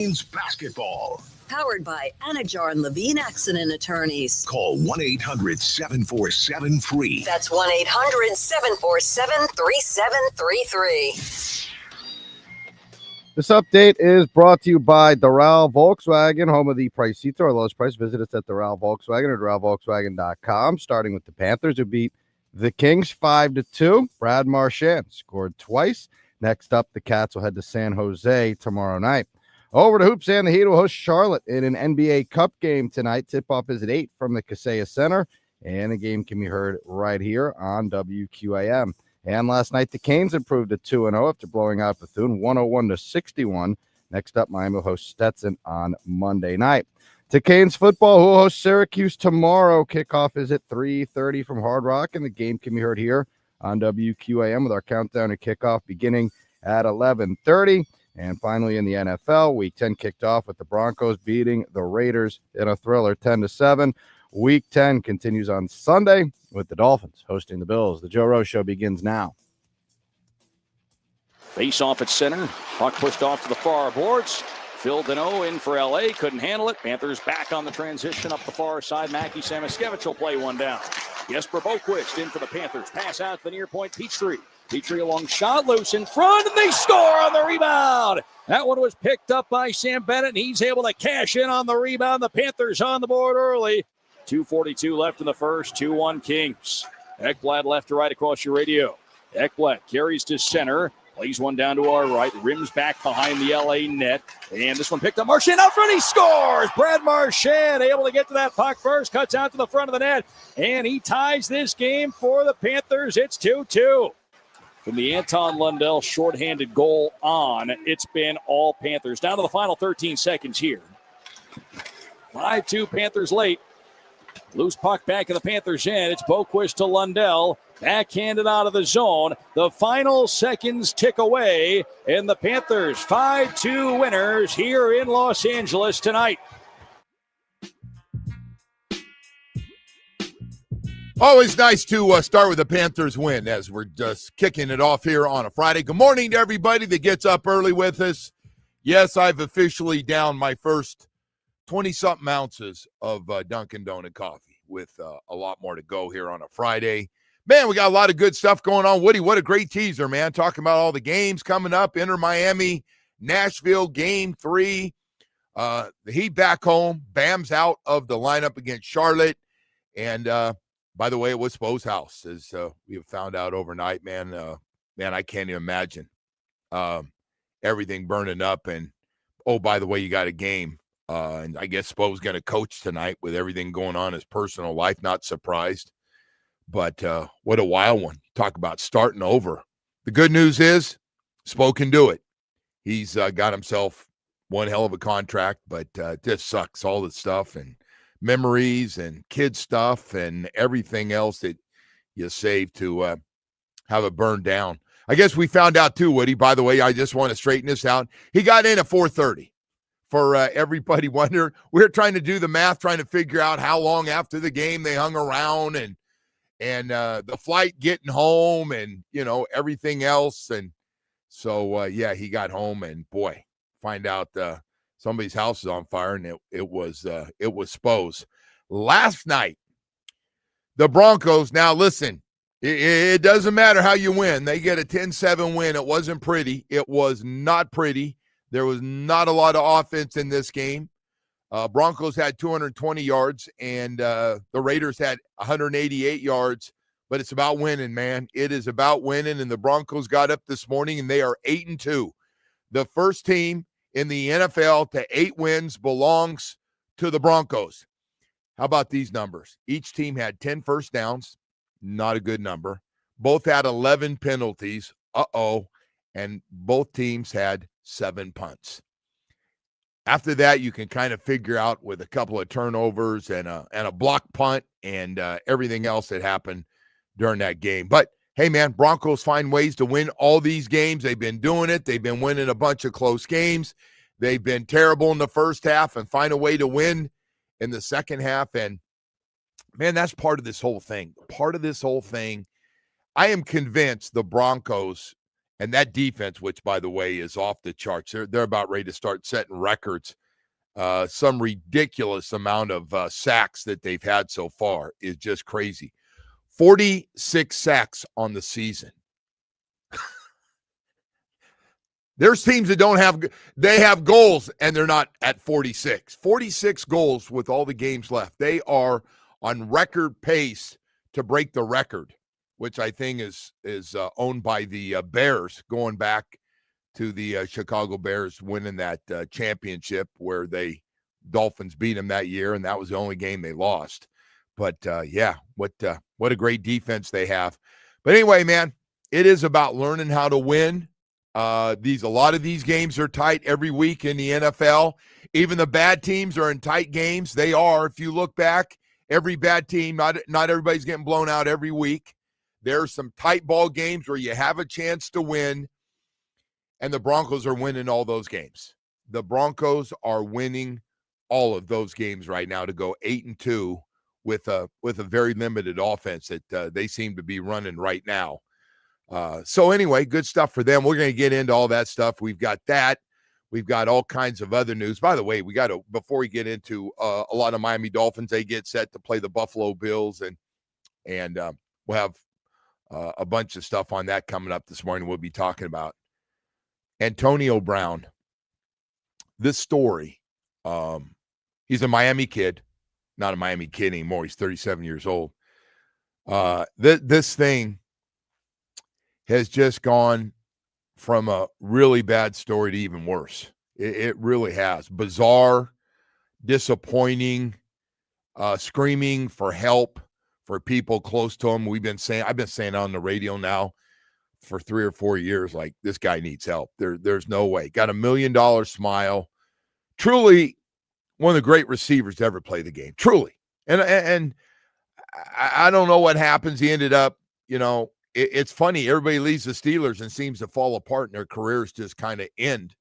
Basketball. Powered by Anajar and Levine Accident Attorneys. Call 1-800-747-FREE. That's 1-800-747-3733. This update is brought to you by Doral Volkswagen, home of the price seats, our lowest price. Visit us at Doral Volkswagen or DoralVolkswagen.com. Starting with the Panthers, who beat the Kings 5-2. Brad Marchand scored twice. Next up, the Cats will head to San Jose tomorrow night. Over to Hoops, and the Heat will host Charlotte in an NBA Cup game tonight. Tip-off is at 8 from the Kaseya Center, and the game can be heard right here on WQAM. And last night, the Canes improved to 2-0 after blowing out Bethune 101-61. Next up, Miami will host Stetson on Monday night. To Canes football, who will host Syracuse tomorrow. Kickoff is at 3:30 from Hard Rock, and the game can be heard here on WQAM with our countdown to kickoff beginning at 11:30. And finally, in the NFL, Week 10 kicked off with the Broncos beating the Raiders in a thriller 10-7. Week 10 continues on Sunday with the Dolphins hosting the Bills. The Joe Rose Show begins now. Face off at center. Puck pushed off to the far boards. Phil Deneau in for L.A. Couldn't handle it. Panthers back on the transition up the far side. Mackie Samoskevich will play one down. Jesper Boquist in for the Panthers. Pass out to the near point. Petrie. Petrie a long shot, loose in front, and they score on the rebound. That one was picked up by Sam Bennett, and he's able to cash in on the rebound. The Panthers on the board early. 2:42 left in the first. 2-1 Kings. Ekblad left to right across your radio. Ekblad carries to center. Plays one down to our right. Rims back behind the L.A. net. And this one picked up. Marchand out front. He scores. Brad Marchand able to get to that puck first. Cuts out to the front of the net. And he ties this game for the Panthers. It's 2-2. From the Anton Lundell shorthanded goal on, it's been all Panthers. Down to the final 13 seconds here. 5-2 Panthers late. Loose puck back in the Panthers' end. It's Boquist to Lundell. Backhanded out of the zone. The final seconds tick away. And the Panthers 5-2 winners here in Los Angeles tonight. Always nice to start with a Panthers win as we're just kicking it off here on a Friday. Good morning to everybody that gets up early with us. Yes, I've officially downed my first 20-something ounces of Dunkin' Donut coffee with a lot more to go here on a Friday. Man, we got a lot of good stuff going on. Woody, what a great teaser, man. Talking about all the games coming up. Inter Miami, Nashville, Game 3. The Heat back home. Bam's out of the lineup against Charlotte. And, by the way, it was Spo's house, as we have found out overnight. Man, I can't even imagine everything burning up. And, oh, by the way, you got a game. And I guess Spo's going to coach tonight with everything going on in his personal life. Not surprised. But what a wild one. Talk about starting over. The good news is Spo can do it. He's got himself one hell of a contract, but it just sucks. All the stuff and memories and kid stuff and everything else that you save to have it burned down. I guess we found out too, Woody, by the way, I just want to straighten this out. He got in at 4:30 for everybody wonder. We're trying to do the math, trying to figure out how long after the game they hung around and the flight getting home and, you know, everything else. And so, yeah, he got home and boy, find out somebody's house is on fire, and it was Spo's. Last night, the Broncos, now listen, it doesn't matter how you win. They get a 10-7 win. It wasn't pretty. It was not pretty. There was not a lot of offense in this game. Broncos had 220 yards, and the Raiders had 188 yards. But it's about winning, man. It is about winning, and the Broncos got up this morning, and they are 8-2. The first team in the NFL to 8 wins belongs to the Broncos. How about these numbers? Each team had 10 first downs. Not a good number. Both had 11 penalties. And both teams had 7 punts. After that, you can kind of figure out with a couple of turnovers and a block punt and everything else that happened during that game. But, hey, man, Broncos find ways to win all these games. They've been doing it. They've been winning a bunch of close games. They've been terrible in the first half and find a way to win in the second half. And, man, that's part of this whole thing. Part of this whole thing, I am convinced the Broncos And that defense, which, by the way, is off the charts, they're about ready to start setting records. Some ridiculous amount of sacks that they've had so far is just crazy. 46 sacks on the season. There's teams that they have goals and they're not at 46. 46 goals with all the games left. They are on record pace to break the record, which I think is owned by the Bears, going back to the Chicago Bears winning that championship where Dolphins beat them that year, and that was the only game they lost. But what a great defense they have. But anyway, man, it is about learning how to win. A lot of these games are tight every week in the NFL. Even the bad teams are in tight games. They are. If you look back, every bad team, not everybody's getting blown out every week. There's some tight ball games where you have a chance to win, and the Broncos are winning all those games. The Broncos are winning all of those games right now to go 8-2 with a very limited offense that they seem to be running right now. So anyway, good stuff for them. We're going to get into all that stuff. We've got that. We've got all kinds of other news. By the way, before we get into a lot of Miami Dolphins, they get set to play the Buffalo Bills, and we'll have a bunch of stuff on that coming up this morning. We'll be talking about Antonio Brown. This story, he's a Miami kid, not a Miami kid anymore. He's 37 years old. This thing has just gone from a really bad story to even worse. It really has. Bizarre, disappointing, screaming for help for people close to him. I've been saying on the radio now for 3 or 4 years, like, this guy needs help. There's no way. Got $1 million smile. Truly one of the great receivers to ever play the game. Truly. And I don't know what happens. He ended up, it's funny. Everybody leaves the Steelers and seems to fall apart and their careers just kind of end.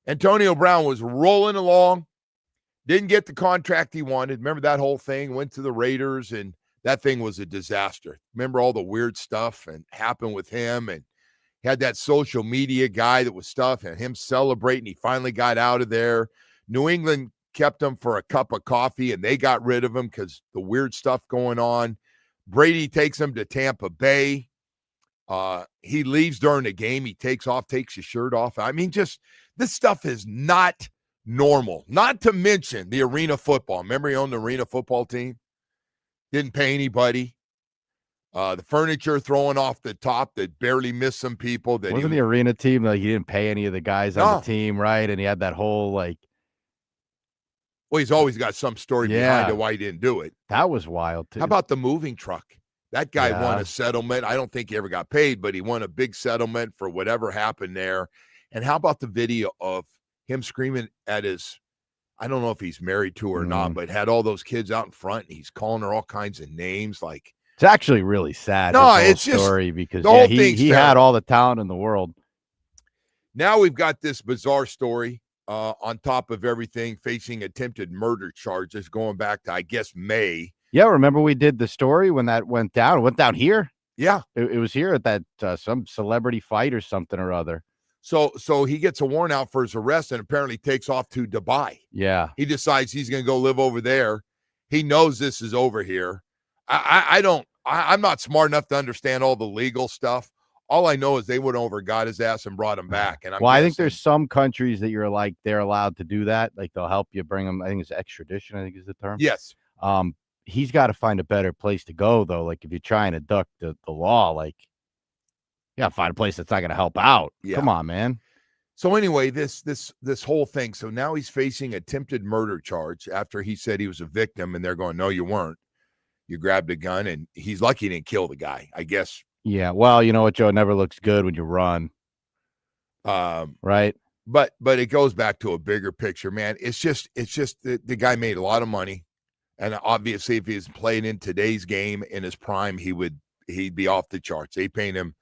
Antonio Brown was rolling along, didn't get the contract he wanted. Remember that whole thing? Went to the Raiders, and that thing was a disaster. Remember all the weird stuff and happened with him, and had that social media guy that was stuff and him celebrating. He finally got out of there. New England kept him for a cup of coffee, and they got rid of him because the weird stuff going on. Brady takes him to Tampa Bay. He leaves during the game. He takes his shirt off. I mean, just this stuff is not normal. Not to mention the arena football. Remember he owned the arena football team? Didn't pay anybody. The furniture throwing off the top that barely missed some people. Wasn't the arena team, like, he didn't pay any of the guys on the team, right? And he had that whole, like... Well, he's always got some story behind it why he didn't do it. That was wild, too. How about the moving truck? That guy won a settlement. I don't think he ever got paid, but he won a big settlement for whatever happened there. And how about the video of him screaming at his, I don't know if he's married to her or not, but had all those kids out in front, and he's calling her all kinds of names. Like, it's actually really sad. No, it's just story because he had all the talent in the world. Now we've got this bizarre story on top of everything, facing attempted murder charges going back to, I guess, May. Yeah, remember we did the story when that went down? It went down here. Yeah. It was here at that some celebrity fight or something or other. So he gets a warrant out for his arrest and apparently takes off to Dubai. Yeah. He decides he's going to go live over there. He knows this is over here. I'm not smart enough to understand all the legal stuff. All I know is they went over, got his ass, and brought him back. And I think there's some countries that they're allowed to do that. Like, they'll help you bring them. I think it's extradition, I think is the term. Yes. He's got to find a better place to go, though. Like, if you're trying to duck the law, like, you got to find a place that's not going to help out. Yeah. Come on, man. So anyway, this whole thing. So now he's facing attempted murder charge after he said he was a victim, and they're going, no, you weren't. You grabbed a gun, and he's lucky he didn't kill the guy, I guess. Yeah. Well, you know what, Joe? It never looks good when you run. Right. But it goes back to a bigger picture, man. It's just the guy made a lot of money. And obviously, if he's playing in today's game in his prime, he'd be off the charts. They paying him.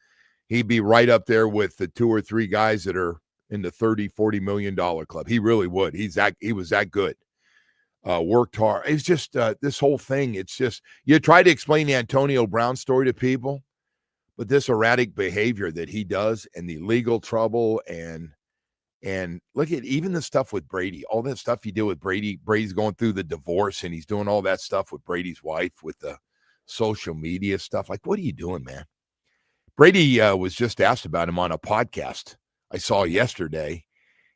He'd be right up there with the 2 or 3 guys that are in the $30-40 million club. He really would. He was that good. Worked hard. It's just this whole thing. It's just, you try to explain the Antonio Brown story to people, But this erratic behavior that he does and the legal trouble and look at even the stuff with Brady, all that stuff he did with Brady. Brady's going through the divorce and he's doing all that stuff with Brady's wife with the social media stuff. Like, what are you doing, man? Brady was just asked about him on a podcast I saw yesterday.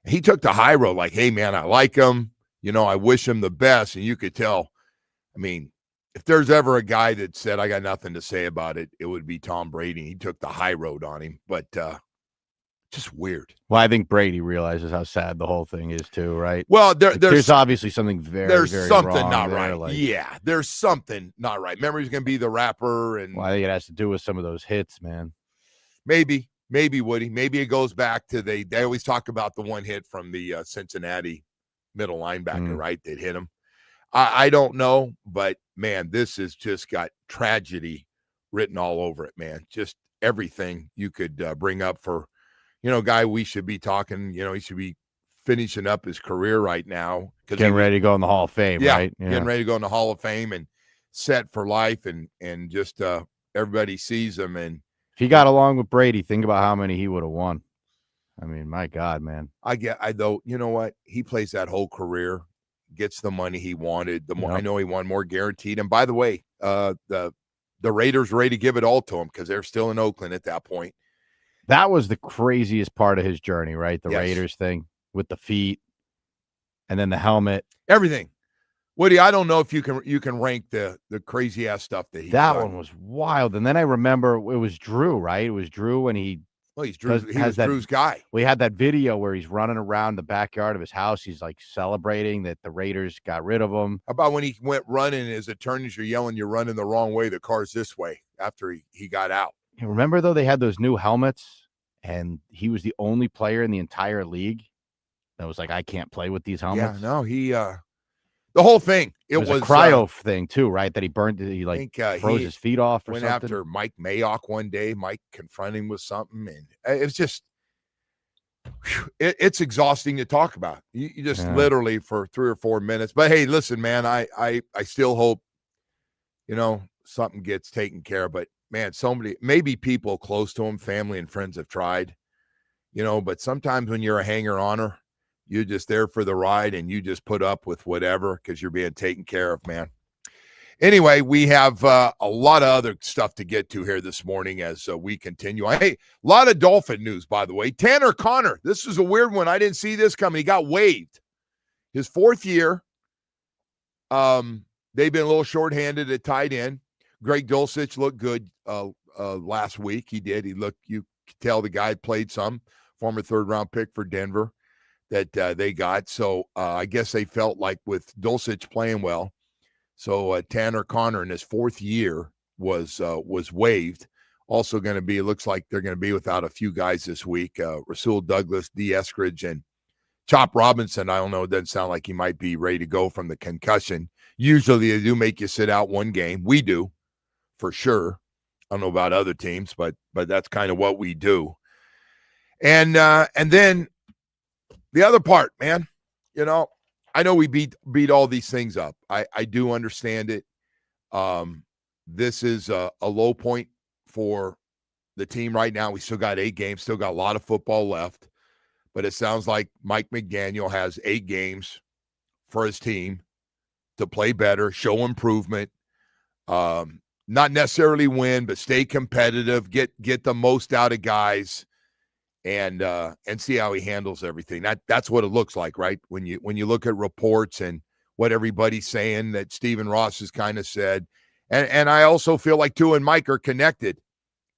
He took the high road like, hey, man, I like him. I wish him the best. And you could tell, I mean, if there's ever a guy that said, I got nothing to say about it, it would be Tom Brady. He took the high road on him, but just weird. Well, I think Brady realizes how sad the whole thing is too, right? Well, there's obviously something very something wrong not there, right. like, Yeah, there's something not right. Remember, he's going to be the rapper. And well, I think it has to do with some of those hits, man. Maybe, Woody. Maybe it goes back to they always talk about the one hit from the Cincinnati middle linebacker, right? That hit him. I don't know, but man, this has just got tragedy written all over it, man. Just everything you could bring up for, guy we should be talking, he should be finishing up his career right now. Getting ready to go in the Hall of Fame, right? Yeah. Getting ready to go in the Hall of Fame and set for life and just everybody sees him. And if he got along with Brady, think about how many he would have won. I mean, my God, man. Though, you know what? He plays that whole career, gets the money he wanted. The more I know he won more guaranteed. And by the way, the Raiders were ready to give it all to him because they're still in Oakland at that point. That was the craziest part of his journey, right? The Raiders thing with the feet and then the helmet. Everything. Woody, I don't know if you can rank the crazy ass stuff that he That done. one was wild. And then I remember it was Drew, right? It was Drew when he he's Drew's guy. We had that video where he's running around the backyard of his house. He's like celebrating that the Raiders got rid of him. How about when he went running, his attorneys are yelling, you're running the wrong way. The car's this way after he got out. Remember, though, they had those new helmets, and he was the only player in the entire league that was like, I can't play with these helmets. Yeah, no, the whole thing. It was a cryo thing, too, right? That he burned, he froze his feet off or went something. After Mike Mayock one day. Mike confronted him with something, and it's just, it's exhausting to talk about. You just literally for 3 or 4 minutes. But hey, listen, man, I still hope, something gets taken care of. But man, maybe people close to him, family and friends have tried, but sometimes when you're a hanger-oner, you're just there for the ride and you just put up with whatever because you're being taken care of, man. Anyway, we have a lot of other stuff to get to here this morning as we continue. Hey, a lot of Dolphin news, by the way. Tanner Connor, this is a weird one. I didn't see this coming. He got waived. His 4th year. They've been a little shorthanded at tight end. Greg Dulcich looked good last week. He did. You could tell the guy played some, former 3rd-round pick for Denver that they got. So I guess they felt like with Dulcich playing well. So Tanner Connor in his 4th year was waived. Also going to be, it looks like they're going to be without a few guys this week. Rasul Douglas, D. Eskridge, and Chop Robinson. I don't know. It doesn't sound like he might be ready to go from the concussion. Usually they do make you sit out one game. We do, for sure. I don't know about other teams, but that's kind of what we do. And then the other part, man, I know we beat all these things up. I do understand it. This is a low point for the team right now. We still got 8 games, still got a lot of football left. But it sounds like Mike McDaniel has 8 games for his team to play better, show improvement, not necessarily win, but stay competitive, get the most out of guys. And see how he handles everything. That's what it looks like, right? When you look at reports and what everybody's saying that Stephen Ross has kind of said, and I also feel like Tua and Mike are connected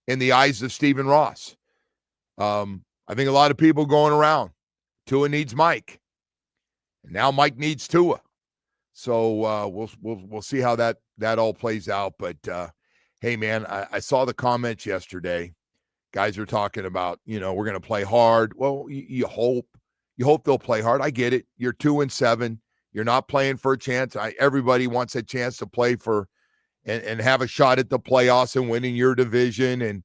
in the eyes of Stephen Ross. I think a lot of people going around. Tua needs Mike, and now Mike needs Tua. So we'll see how that all plays out. But hey, man, I saw the comments yesterday. Guys are talking about, we're going to play hard. Well, you hope they'll play hard. I get it. You're 2-7. You're not playing for a chance. Everybody wants a chance to play for and have a shot at the playoffs and winning your division. And,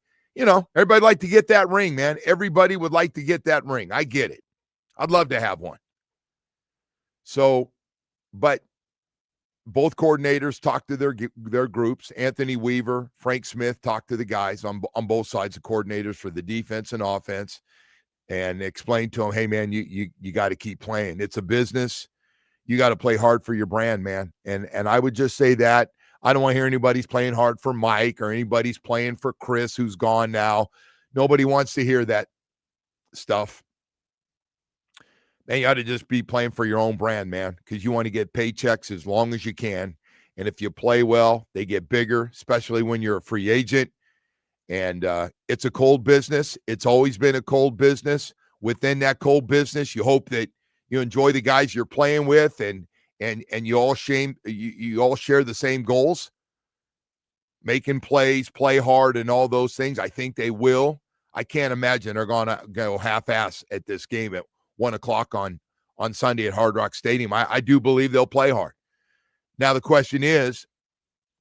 everybody like to get that ring, man. Everybody would like to get that ring. I get it. I'd love to have one. So, but both coordinators talked to their groups. Anthony Weaver, Frank Smith talked to the guys on both sides, the coordinators for the defense and offense, and explained to them, hey, man, you got to keep playing. It's a business. You got to play hard for your brand, man. And I would just say that. I don't want to hear anybody's playing hard for Mike or anybody's playing for Chris, who's gone now. Nobody wants to hear that stuff. Man, you ought to just be playing for your own brand, man, because you want to get paychecks as long as you can. And if you play well, they get bigger, especially when you're a free agent. And it's a cold business. It's always been a cold business. Within that cold business, you hope that you enjoy the guys you're playing with, and you all share the same goals, making plays, play hard, and all those things. I think they will. I can't imagine they're going to go half-ass at this game at 1:00 on Sunday at Hard Rock Stadium. I do believe they'll play hard. Now the question is,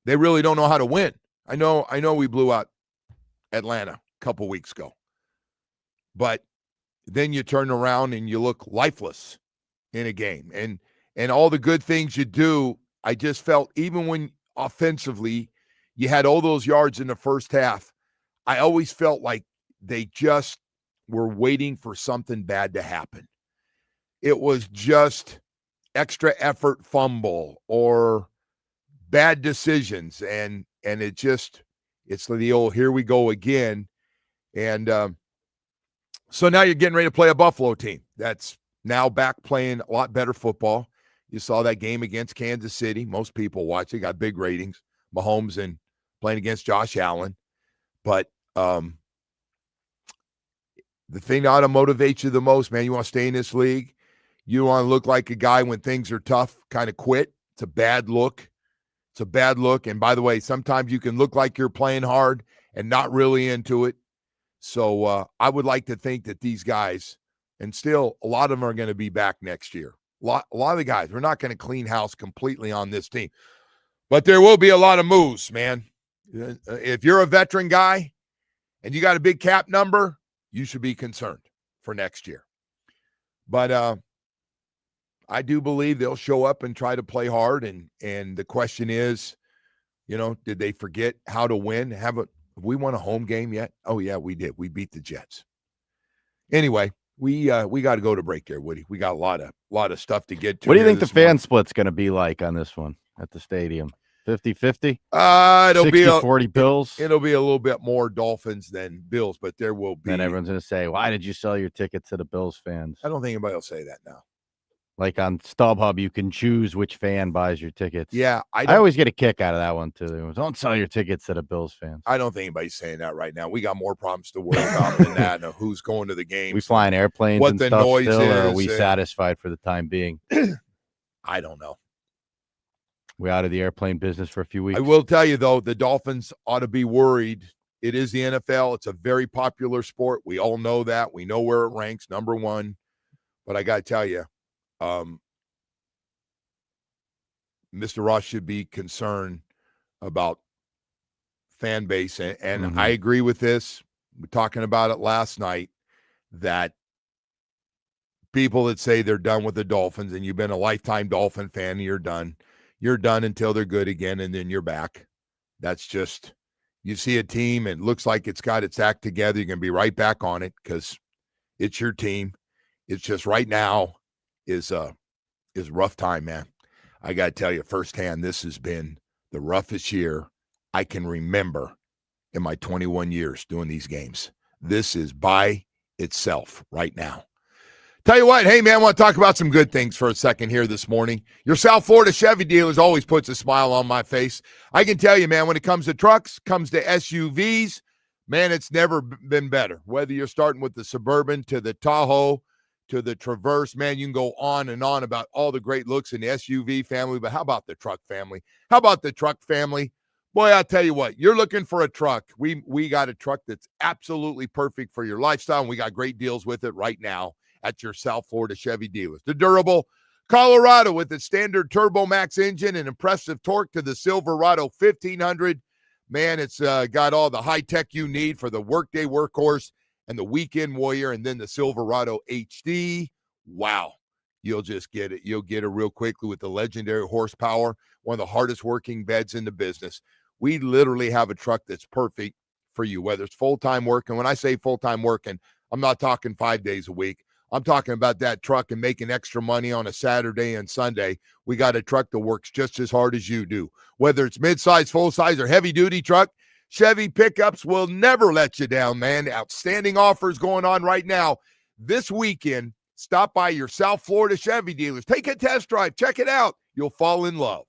they really don't know how to win. I know we blew out Atlanta a couple weeks ago, but then you turn around and you look lifeless in a game, and all the good things you do. I just felt, even when offensively you had all those yards in the first half, I always felt like they just were waiting for something bad to happen. It was just extra effort fumble or bad decisions, and it's the old here we go again. And so now you're getting ready to play a Buffalo team that's now back playing a lot better football. You saw that game against Kansas City. Most people watch it, got big ratings. Mahomes and playing against Josh Allen. But the thing that ought to motivate you the most, man, you want to stay in this league. You want to look like a guy when things are tough, kind of quit. It's a bad look. It's a bad look. And by the way, sometimes you can look like you're playing hard and not really into it. So I would like to think that these guys, and still a lot of them are going to be back next year. A lot of the guys, we're not going to clean house completely on this team. But there will be a lot of moves, man. If you're a veteran guy and you got a big cap number, you should be concerned for next year. But I do believe they'll show up and try to play hard. And the question is, did they forget how to win? Have we won a home game yet? Oh, yeah, we did. We beat the Jets. Anyway, we got to go to break there, Woody. We got a lot of stuff to get to. What do you think the fan split's going to be like on this one at the stadium? 50-50? It'll be 60-40 Bills. It'll be a little bit more Dolphins than Bills, but there will be. Then everyone's going to say, why did you sell your ticket to the Bills fans? I don't think anybody will say that now. Like on StubHub, you can choose which fan buys your tickets. Yeah. I always get a kick out of that one, too. Don't sell your tickets to the Bills fans. I don't think anybody's saying that right now. We got more problems to worry about than that. Who's going to the games. We flying airplanes what and the stuff noise still, is, or are we satisfied for the time being? I don't know. We out of the airplane business for a few weeks. I will tell you, though, the Dolphins ought to be worried. It is the NFL. It's a very popular sport. We all know that. We know where it ranks, number one. But I got to tell you, Mr. Ross should be concerned about fan base. And I agree with this. We're talking about it last night, that people that say they're done with the Dolphins, and you've been a lifetime Dolphin fan, and you're done. You're done until they're good again, and then you're back. That's just, you see a team, and it looks like it's got its act together. You're going to be right back on it because it's your team. It's just right now is rough time, man. I got to tell you firsthand, this has been the roughest year I can remember in my 21 years doing these games. This is by itself right now. Tell you what, hey, man, I want to talk about some good things for a second here this morning. Your South Florida Chevy dealers always puts a smile on my face. I can tell you, man, when it comes to trucks, comes to SUVs, man, it's never been better. Whether you're starting with the Suburban to the Tahoe to the Traverse, man, you can go on and on about all the great looks in the SUV family, but how about the truck family? How about the truck family? Boy, I'll tell you what, you're looking for a truck. We got a truck that's absolutely perfect for your lifestyle, and we got great deals with it right now at your South Florida Chevy dealers. The durable Colorado with its standard Turbo Max engine and impressive torque to the Silverado 1500. Man, it's got all the high tech you need for the workday workhorse and the weekend warrior, and then the Silverado HD. Wow. you'll just get it. You'll get it real quickly with the legendary horsepower, one of the hardest working beds in the business. We literally have a truck that's perfect for you, whether it's full-time work. And when I say full-time working, I'm not talking 5 days a week. I'm talking about that truck and making extra money on a Saturday and Sunday. We got a truck that works just as hard as you do. Whether it's mid-size, full-size, or heavy-duty truck, Chevy pickups will never let you down, man. Outstanding offers going on right now. This weekend, stop by your South Florida Chevy dealers. Take a test drive. Check it out. You'll fall in love.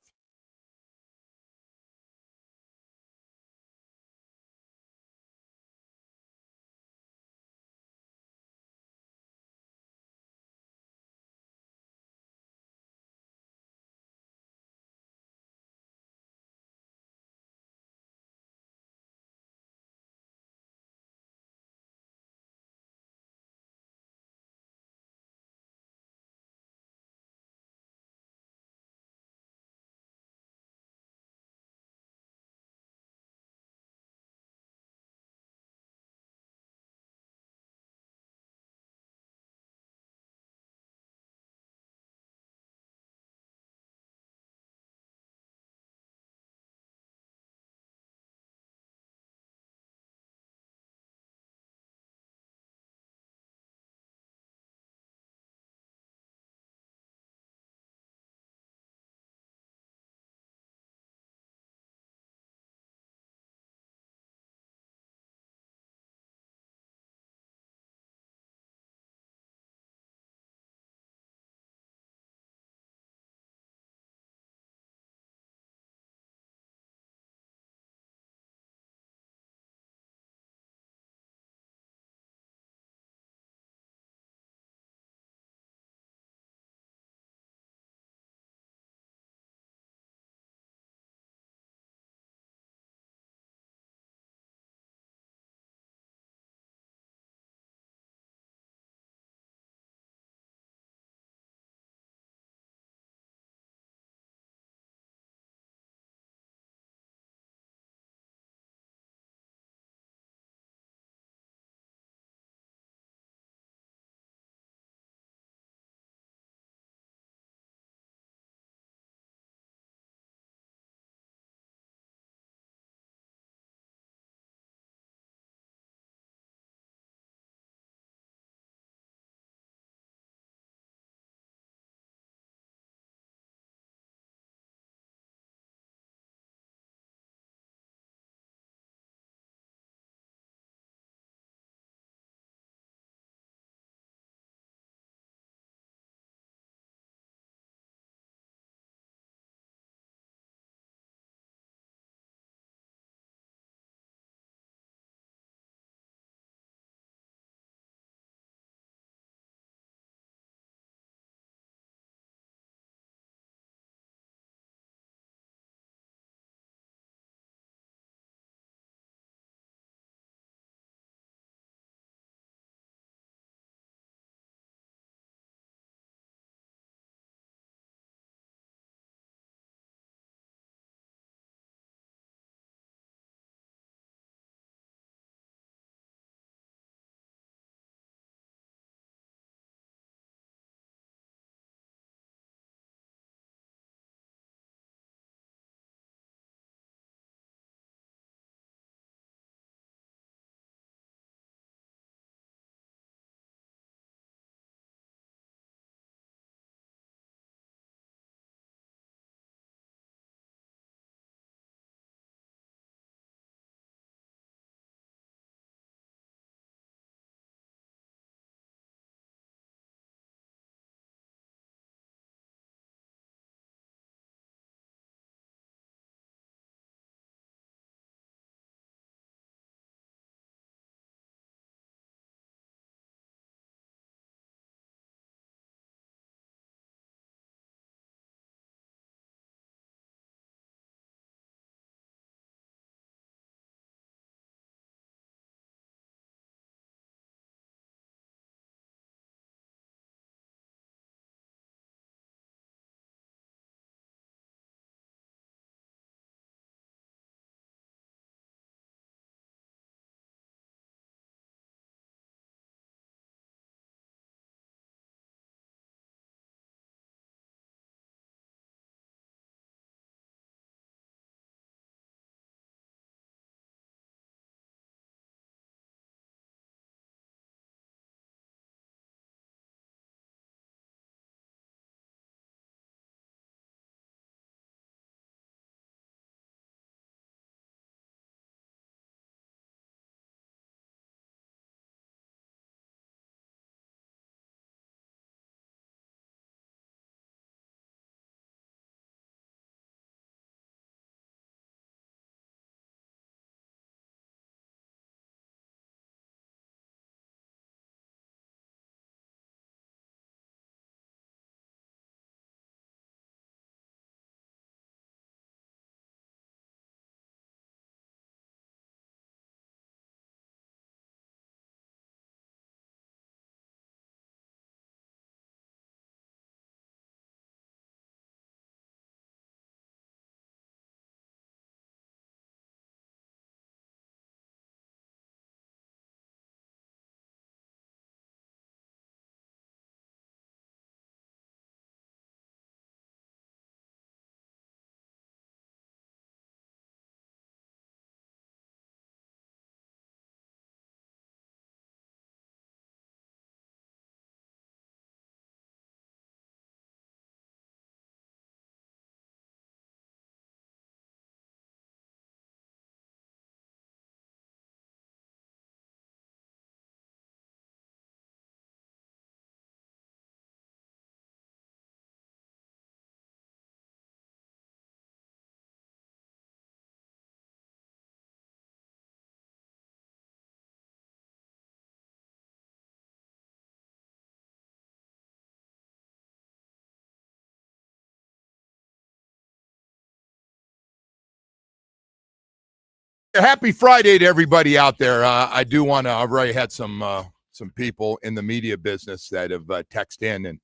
Happy Friday to everybody out there. I do want to. I've already had some people in the media business that have texted in, and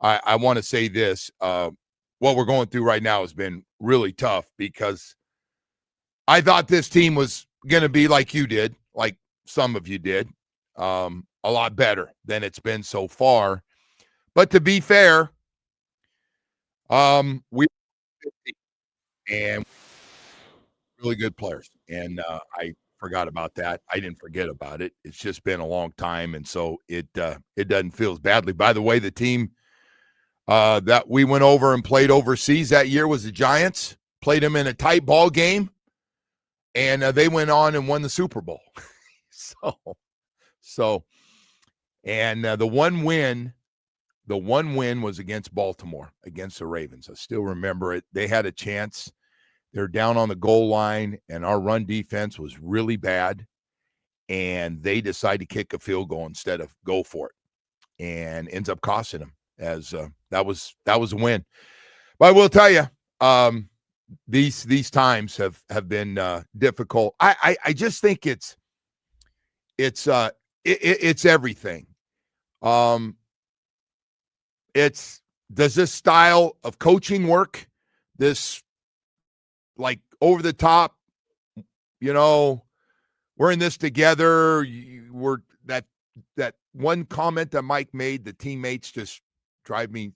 I want to say this. What we're going through right now has been really tough because I thought this team was going to be like you did, like some of you did, a lot better than it's been so far. But to be fair, we and really good players, and I forgot about that. I didn't forget about it. It's just been a long time, and so it doesn't feel as badly. By the way, the team that we went over and played overseas that year was the Giants. Played them in a tight ball game, and they went on and won the Super Bowl. And the one win was against Baltimore, against the Ravens. I still remember it. They had a chance. They're down on the goal line, and our run defense was really bad, and they decide to kick a field goal instead of go for it, and ends up costing them. As that was a win. But I will tell you, these times have been difficult. I just think it's everything. Does this style of coaching work? This like over the top, we're in this together. We're that one comment that Mike made, the teammates just drives me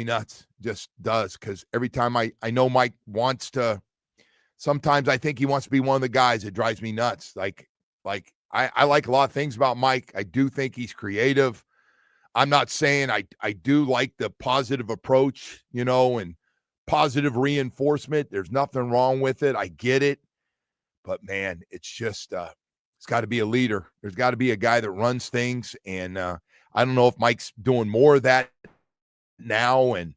nuts. Just does, because every time I know Mike wants to, sometimes I think he wants to be one of the guys. It drives me nuts. Like I like a lot of things about Mike. I do think he's creative. I'm not saying I do like the positive approach, and positive reinforcement. There's nothing wrong with it. I get it. But, man, it's just it's got to be a leader. There's got to be a guy that runs things. And I don't know if Mike's doing more of that now and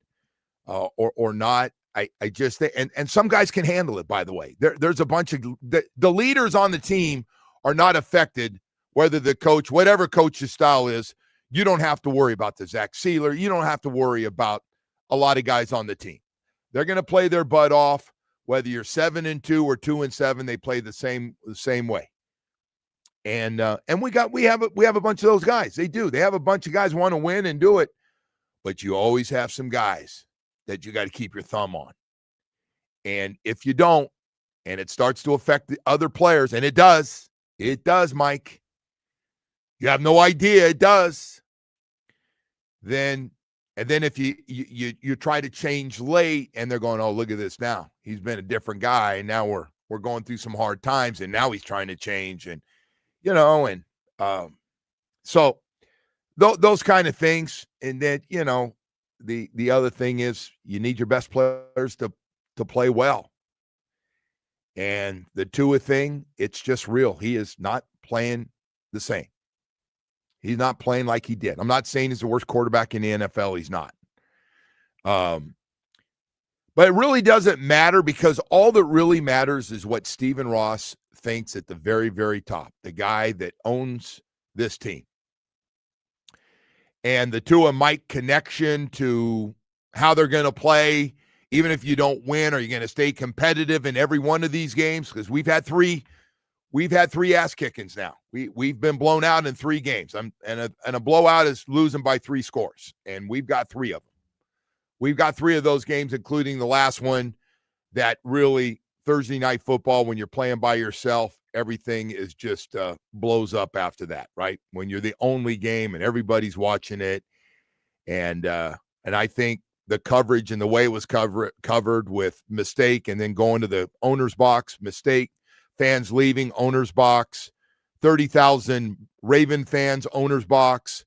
or not. I just think, and some guys can handle it, by the way. There's a bunch of the leaders on the team are not affected, whether the coach, whatever coach's style is. You don't have to worry about the Zach Sealer. You don't have to worry about a lot of guys on the team. They're going to play their butt off, whether you're 7-2 or 2-7. They play the same way. And we have a bunch of those guys. They do. They have a bunch of guys who want to win and do it, but you always have some guys that you got to keep your thumb on. And if you don't, and it starts to affect the other players, and it does, Mike. You have no idea it does. Then if you try to change late, and they're going, oh, look at this now. He's been a different guy, and now we're going through some hard times, and now he's trying to change, and so those kind of things. And then the other thing is you need your best players to play well. And the Tua thing, it's just real. He is not playing the same. He's not playing like he did. I'm not saying he's the worst quarterback in the NFL. He's not. But it really doesn't matter, because all that really matters is what Stephen Ross thinks at the very, very top, the guy that owns this team. And the Tua Mike connection to how they're going to play, even if you don't win, are you going to stay competitive in every one of these games? Because we've had three ass kickings now. We've been blown out in 3 games. And a blowout is losing by 3 scores. And we've got 3 of them. We've got 3 of those games, including the last one, that really Thursday night football, when you're playing by yourself, everything is just blows up after that, right? When you're the only game and everybody's watching it. And I think the coverage and the way it was covered with mistake, and then going to the owner's box, mistake, fans leaving, owner's box, 30,000 Raven fans, owner's box.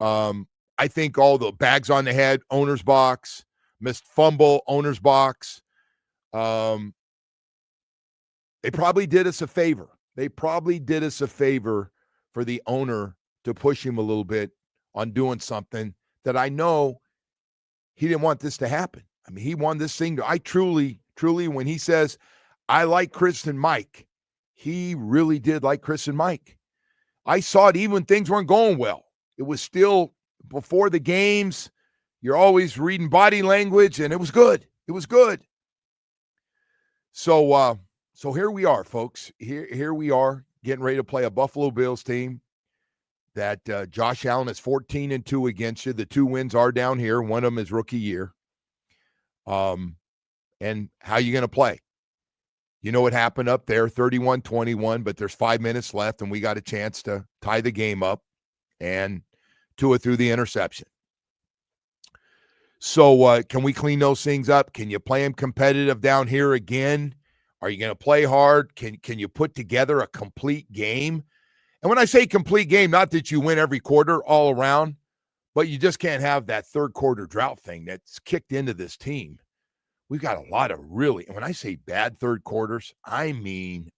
I think all the bags on the head, owner's box, missed fumble, owner's box. They probably did us a favor. They probably did us a favor for the owner to push him a little bit on doing something that I know he didn't want this to happen. I mean, he wanted this thing to, I truly, when he says, I like Chris and Mike, he really did like Chris and Mike. I saw it even when things weren't going well. It was still before the games. You're always reading body language, and it was good. It was good. So So here we are, folks. Here we are getting ready to play a Buffalo Bills team that Josh Allen is 14-2 against you. The 2 wins are down here. One of them is rookie year. And how you going to play? You know what happened up there, 31-21, but there's 5 minutes left, and we got a chance to tie the game up, and Tua threw the interception. So can we clean those things up? Can you play them competitive down here again? Are you going to play hard? Can you put together a complete game? And when I say complete game, not that you win every quarter all around, but you just can't have that third quarter drought thing that's kicked into this team. We've got a lot of really, and when I say bad third quarters, I mean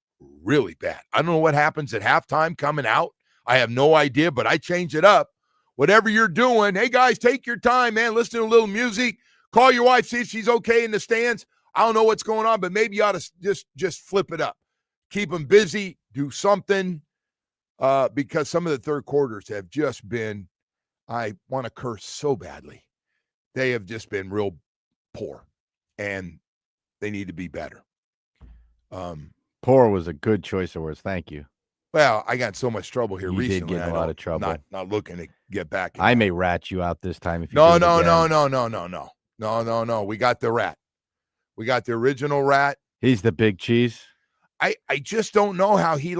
really bad. I don't know what happens at halftime coming out. I have no idea, but I change it up. Whatever you're doing, hey, guys, take your time, man. Listen to a little music. Call your wife, see if she's okay in the stands. I don't know what's going on, but maybe you ought to just flip it up. Keep them busy. Do something because some of the third quarters have just been, I want to curse so badly. They have just been real poor, and they need to be better. Poor was a good choice of words. Thank you. Well, I got in so much trouble here recently. You did get in a lot of trouble. Not looking to get back. I may rat you out this time. If you No. We got the rat. We got the original rat. He's the big cheese. I just don't know how he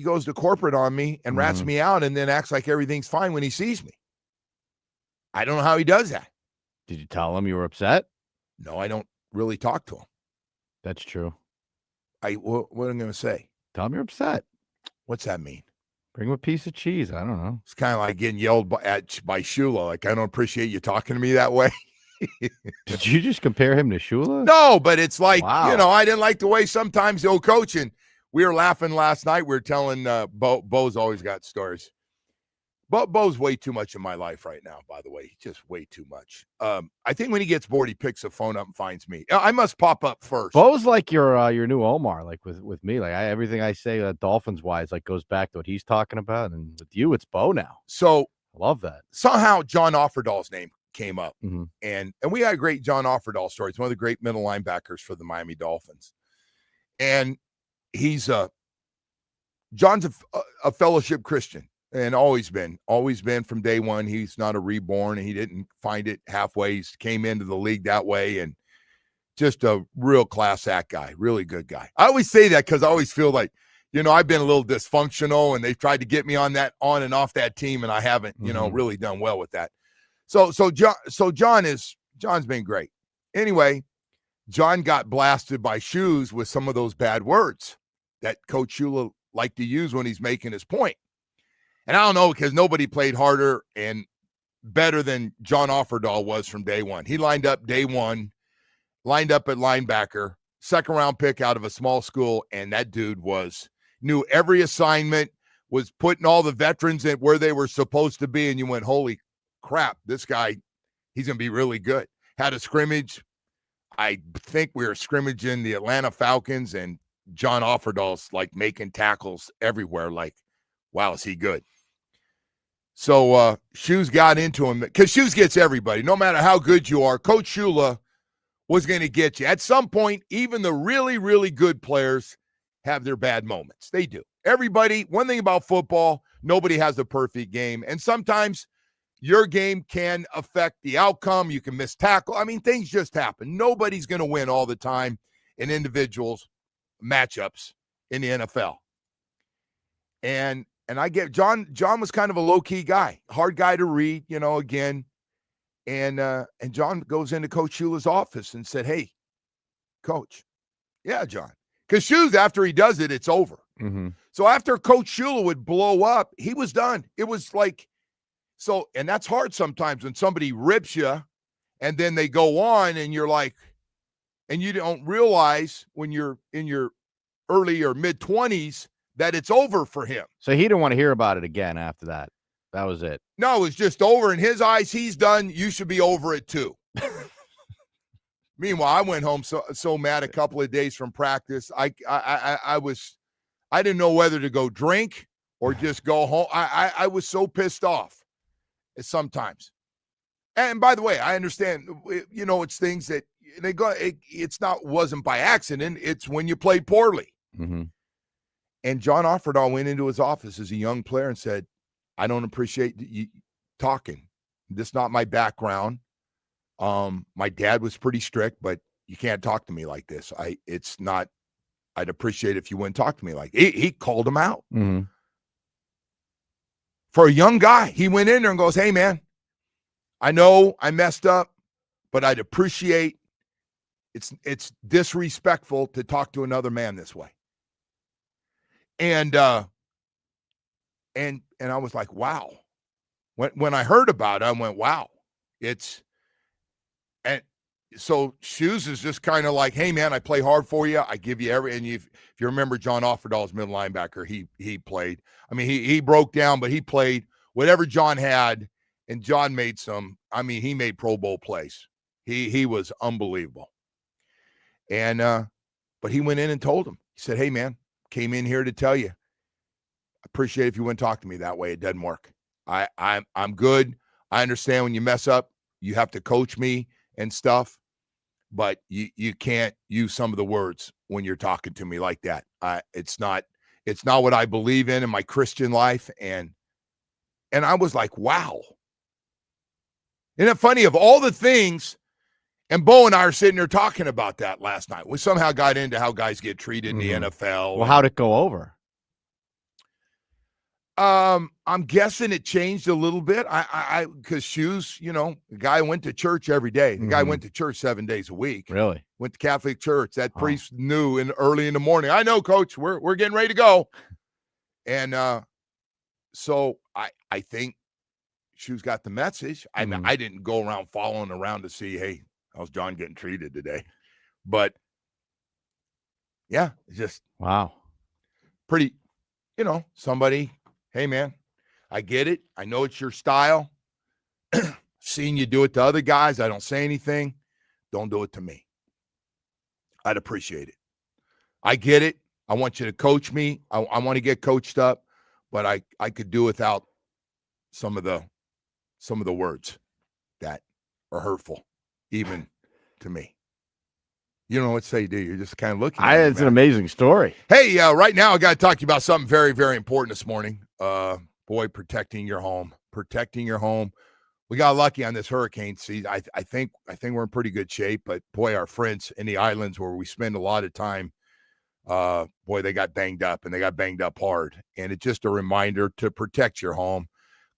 goes to corporate on me and rats me out and then acts like everything's fine when he sees me. I don't know how he does that. Did you tell him you were upset? No, I don't really talk to him. That's true. What am I going to say? Tell him you're upset. What's that mean? Bring him a piece of cheese. I don't know. It's kind of like getting yelled at by Shula. Like, I don't appreciate you talking to me that way. Did you just compare him to Shula? No, but it's like, wow. I didn't like the way sometimes he'll coach. And we were laughing last night. We were telling Bo's always got stories. Bo's way too much in my life right now, by the way. Just way too much. I think when he gets bored, he picks the phone up and finds me. I must pop up first. Bo's like your new Omar, like with me. Like everything I say Dolphins wise, like goes back to what he's talking about. And with you, it's Bo now. So I love that. Somehow John Offerdahl's name came up. Mm-hmm. And we had a great John Offerdahl story. It's one of the great middle linebackers for the Miami Dolphins. And he's John's a fellowship Christian. And always been from day one. He's not a reborn, and he didn't find it halfway. He came into the league that way, and just a real class act guy, really good guy. I always say that because I always feel like, I've been a little dysfunctional, and they've tried to get me on and off that team, and I haven't, really done well with that. So John's been great. Anyway, John got blasted by Shoes with some of those bad words that Coach Shula liked to use when he's making his point. And I don't know, because nobody played harder and better than John Offerdahl was from day one. He lined up day one, lined up at linebacker, second-round pick out of a small school, and that dude knew every assignment, was putting all the veterans in where they were supposed to be, and you went, holy crap, this guy, he's going to be really good. Had a scrimmage. I think we were scrimmaging the Atlanta Falcons, and John Offerdahl's, like, making tackles everywhere, like, wow, is he good? So Shoes got into him because Shoes gets everybody. No matter how good you are, Coach Shula was going to get you. At some point, even the really, really good players have their bad moments. They do. Everybody, one thing about football, nobody has a perfect game. And sometimes your game can affect the outcome. You can miss tackle. I mean, things just happen. Nobody's going to win all the time in individuals matchups in the NFL. And I get John was kind of a low-key guy, hard guy to read, again. And John goes into Coach Shula's office and said, hey, Coach. Yeah, John. Because Shoes, after he does it, it's over. Mm-hmm. So after Coach Shula would blow up, he was done. It was like, so, and that's hard sometimes when somebody rips you and then they go on and you're like, and you don't realize when you're in your early or mid-20s that it's over for him. So he didn't want to hear about it again after that. That was it. No, it was just over. In his eyes, he's done. You should be over it too. Meanwhile, I went home so mad a couple of days from practice. I didn't know whether to go drink or just go home. I was so pissed off sometimes. And by the way, I understand, it's things that wasn't by accident. It's when you play poorly. Mm-hmm. And John Offerdahl went into his office as a young player and said, I don't appreciate you talking. This is not my background. My dad was pretty strict, but you can't talk to me like this. I'd appreciate if you wouldn't talk to me like he called him out. Mm-hmm. For a young guy, he went in there and goes, hey, man, I know I messed up, but I'd appreciate it's disrespectful to talk to another man this way. And I was like, wow. When I heard about it, I went, wow. And so Shoes is just kind of like, hey, man, I play hard for you. I give you and if you remember John Offerdahl's middle linebacker, he played. I mean, he broke down, but he played whatever John had, and John made he made Pro Bowl plays. He was unbelievable. And but he went in and told him. He said, hey, man, came in here to tell you, I appreciate if you wouldn't talk to me that way. It doesn't work. I'm good. I understand when you mess up, you have to coach me and stuff, but you can't use some of the words when you're talking to me like that. It's not what I believe in my Christian life. And I was like, wow. Isn't it funny, of all the things, and Bo and I are sitting there talking about that last night. We somehow got into how guys get treated in the NFL. Well, how'd it go over? I'm guessing it changed a little bit. Because Shoes, the guy went to church every day. The guy went to church 7 days a week. Really? Went to Catholic church. That priest knew early in the morning. I know, Coach. We're getting ready to go. And so I think Shoes got the message. I didn't go around following around to see, hey, how's John getting treated today? But yeah, it's just wow, pretty. Somebody. Hey, man, I get it. I know it's your style. Seeing you do it to other guys, I don't say anything. Don't do it to me. I'd appreciate it. I get it. I want you to coach me. I want to get coached up, but I could do without some of the words that are hurtful, even to me. You don't know what to say, do you? You're just kind of looking at me, it's an amazing story. Hey, right now I got to talk to you about something very, very important this morning. Boy, protecting your home. We got lucky on this hurricane season. I think we're in pretty good shape, but boy, our friends in the islands where we spend a lot of time, boy, they got banged up, and they got banged up hard. And it's just a reminder to protect your home.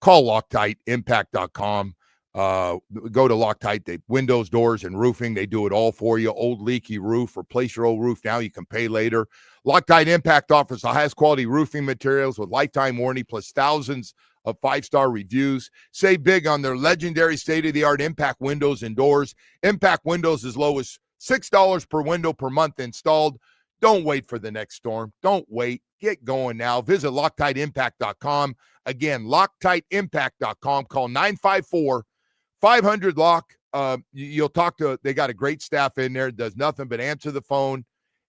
Call Loctite, impact.com. Go to Loctite, they windows, doors, and roofing. They do it all for you. Old leaky roof, replace your old roof now. You can pay later. Loctite Impact offers the highest quality roofing materials with lifetime warranty plus thousands of 5-star reviews. Save big on their legendary state-of-the-art Impact windows and doors. Impact windows as low as $6 per window per month installed. Don't wait for the next storm. Don't wait. Get going now. Visit LoctiteImpact.com. Again, LoctiteImpact.com. Call 954-500-LOCK. You'll talk to, they got a great staff in there, does nothing but answer the phone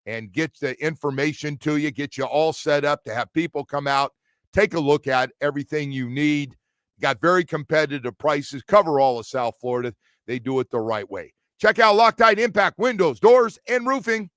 and get the information to you, get you all set up to have people come out, take a look at everything you need. Got very competitive prices, cover all of South Florida. They do it the right way. Check out Loctite Impact windows, doors, and roofing.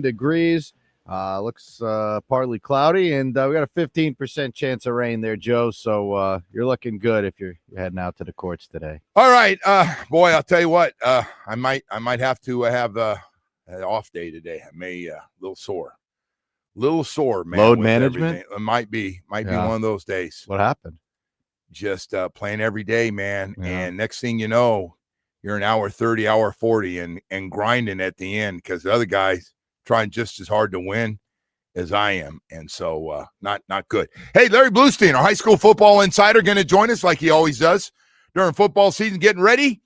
degrees. Looks partly cloudy, and we got a 15% chance of rain there, Joe. So you're looking good if you're heading out to the courts today. All right, boy, I'll tell you what. I might have to have an off day today. I may little sore, man. Load with management. Everything. It might be one of those days. What happened? Just playing every day, man. Yeah. And next thing you know, you're an hour 30, hour 40, and grinding at the end because the other guy's trying just as hard to win as I am. And so not good. Hey, Larry Bluestein, our high school football insider, going to join us like he always does during football season, getting ready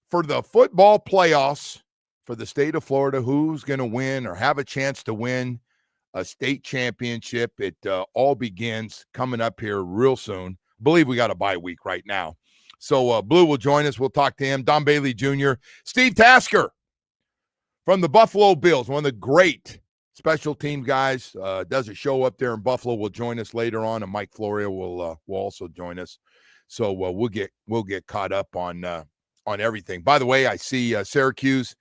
for the football playoffs for the state of Florida. Who's going to win or have a chance to win a state championship? It all begins coming up here real soon. I believe we got a bye week right now. So Blue will join us. We'll talk to him. Don Bailey Jr., Steve Tasker from the Buffalo Bills, one of the great special team guys, does a show up there in Buffalo, will join us later on, and Mike Florio will also join us. So we'll get caught up on everything. By the way, I see Syracuse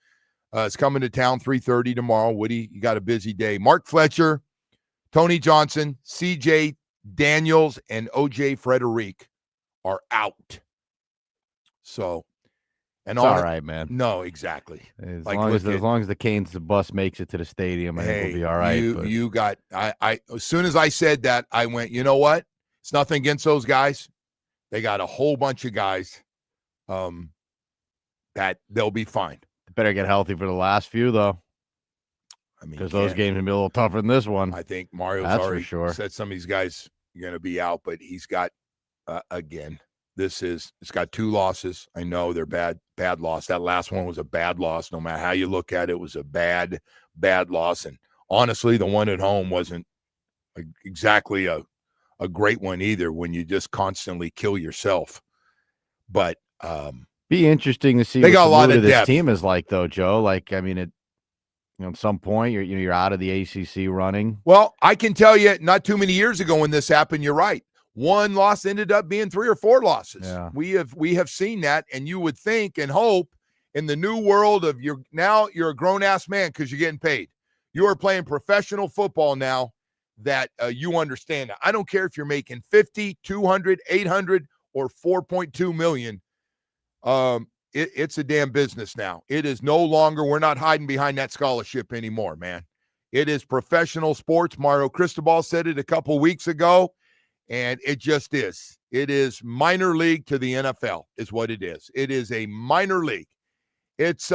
is coming to town 3:30 tomorrow. Woody, you got a busy day. Mark Fletcher, Tony Johnson, CJ Daniels, and OJ Frederic are out. So, and it's all right, man. No, exactly. As long as the Canes, the bus makes it to the stadium, I think we'll be all right. You got I as soon as I said that, I went, you know what? It's nothing against those guys. They got a whole bunch of guys that they'll be fine. Better get healthy for the last few, though. I mean, because those games will be a little tougher than this one. I think Mario's already said some of these guys are going to be out, but he's got, again, it's got 2 losses. I know they're bad loss. That last one was a bad loss. No matter how you look at it, it was a bad loss. And honestly, the one at home wasn't exactly a great one either when you just constantly kill yourself. But be interesting to see they what got a lot of this depth. Team is like, though, Joe. Like, I mean, at some point you're out of the ACC running. Well, I can tell you, not too many years ago when this happened, you're right. 1 loss ended up being 3 or 4 losses. Yeah. We have seen that, and you would think and hope in the new world of you're a grown-ass man because you're getting paid. You are playing professional football now that you understand that. I don't care if you're making 50, 200, 800, or 4.2 million. It's a damn business now. It is no longer, we're not hiding behind that scholarship anymore, man. It is professional sports. Mario Cristobal said it a couple weeks ago. And it just is. It is minor league to the NFL is what it is. It is a minor league. It's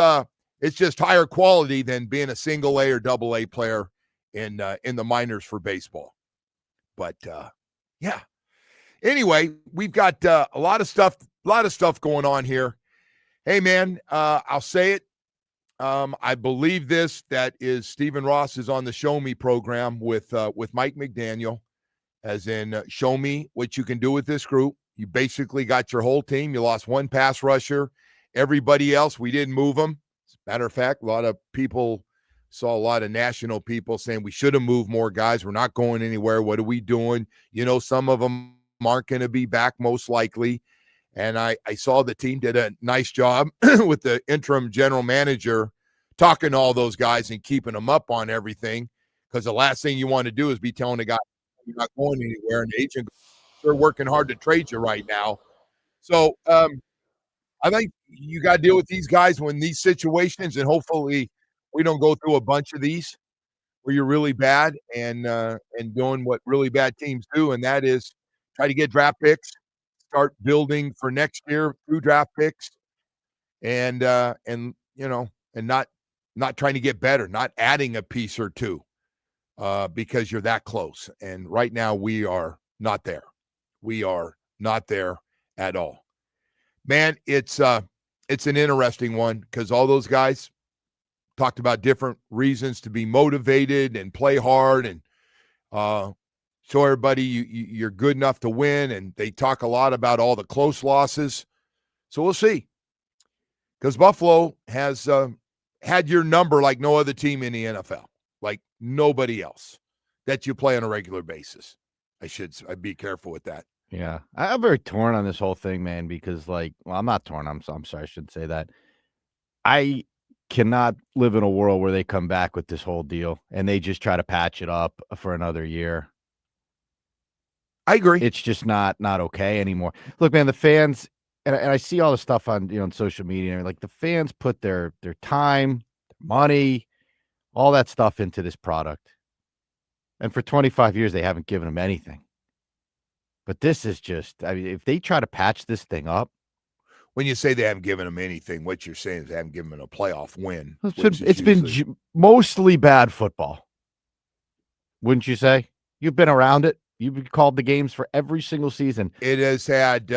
just higher quality than being a single A or double A player in the minors for baseball. But yeah. Anyway, we've got a lot of stuff going on here. Hey man, I'll say it. I believe that is Stephen Ross is on the Show Me program with Mike McDaniel. As in, show me what you can do with this group. You basically got your whole team. You lost 1 pass rusher. Everybody else, we didn't move them. As a matter of fact, a lot of people saw a lot of national people saying we should have moved more guys. We're not going anywhere. What are we doing? You know, some of them aren't going to be back most likely. And I saw the team did a nice job with the interim general manager talking to all those guys and keeping them up on everything. Because the last thing you want to do is be telling a guy, you're not going anywhere, and the agent, they're working hard to trade you right now. So I think you got to deal with these guys when these situations, and hopefully we don't go through a bunch of these where you're really bad and doing what really bad teams do, and that is try to get draft picks, start building for next year through draft picks, and not trying to get better, not adding a piece or two. Because you're that close. And right now we are not there. We are not there at all. Man, it's an interesting one because all those guys talked about different reasons to be motivated and play hard and show everybody you're good enough to win. And they talk a lot about all the close losses. So we'll see. Because Buffalo has had your number like no other team in the NFL. Like nobody else that you play on a regular basis. I'd be careful with that. Yeah. I'm very torn on this whole thing, man, because I'm not torn. I'm sorry. I shouldn't say that. I cannot live in a world where they come back with this whole deal and they just try to patch it up for another year. I agree. It's just not okay anymore. Look, man, the fans, and I see all the stuff on on social media, like the fans put their time, money, all that stuff into this product. And for 25 years, they haven't given them anything. But this is just, I mean, if they try to patch this thing up. When you say they haven't given them anything, what you're saying is they haven't given them a playoff win. It's been mostly bad football. Wouldn't you say? You've been around it. You've called the games for every single season. It has had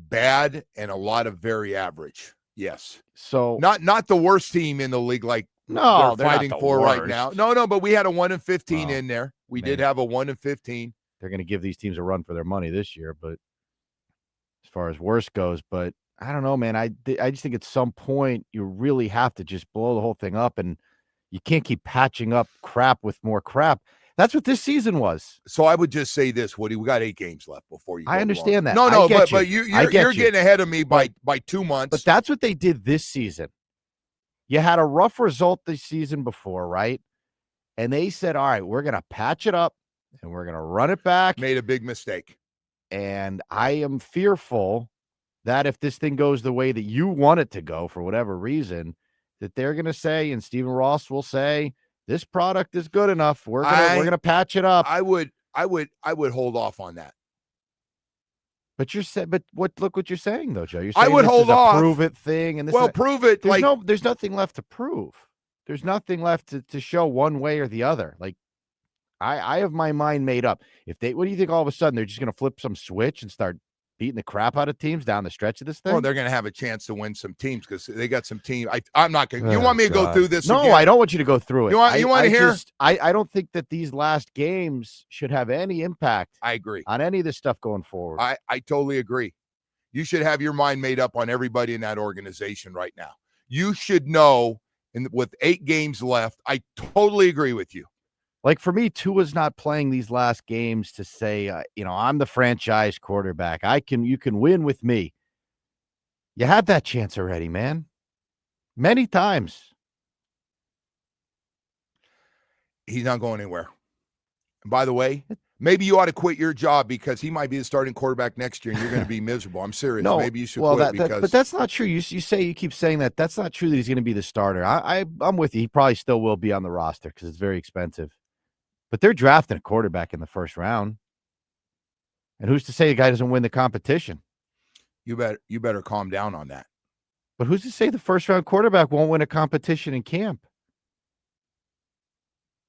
bad and a lot of very average. Yes. So not the worst team in the league like they're fighting not the for worst. right now. No, but we had a 1-15 in there. We did have a 1-15. They're going to give these teams a run for their money this year, but as far as worst goes, but I don't know, man. I just think at some point you really have to just blow the whole thing up, and you can't keep patching up crap with more crap. That's what this season was. So I would just say this, Woody. We got 8 games left before you go. I understand that. No, but you're getting ahead of me by 2 months. But that's what they did this season. You had a rough result this season before, right? And they said, all right, we're going to patch it up and we're going to run it back. Made a big mistake. And I am fearful that if this thing goes the way that you want it to go for whatever reason, that they're going to say, and Stephen Ross will say, this product is good enough. We're gonna patch it up. I would hold off on that. But look what you're saying though, Joe. You're I saying would hold off. Prove it thing, and prove it. There's nothing left to prove. There's nothing left to show one way or the other. Like I have my mind made up. What do you think? All of a sudden they're just gonna flip some switch and start beating the crap out of teams down the stretch of this thing? Oh, they're going to have a chance to win some teams because they got some teams. I'm not going to. You want me to go through this? No, again? I don't want you to go through it. You want to hear? I don't think that these last games should have any impact. I agree on any of this stuff going forward. I totally agree. You should have your mind made up on everybody in that organization right now. You should know, and with 8 games left, I totally agree with you. Like for me, Tua's not playing these last games to say, I'm the franchise quarterback. You can win with me. You had that chance already, man. Many times. He's not going anywhere. And by the way, maybe you ought to quit your job because he might be the starting quarterback next year and you're going to be miserable. I'm serious. No, maybe you should quit but that's not true. You keep saying that. That's not true that he's going to be the starter. I'm with you. He probably still will be on the roster because it's very expensive. But they're drafting a quarterback in the first round. And who's to say the guy doesn't win the competition? You better calm down on that. But who's to say the first round quarterback won't win a competition in camp?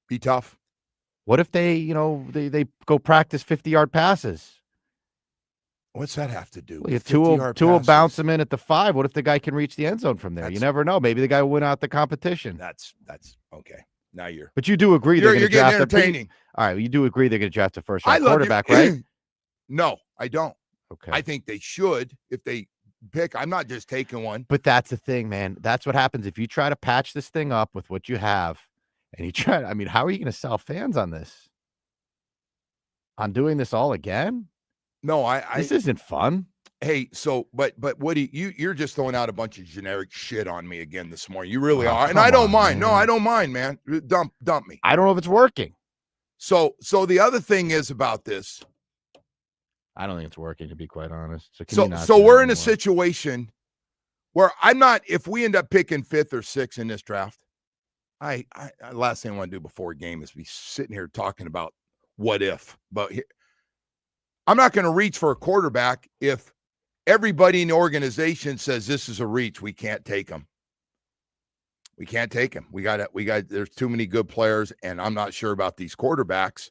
Be tough. What if they go practice 50-yard passes? What's that have to do? Well, two will bounce them in at the 5. What if the guy can reach the end zone from there? You never know. Maybe the guy will win out the competition. That's okay. Now But you do agree you're getting entertaining. All right, you do agree they're going to draft a first round quarterback, right? No, I don't. Okay. I think they should if they pick. I'm not just taking one. But that's the thing, man. That's what happens if you try to patch this thing up with what you have, and you try. I mean, how are you going to sell fans on this? On doing this all again? No, this isn't fun. Hey, but Woody, you're just throwing out a bunch of generic shit on me again this morning. You really are, and I don't mind. Man. No, I don't mind, man. Dump me. I don't know if it's working. So the other thing is about this. I don't think it's working, to be quite honest. So we're in a situation where I'm not. If we end up picking 5th or 6th in this draft, I last thing I want to do before a game is be sitting here talking about what if. But I'm not going to reach for a quarterback if everybody in the organization says this is a reach. We can't take him. We can't take him. We got. There's too many good players, and I'm not sure about these quarterbacks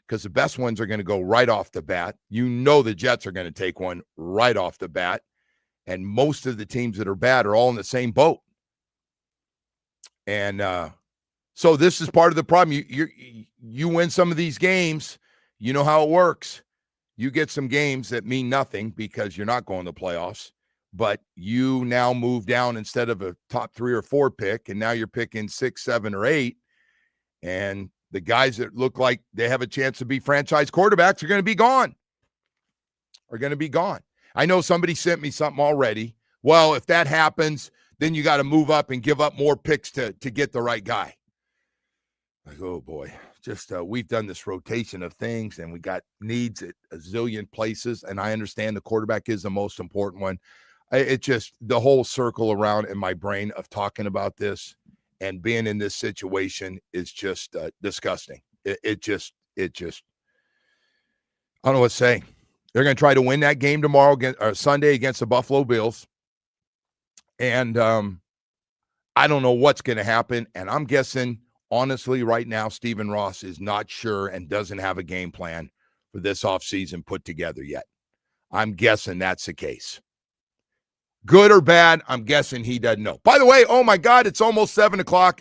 because the best ones are going to go right off the bat. The Jets are going to take one right off the bat, and most of the teams that are bad are all in the same boat. And so this is part of the problem. You win some of these games. You know how it works. You get some games that mean nothing because you're not going to playoffs, but you now move down instead of a top 3 or 4 pick, and now you're picking 6, 7, or 8, and the guys that look like they have a chance to be franchise quarterbacks are going to be gone. I know somebody sent me something already. Well, if that happens, then you got to move up and give up more picks to get the right guy. Like, oh boy, just we've done this rotation of things, and we got needs at a zillion places. And I understand the quarterback is the most important one. It just, the whole circle around in my brain of talking about this and being in this situation is just disgusting. It just, I don't know what to say. They're going to try to win that game tomorrow or Sunday against the Buffalo Bills. And I don't know what's going to happen. And I'm guessing, honestly, right now, Stephen Ross is not sure and doesn't have a game plan for this offseason put together yet. I'm guessing that's the case. Good or bad, I'm guessing he doesn't know. By the way, oh my God, it's almost 7 o'clock.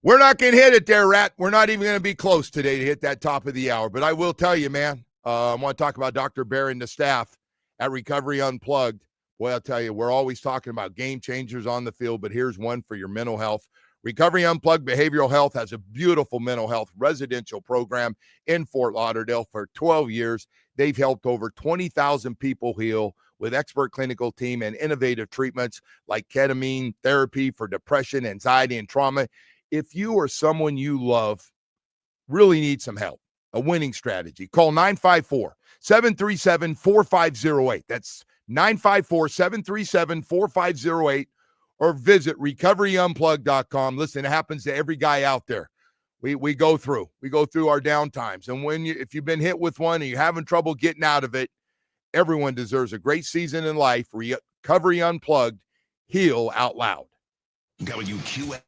We're not going to hit it there, Rat. We're not even going to be close today to hit that top of the hour. But I will tell you, man, I want to talk about Dr. Bear and the staff at Recovery Unplugged. Boy, I'll tell you, we're always talking about game changers on the field, but here's one for your mental health. Recovery Unplugged Behavioral Health has a beautiful mental health residential program in Fort Lauderdale for 12 years. They've helped over 20,000 people heal with expert clinical team and innovative treatments like ketamine therapy for depression, anxiety, and trauma. If you or someone you love really need some help, a winning strategy, call 954-737-4508. That's 954-737-4508, or visit recoveryunplug.com. Listen, it happens to every guy out there. We go through our downtimes. And if you've been hit with one and you're having trouble getting out of it, everyone deserves a great season in life. Recovery Unplugged, heal out loud. WQA.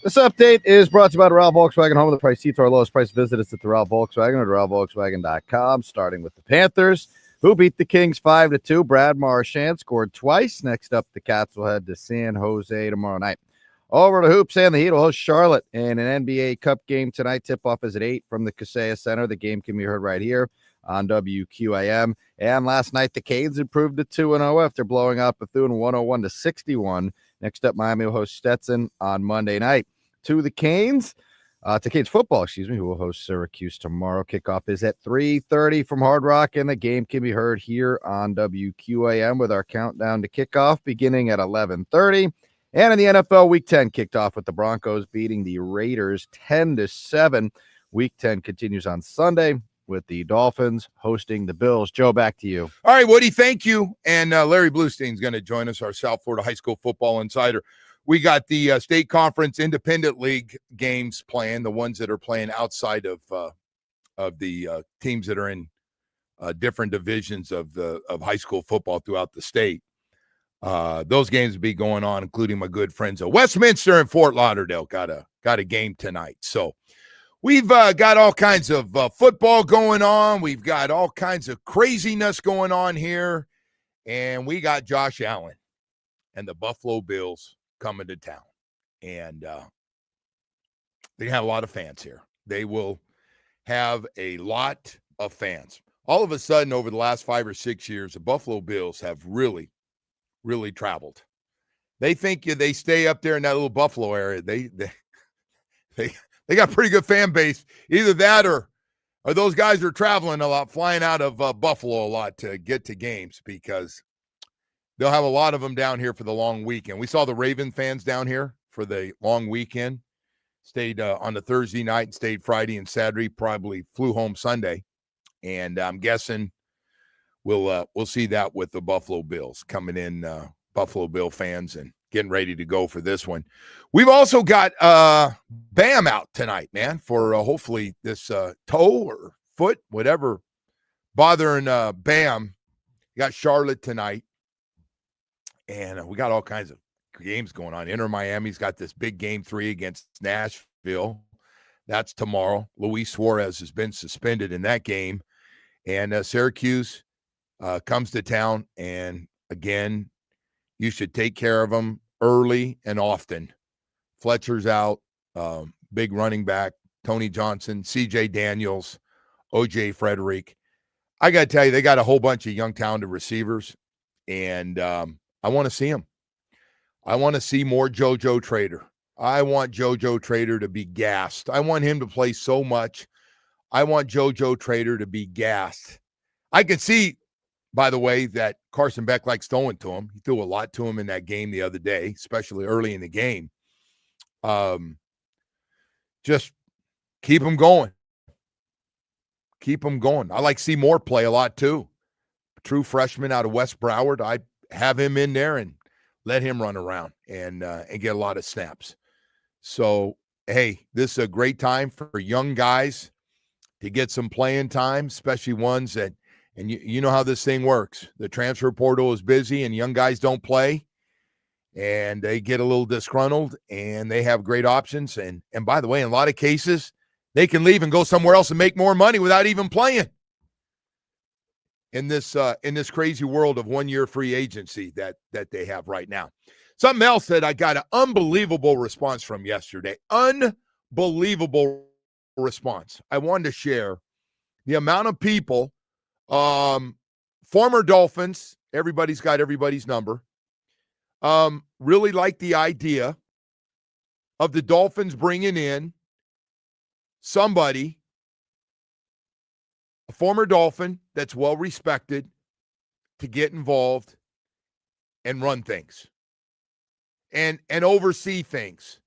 This update is brought to you by the Ralph Volkswagen, home of the price seats, our lowest price. Visit us at the Ralph Volkswagen or ralphvolkswagen.com, starting with the Panthers, who beat the Kings 5-2. Brad Marchand scored twice. Next up, the Cats will head to San Jose tomorrow night. Over to Hoops, and the Heat will host Charlotte in an NBA Cup game tonight. Tip-off is at 8 from the Kaseya Center. The game can be heard right here on WQAM. And last night, the Canes improved to 2-0 after blowing out Bethune 101-61. Next up, Miami will host Stetson on Monday night. To Canes football, who will host Syracuse tomorrow. Kickoff is at 3:30 from Hard Rock, and the game can be heard here on WQAM with our countdown to kickoff beginning at 11:30. And in the NFL, Week 10 kicked off with the Broncos beating the Raiders 10-7. Week 10 continues on Sunday with the Dolphins hosting the Bills. Joe, back to you. All right, Woody, thank you. And Larry Bluestein's going to join us, our South Florida High School football insider. We got the State Conference Independent League games playing, the ones that are playing outside of the teams that are in different divisions of high school football throughout the state. Those games will be going on, including my good friends at Westminster and Fort Lauderdale. Got a game tonight. So we've got all kinds of football going on. We've got all kinds of craziness going on here. And we got Josh Allen and the Buffalo Bills coming to town. And they have a lot of fans here. They will have a lot of fans. All of a sudden, over the last 5 or 6 years, the Buffalo Bills have really traveled. They think they stay up there in that little Buffalo area. They got a pretty good fan base. Either that or those guys are traveling a lot, flying out of Buffalo a lot to get to games, because they'll have a lot of them down here for the long weekend. We saw the Raven fans down here for the long weekend. Stayed on the Thursday night and stayed Friday and Saturday, probably flew home Sunday. And I'm guessing we'll see that with the Buffalo Bills coming in, Buffalo Bill fans, and getting ready to go for this one. We've also got Bam out tonight, man, for hopefully this toe or foot, whatever, bothering Bam. We got Charlotte tonight. And we got all kinds of games going on. Inter Miami's got this big game 3 against Nashville. That's tomorrow. Luis Suarez has been suspended in that game. And Syracuse comes to town. And again, you should take care of them early and often. Fletcher's out. Big running back. Tony Johnson, C.J. Daniels, O.J. Frederick. I got to tell you, they got a whole bunch of young talented receivers. And I want to see him. I want to see more JoJo Trader. I want JoJo Trader to be gassed. I want him to play so much. I want JoJo Trader to be gassed. I can see, by the way, that Carson Beck likes throwing to him. He threw a lot to him in that game the other day, especially early in the game. Just keep him going. Keep him going. I like Seymour play a lot too. True freshman out of West Broward. I have him in there and let him run around and get a lot of snaps. So, hey, this is a great time for young guys to get some playing time, especially ones that, and you know how this thing works. The transfer portal is busy and young guys don't play, and they get a little disgruntled, and they have great options. And by the way, in a lot of cases, they can leave and go somewhere else and make more money without even playing. In this crazy world of 1-year free agency that they have right now. Something else that I got an unbelievable response from yesterday. Unbelievable response. I wanted to share the amount of people, former Dolphins, everybody's got everybody's number, really like the idea of the Dolphins bringing in somebody, a former Dolphin that's well respected, to get involved and run things and oversee things.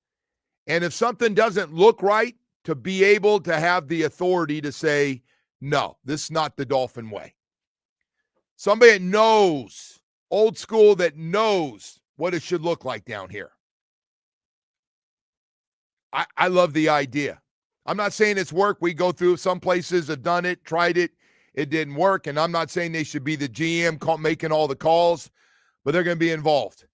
And if something doesn't look right, to be able to have the authority to say, no, this is not the Dolphin way. Somebody that knows, old school, that knows what it should look like down here. I love the idea. I'm not saying it's work. We go through, some places have done it, tried it. It didn't work. And I'm not saying they should be the GM making all the calls, but they're going to be involved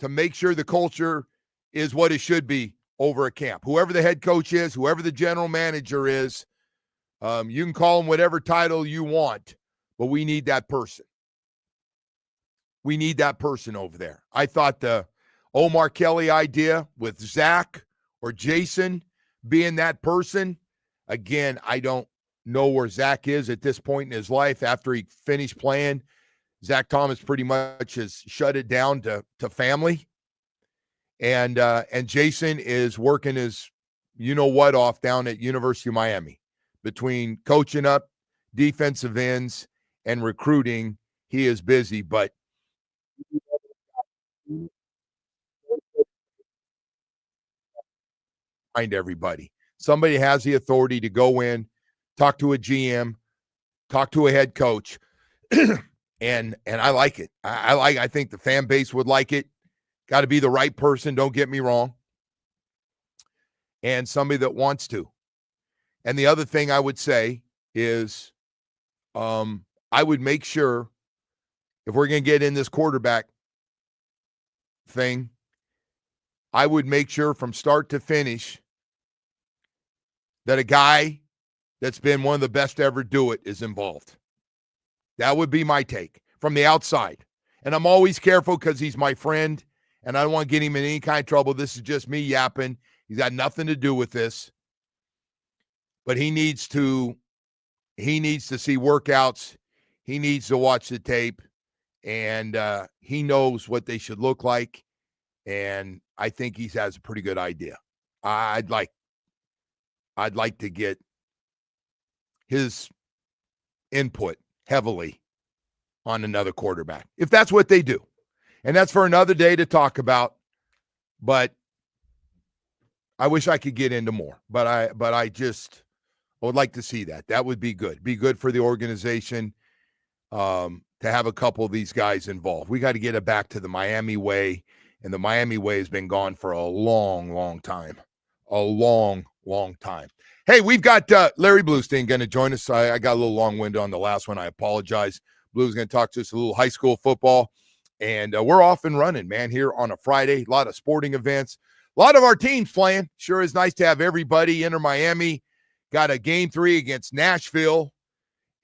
to make sure the culture is what it should be over a camp. Whoever the head coach is, whoever the general manager is, you can call him whatever title you want, but we need that person. We need that person over there. I thought the Omar Kelly idea with Zach or Jason being that person, again, I don't know where Zach is at this point in his life after he finished playing. Zach Thomas pretty much has shut it down to family. And Jason is working his you-know-what off down at University of Miami. Between coaching up defensive ends and recruiting, he is busy, but find everybody. Somebody has the authority to go in, talk to a GM, talk to a head coach, and I like it. I think the fan base would like it. Got to be the right person, don't get me wrong, and somebody that wants to. And the other thing I would say is I would make sure if we're going to get in this quarterback thing, I would make sure from start to finish that a guy that's been one of the best to ever do it is involved. That would be my take from the outside. And I'm always careful because he's my friend, and I don't want to get him in any kind of trouble. This is just me yapping. He's got nothing to do with this. But he needs to see workouts. He needs to watch the tape, and he knows what they should look like. And I think he has a pretty good idea. I'd like to get his input heavily on another quarterback, if that's what they do. And that's for another day to talk about. But I wish I could get into more. But I would like to see that. That would be good. Be good for the organization to have a couple of these guys involved. We got to get it back to the Miami way. And the Miami way has been gone for a long, long time. A long, long time. Hey, we've got Larry Bluestein going to join us. I got a little long-winded on the last one. I apologize. Blue's going to talk to us a little high school football. And we're off and running, man, here on a Friday. A lot of sporting events. A lot of our teams playing. Sure is nice to have everybody enter Miami. Got a game 3 against Nashville.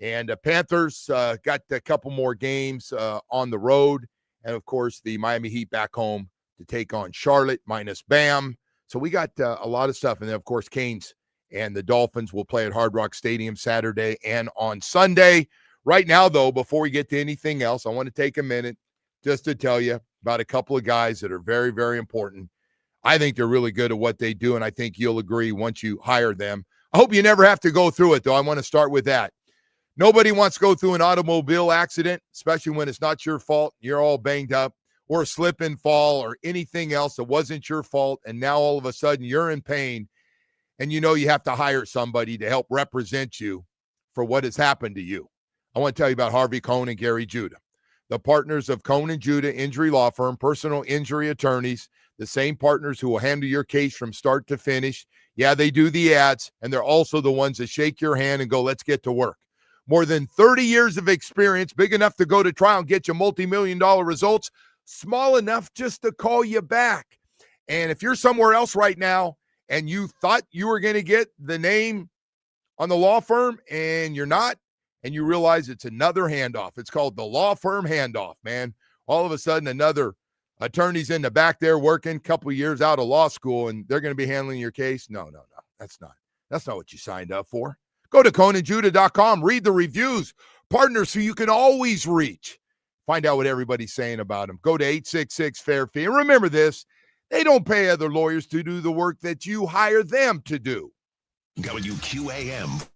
And Panthers got a couple more games on the road. And, of course, the Miami Heat back home to take on Charlotte minus Bam. So we got a lot of stuff. And then, of course, Canes and the Dolphins will play at Hard Rock Stadium Saturday and on Sunday. Right now, though, before we get to anything else, I want to take a minute just to tell you about a couple of guys that are very, very important. I think they're really good at what they do, and I think you'll agree once you hire them. I hope you never have to go through it, though. I want to start with that. Nobody wants to go through an automobile accident, especially when it's not your fault, you're all banged up, or a slip and fall or anything else that wasn't your fault, and now all of a sudden you're in pain, and you know you have to hire somebody to help represent you for what has happened to you. I want to tell you about Harvey Cohn and Gary Judah, the partners of Cohn and Judah Injury Law Firm, personal injury attorneys, the same partners who will handle your case from start to finish. Yeah, they do the ads, and they're also the ones that shake your hand and go, let's get to work. More than 30 years of experience, big enough to go to trial and get you multi-million-dollar results, small enough just to call you back. And if you're somewhere else right now and you thought you were going to get the name on the law firm and you're not, and you realize it's another handoff. It's called the law firm handoff, man. All of a sudden, another attorney's in the back there working, a couple of years out of law school, and they're going to be handling your case. No. That's not what you signed up for. Go to ConanJudah.com, read the reviews, partners who you can always reach. Find out what everybody's saying about them. Go to 866-FAIR-FEE. And remember this, they don't pay other lawyers to do the work that you hire them to do. WQAM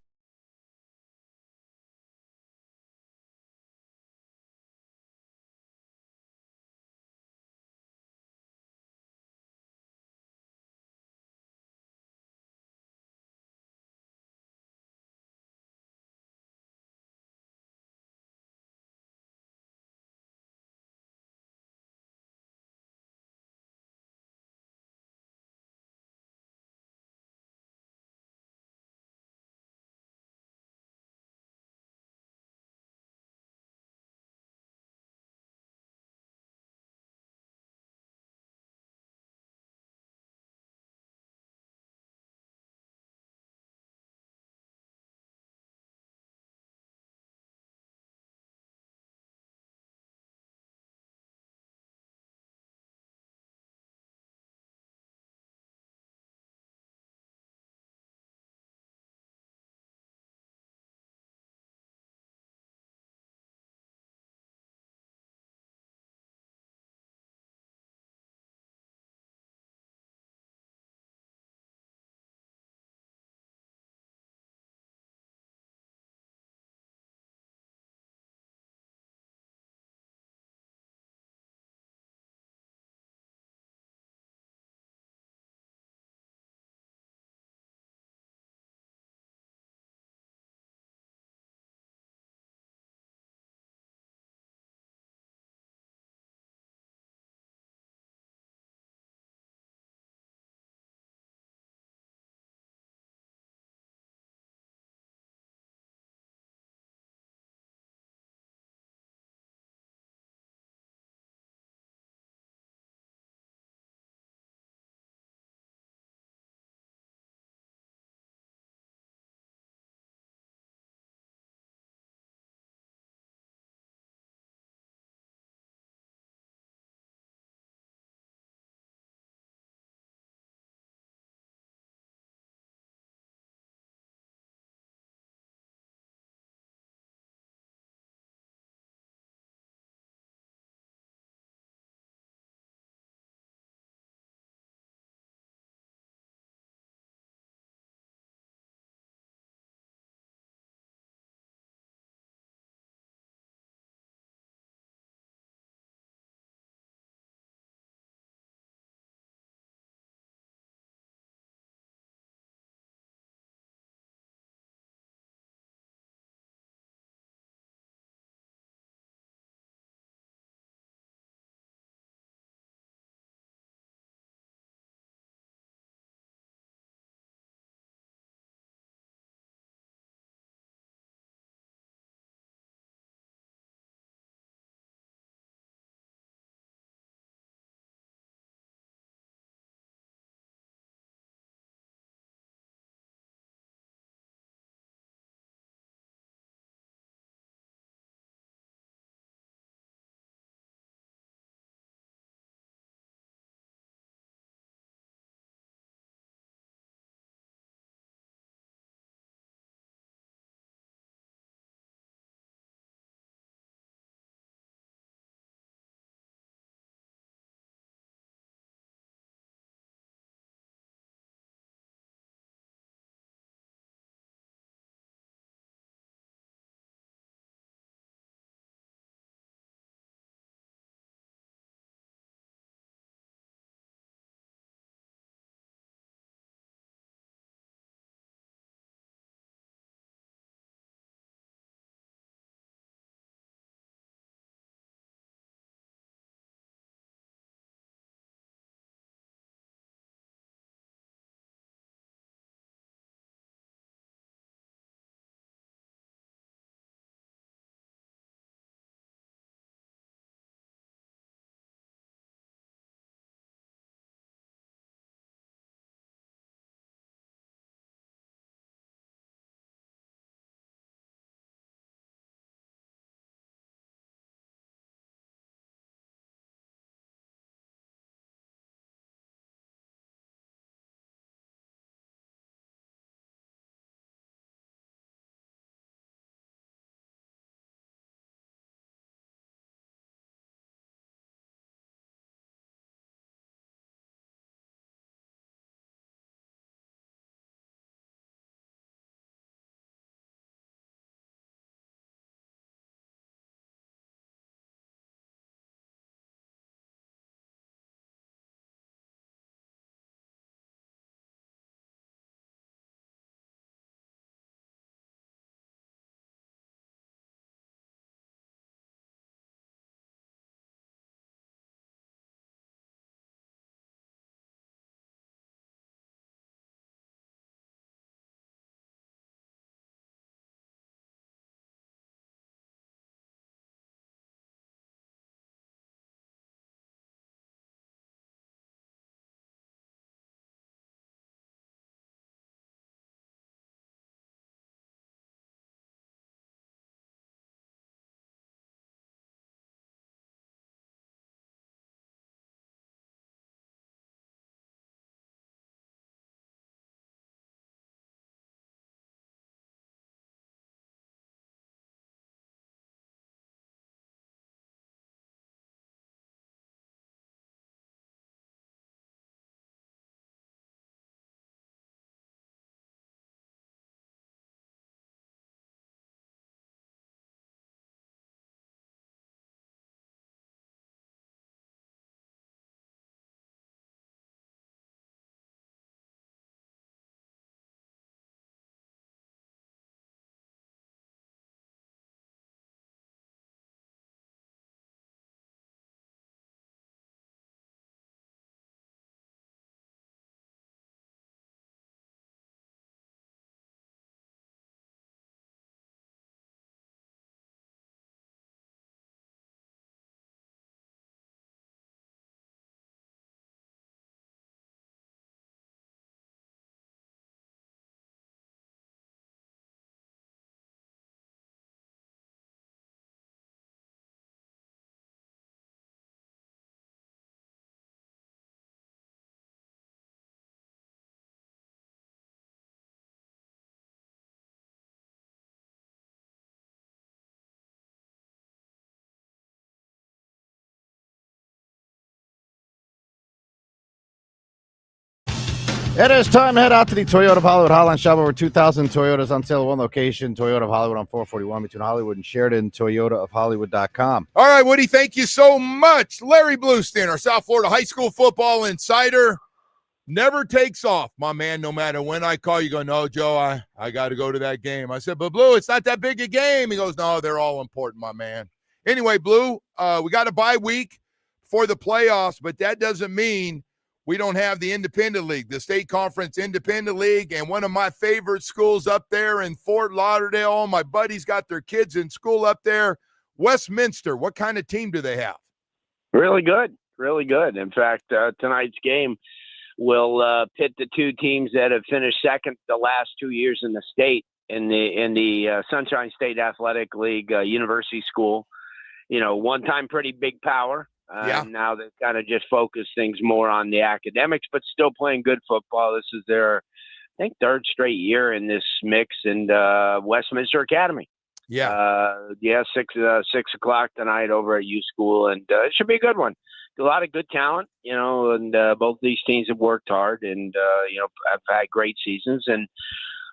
It is time to head out to the Toyota of Hollywood Hotline. Shop over 2,000 Toyotas on sale at one location. Toyota of Hollywood on 441 between Hollywood and Sheridan. ToyotaofHollywood.com. All right, Woody, thank you so much. Larry Bluestein, our South Florida high school football insider, never takes off, my man. No matter when I call, you go, no, Joe, I got to go to that game. I said, but Blue, it's not that big a game. He goes, no, they're all important, my man. Anyway, Blue, we got a bye week for the playoffs, but that doesn't mean we don't have the Independent League, the State Conference Independent League, and one of my favorite schools up there in Fort Lauderdale. All my buddies got their kids in school up there. Westminster, what kind of team do they have? Really good, really good. In fact, tonight's game will pit the two teams that have finished second the last 2 years in the state in the Sunshine State Athletic League University School. You know, one time pretty big power. And now they kind of just focus things more on the academics, but still playing good football. This is their, I think, third straight year in this mix, and Westminster Academy. Yeah. 6 o'clock tonight over at U School, and it should be a good one. A lot of good talent, you know, and both these teams have worked hard and, you know, have had great seasons, and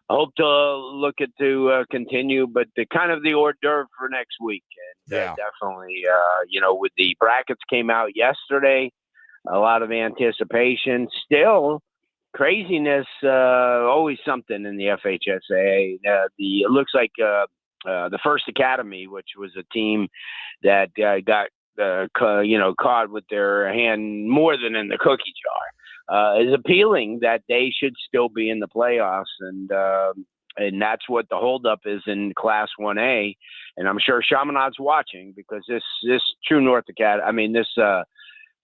I hope to look at to continue, but the kind of the hors d'oeuvre for next week. And definitely, you know, with the brackets came out yesterday, a lot of anticipation. Still, craziness, always something in the FHSA. It looks like the First Academy, which was a team that got you know, caught with their hand more than in the cookie jar, is appealing that they should still be in the playoffs, and that's what the holdup is in Class 1A. And I'm sure Chaminade's watching, because this True North Academy, I mean, this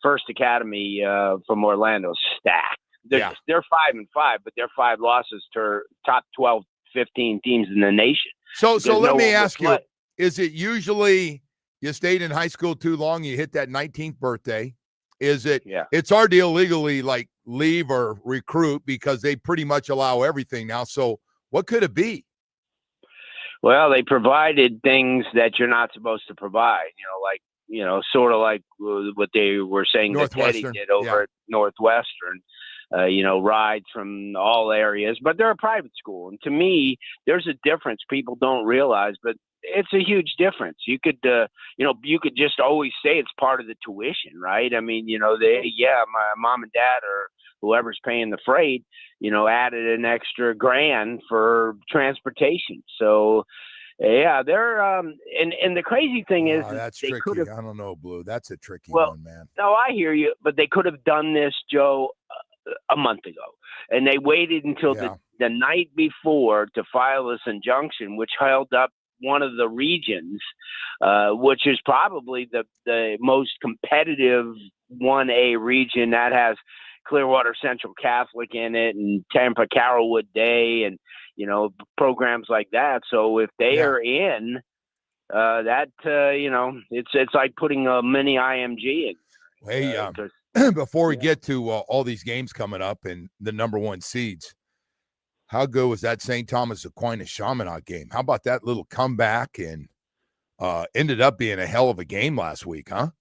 First Academy from Orlando is stacked. They're 5-5, but they're 5 losses to top 12, 15 teams in the nation. So let me ask you, is it usually you stayed in high school too long, you hit that 19th birthday? Is it, it's our deal legally, like leave or recruit, because they pretty much allow everything now. So what could it be? Well, they provided things that you're not supposed to provide, you know, like, you know, sort of like what they were saying that Teddy did over at Northwestern, you know, rides from all areas, but they're a private school. And to me, there's a difference people don't realize, but it's a huge difference. You could, you know, you could just always say it's part of the tuition, right? I mean, you know, my mom and dad or whoever's paying the freight, you know, added an extra $1,000 for transportation. So, yeah, they're, and the crazy thing is, that's they tricky. I don't know, Blue. That's a tricky one, man. No, I hear you, but they could have done this, Joe, a month ago, and they waited until the night before to file this injunction, which held up one of the regions, which is probably the most competitive 1A region that has Clearwater Central Catholic in it, and Tampa Carrollwood Day, and, you know, programs like that. So if they are in that, you know, it's like putting a mini IMG in. Hey, before we get to all these games coming up and the number 1 seeds, how good was that St. Thomas Aquinas Chaminade game? How about that little comeback, and ended up being a hell of a game last week, huh?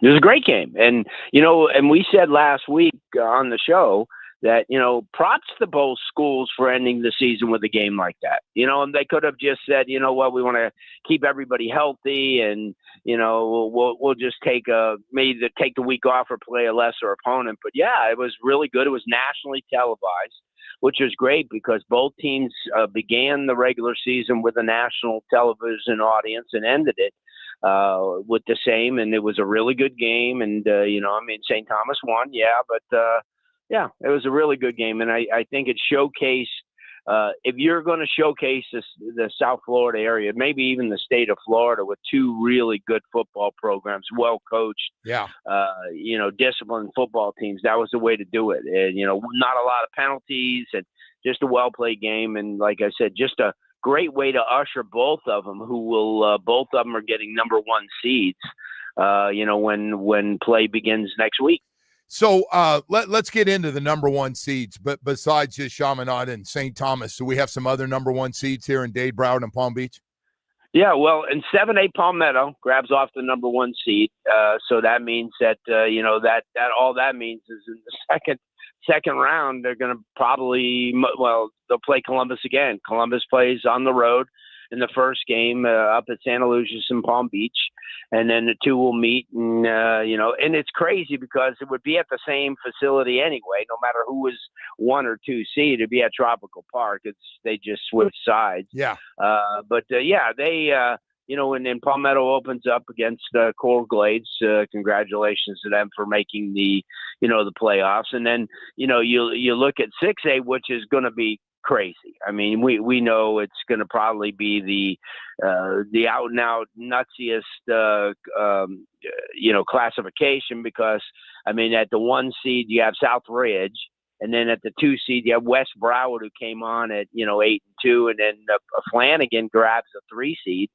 It was a great game. And, you know, and we said last week on the show that, you know, props to both schools for ending the season with a game like that. You know, and they could have just said, you know what, we want to keep everybody healthy, and, you know, we'll just take maybe take the week off or play a lesser opponent. But yeah, it was really good. It was nationally televised, which was great because both teams began the regular season with a national television audience and ended it with the same. And it was a really good game. And, you know, I mean, St. Thomas won, but yeah, it was a really good game. And I think it showcased, if you're going to showcase the South Florida area, maybe even the state of Florida, with 2 really good football programs, well coached, you know, disciplined football teams, that was the way to do it. And, you know, not a lot of penalties, and just a well-played game. And like I said, just a great way to usher both of them, who will, both of them are getting number 1 seeds, you know, when play begins next week. So let's get into the number 1 seeds. But besides just Chaminade and St. Thomas, do we have some other number 1 seeds here in Dade, Broward, and Palm Beach? Yeah, well, in 7A, Palmetto grabs off the number 1 seed. So that means that, you know, that all that means is in the second second round, they're going to probably, they'll play Columbus again. Columbus plays on the road in the first game up at Santa Lucia in Palm Beach, and then the two will meet. And and it's crazy because it would be at the same facility anyway, no matter who was 1 or 2 seed. It'd be at Tropical Park. They just switch sides. Yeah. When Palmetto opens up against Coral Glades, congratulations to them for making the playoffs. And then, you look at 6A, which is going to be crazy. I mean, we know it's going to probably be the out and out nutsiest, classification because, I mean, at the 1 seed, you have South Ridge. And then at the 2 seed, you have West Broward, who came on at, 8-2. And then Flanagan grabs a 3 seed.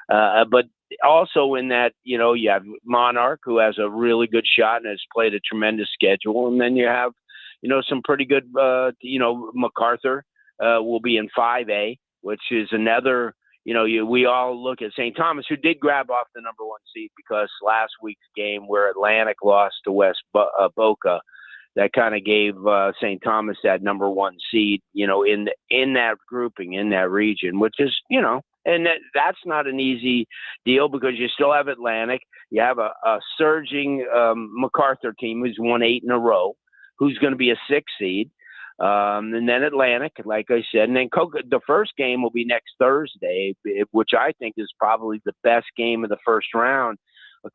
But also in that, you have Monarch, who has a really good shot and has played a tremendous schedule. And then you have, some pretty good, MacArthur will be in 5A, which is another, we all look at St. Thomas, who did grab off the number 1 seed because last week's game where Atlantic lost to West Boca, that kind of gave St. Thomas that number 1 seed, in that grouping, in that region, which is, and that's not an easy deal because you still have Atlantic. You have a surging MacArthur team who's won 8 in a row, who's going to be a 6 seed. And then Atlantic, like I said. And then the first game will be next Thursday, which I think is probably the best game of the first round.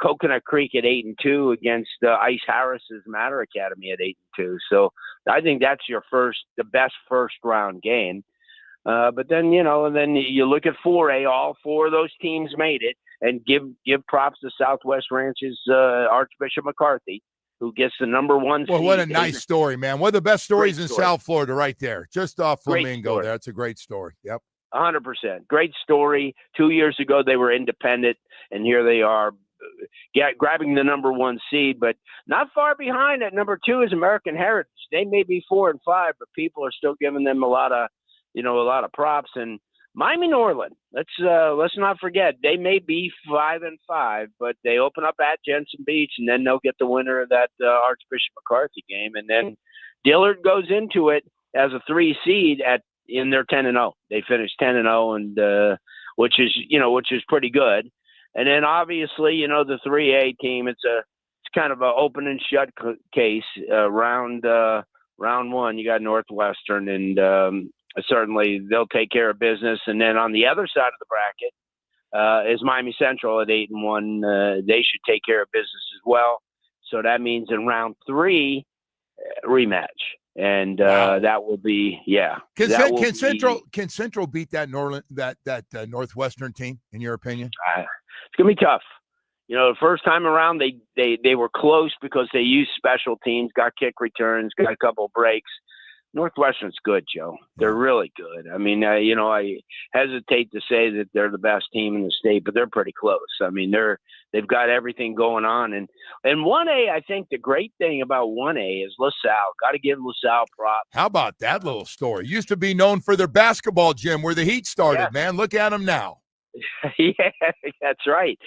Coconut Creek at 8-2 against Ice Harris's Matter Academy at 8-2. So I think that's the best first round game. But then, and then you look at 4A, all 4 of those teams made it, and give props to Southwest Ranch's Archbishop McCarthy, who gets the number 1 seed. Well, what a nice story, man. One of the best stories in story. South Florida right there. Just off Flamingo there. It's a great story. Yep. 100%. Great story. 2 years ago, they were independent, and here they are grabbing the number 1 seed, but not far behind at number 2 is American Heritage. They may be 4 and 5, but people are still giving them a lot of props. And Miami Norland, let's not forget, they may be 5 and 5, but they open up at Jensen Beach, and then they'll get the winner of that Archbishop McCarthy game. And then Dillard goes into it as a 3 seed in their 10-0. They finished 10-0, and which is pretty good. And then obviously, the 3A team, it's kind of an open and shut case. Round 1, you got Northwestern, and certainly they'll take care of business. And then on the other side of the bracket is Miami Central at 8-1. They should take care of business as well. So that means in round 3, rematch. And that will be, Can Central beat that Northwestern team, in your opinion? It's gonna be tough. The first time around they were close because they used special teams, got kick returns, got a couple breaks. Northwestern's good, Joe. They're really good. I mean, I hesitate to say that they're the best team in the state, but they're pretty close. I mean, they've got everything going on. And 1A, I think the great thing about 1A is LaSalle. Got to give LaSalle props. How about that little story? Used to be known for their basketball gym where the Heat started, man. Look at them now. Yeah, that's right.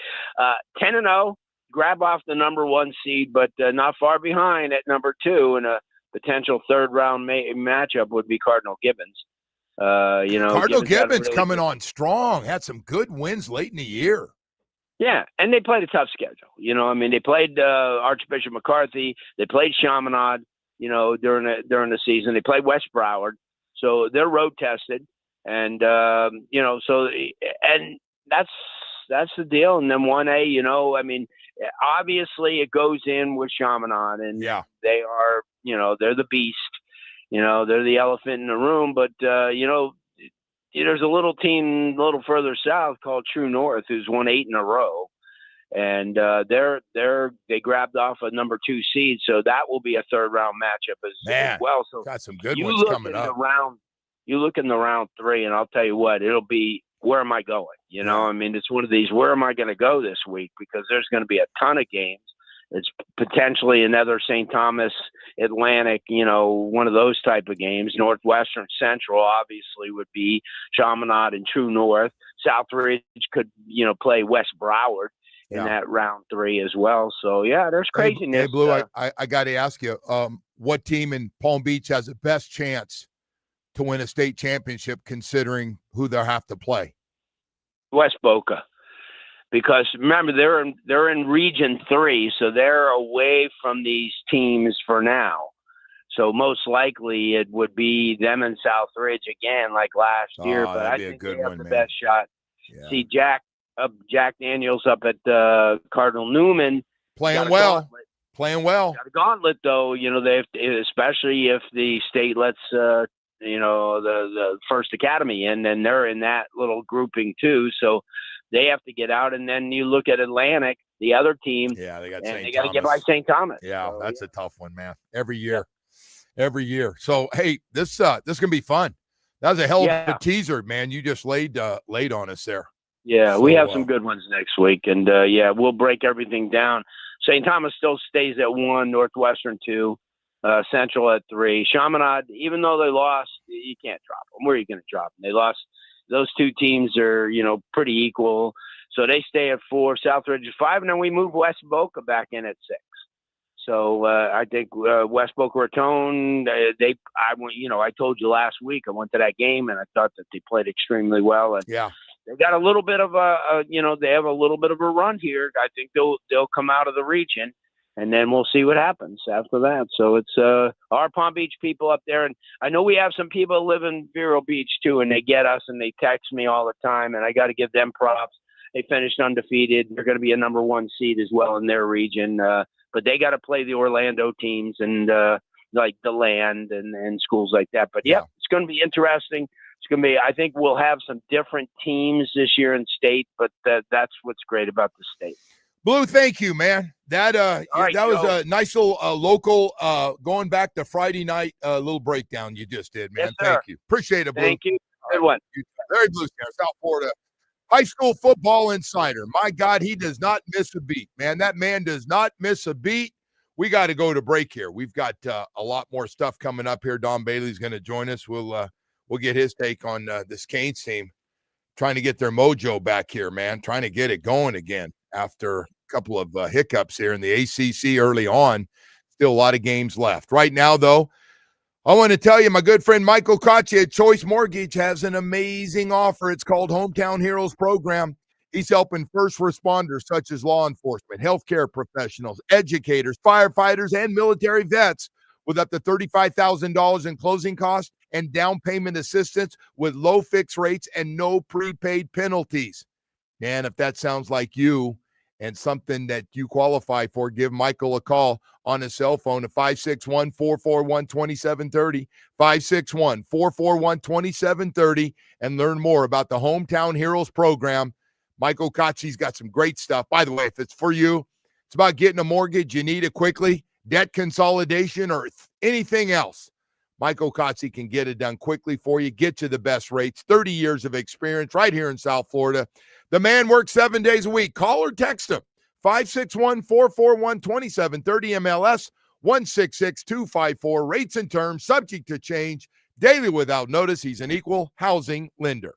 10-0, grab off the number 1 seed, but not far behind at number 2, and a potential third-round matchup would be Cardinal Gibbons. Cardinal Gibbons coming on strong. Had some good wins late in the year. Yeah, and they played a tough schedule. They played Archbishop McCarthy. They played Chaminade, during the season. They played West Broward. So they're road tested. And, and that's the deal. And then 1A, obviously it goes in with Chaminade, and they are, they're the beast, they're the elephant in the room. But, there's a little team a little further south called True North who's won 8 in a row. And they grabbed off a number 2 seed. So that will be a third round matchup as well. So got some good ones coming up. You look in the round 3, and I'll tell you what, it'll be, where am I going? It's one of these, where am I going to go this week? Because there's going to be a ton of games. It's potentially another St. Thomas, Atlantic, one of those type of games. Northwestern Central obviously would be Chaminade and True North. South Ridge could, play West Broward in that round 3 as well. So, there's craziness. Hey Blue, I got to ask you, what team in Palm Beach has the best chance to win a state championship considering who they'll have to play? West Boca. Because remember, they're in Region 3, so they're away from these teams for now. So most likely it would be them and Southridge again, like last year. But I think they have the best shot. Yeah. See Jack Daniels up at Cardinal Newman playing well. Got a gauntlet though. You know, especially if the state lets the First Academy in, and they're in that little grouping too. So they have to get out, and then you look at Atlantic, the other team. Yeah, they got to get by St. Thomas. Yeah, so, that's a tough one, man. Every year. So hey, this is gonna be fun. That was a hell of a teaser, man. You just laid on us there. Yeah, so, we have some good ones next week, and we'll break everything down. St. Thomas still stays at 1, Northwestern 2, Central at 3. Chaminade, even though they lost, you can't drop them. Where are you going to drop them? They lost. Those two teams are, pretty equal. So they stay at 4, Southridge at 5, and then we move West Boca back in at 6. So I think West Boca Raton, I told you last week I went to that game, and I thought that they played extremely well. And they got a little bit of they have a little bit of a run here. I think they'll come out of the region. And then we'll see what happens after that. So it's our Palm Beach people up there. And I know we have some people that live in Vero Beach, too, and they get us and they text me all the time. And I got to give them props. They finished undefeated. They're going to be a number 1 seed as well in their region. But they got to play the Orlando teams and like the Land and schools like that. But, it's going to be interesting. It's going to be – I think we'll have some different teams this year in state, but that's what's great about the state. Blue, thank you, man. That was a nice little local going back to Friday night little breakdown you just did, man. Yes, thank you. Appreciate it, Blue. Thank you. Good one. Very Blue Star, South Florida. High school football insider. My God, he does not miss a beat, man. That man does not miss a beat. We got to go to break here. We've got a lot more stuff coming up here. Don Bailey's going to join us. We'll get his take on this Canes team trying to get their mojo back here, man. Trying to get it going again after a couple of hiccups here in the ACC early on. Still a lot of games left. Right now, though, I want to tell you, my good friend Michael Koch at Choice Mortgage has an amazing offer. It's called Hometown Heroes Program. He's helping first responders such as law enforcement, healthcare professionals, educators, firefighters, and military vets with up to $35,000 in closing costs and down payment assistance with low fixed rates and no prepaid penalties. Man, if that sounds like you and something that you qualify for, give Michael a call on his cell phone at 561-441-2730, 561-441-2730, and learn more about the Hometown Heroes program. Michael Koch's got some great stuff. By the way, if it's for you, it's about getting a mortgage, you need it quickly, debt consolidation, or anything else. Michael Koch can get it done quickly for you, get you the best rates, 30 years of experience right here in South Florida. The man works 7 days a week. Call or text him. 561-441-2730 MLS 166254. Rates and terms subject to change. Daily without notice. He's an equal housing lender.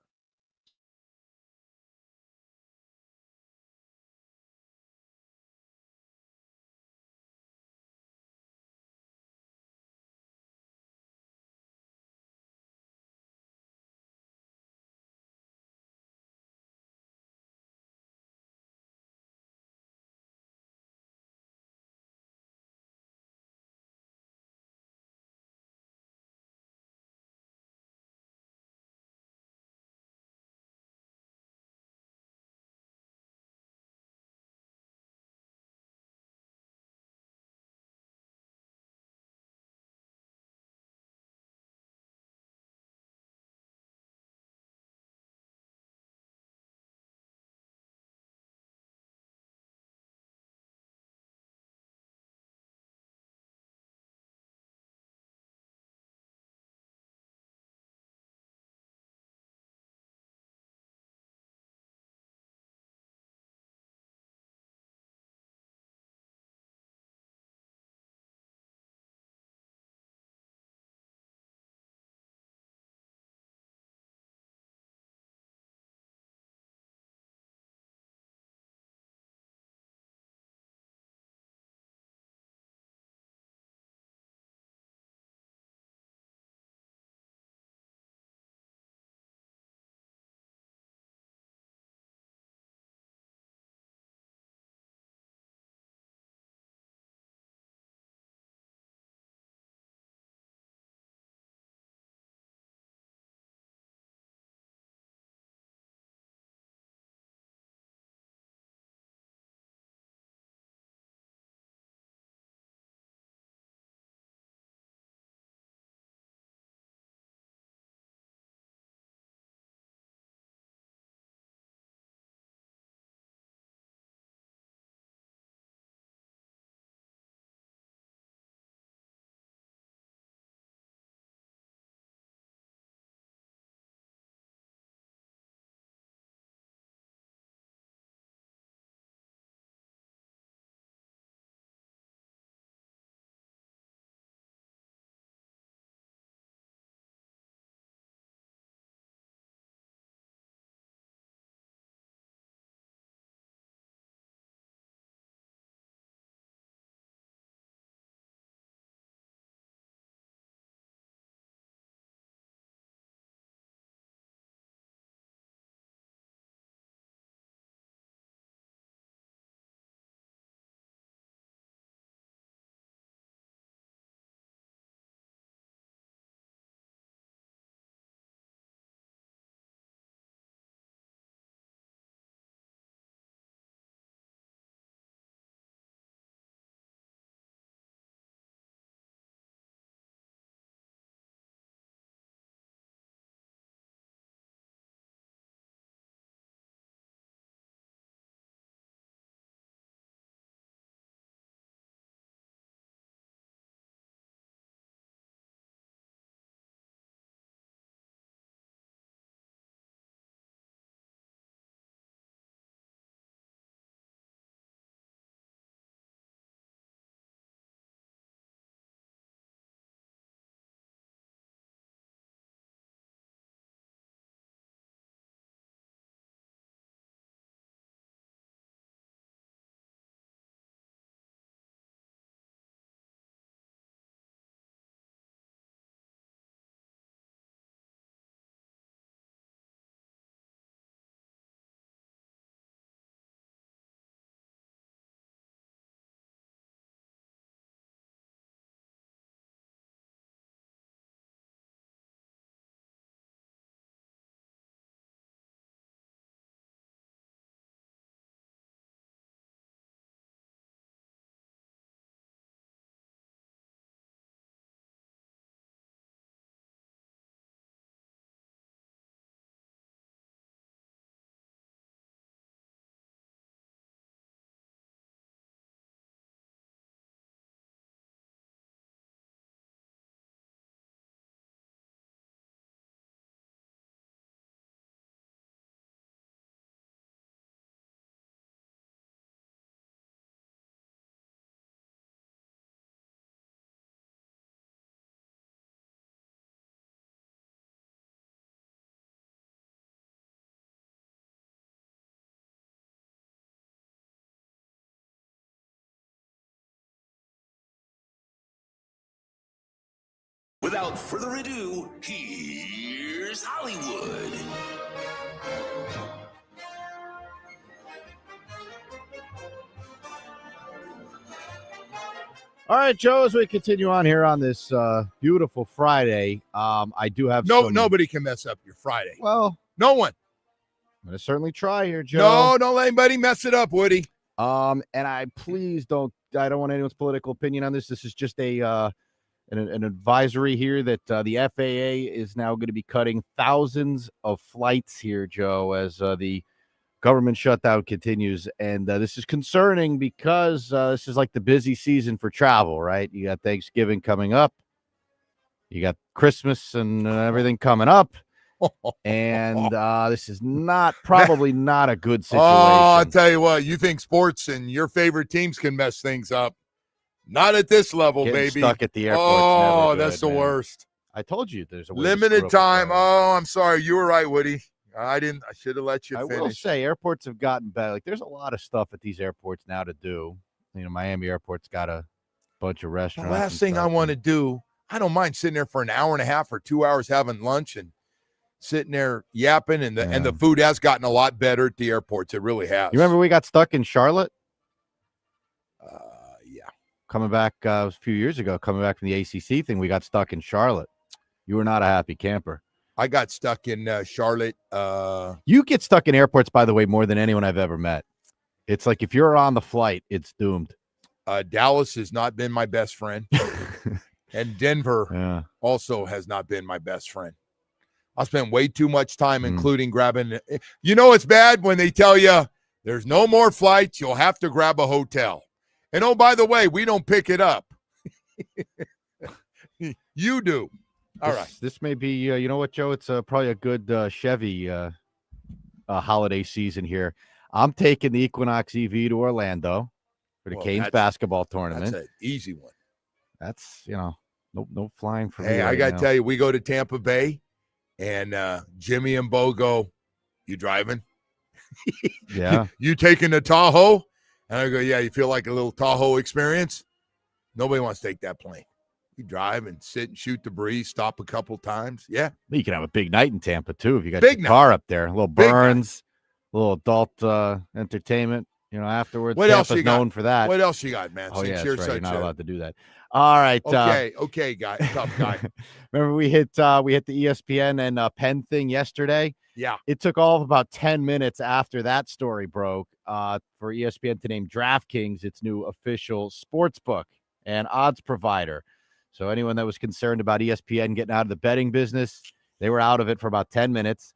Without further ado, here's Hollywood. All right, Joe, as we continue on here on this beautiful Friday, I do have nobody can mess up your Friday. Well, no one. I'm going to certainly try here, Joe. No, don't let anybody mess it up, Woody. And I don't want anyone's political opinion on this. This is just an advisory here that the FAA is now going to be cutting thousands of flights here, Joe, as the government shutdown continues. And this is concerning because this is like the busy season for travel, right? You got Thanksgiving coming up. You got Christmas and everything coming up. And this is probably not a good situation. Oh, I'll tell you what, you think sports and your favorite teams can mess things up. Not at this level, Getting baby. Stuck at the airport. Oh, that's the worst. I told you there's a limited time. Oh, I'm sorry. You were right, Woody. I should have let you finish. I will say airports have gotten better. Like, there's a lot of stuff at these airports now to do. Miami Airport's got a bunch of restaurants. The last thing I want to do, I don't mind sitting there for an hour and a half or 2 hours having lunch and sitting there yapping, and the food has gotten a lot better at the airports. It really has. You remember we got stuck in Charlotte? Yeah. Coming back a few years ago, coming back from the ACC thing, we got stuck in Charlotte. You were not a happy camper. I got stuck in Charlotte. You get stuck in airports, by the way, more than anyone I've ever met. It's like if you're on the flight, it's doomed. Dallas has not been my best friend. And Denver also has not been my best friend. I spent way too much time including grabbing. It's bad when they tell you there's no more flights. You'll have to grab a hotel. And, oh, by the way, we don't pick it up. You do. All right. This may be, you know what, Joe? It's probably a good Chevy holiday season here. I'm taking the Equinox EV to Orlando for the Canes basketball tournament. That's an easy one. That's, no flying for me. Hey, I got to tell you, we go to Tampa Bay, and Jimmy and Bo go, you driving? Yeah. You taking the Tahoe? And I go, yeah, you feel like a little Tahoe experience? Nobody wants to take that plane. You drive and sit and shoot the breeze, stop a couple times. Yeah. You can have a big night in Tampa, too, if you got your car up there. A little Burns, a little adult entertainment, afterwards. What else you got? Known for that. What else you got, man? Oh, yeah, you're that's right. You're not allowed to do that. All right. Okay, guy. Tough guy. Remember we hit the ESPN and Penn thing yesterday? Yeah. It took all of about 10 minutes after that story broke for ESPN to name DraftKings its new official sports book and odds provider. So anyone that was concerned about ESPN getting out of the betting business, they were out of it for about 10 minutes.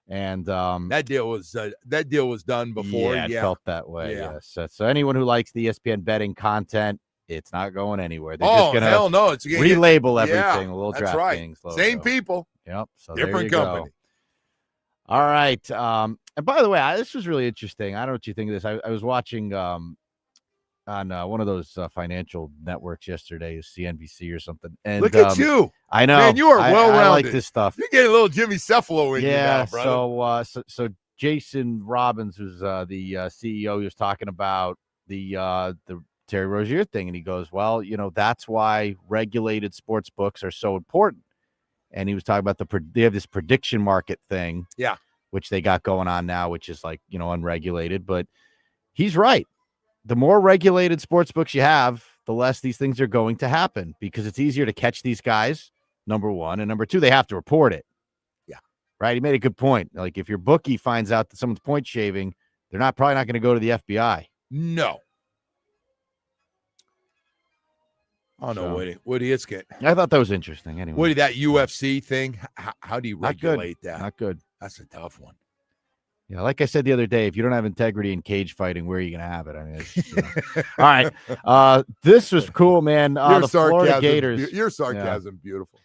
And that deal was done before. Yeah, it felt that way. Yeah. Yes. So anyone who likes the ESPN betting content, it's not going anywhere. They're just gonna hell no, it's relabel everything. A little that's right. DraftKings logo. Same people. Yep. So different company. Go. All right. And by the way, this was really interesting. I don't know what you think of this. I was watching on one of those financial networks yesterday, CNBC or something. And look at you. I know. Man, you are well-rounded. I like this stuff. You're getting a little Jimmy Cephalo in you now, brother. So Jason Robbins, who's the CEO, he was talking about the Terry Rozier thing, and he goes, well, that's why regulated sports books are so important. And he was talking about they have this prediction market thing, which they got going on now, which is like, unregulated. But he's right. The more regulated sports books you have, the less these things are going to happen because it's easier to catch these guys, number one. And number two, they have to report it. Yeah. Right? He made a good point. Like if your bookie finds out that someone's point shaving, they're probably not going to go to the FBI. No. Oh, no, Woody, it's good. I thought that was interesting anyway. Woody, that UFC thing, how do you regulate that? Not good. That's a tough one. Yeah, like I said the other day, if you don't have integrity in cage fighting, where are you going to have it? I mean, all right. This was cool, man. The Florida Gators. Your sarcasm, beautiful.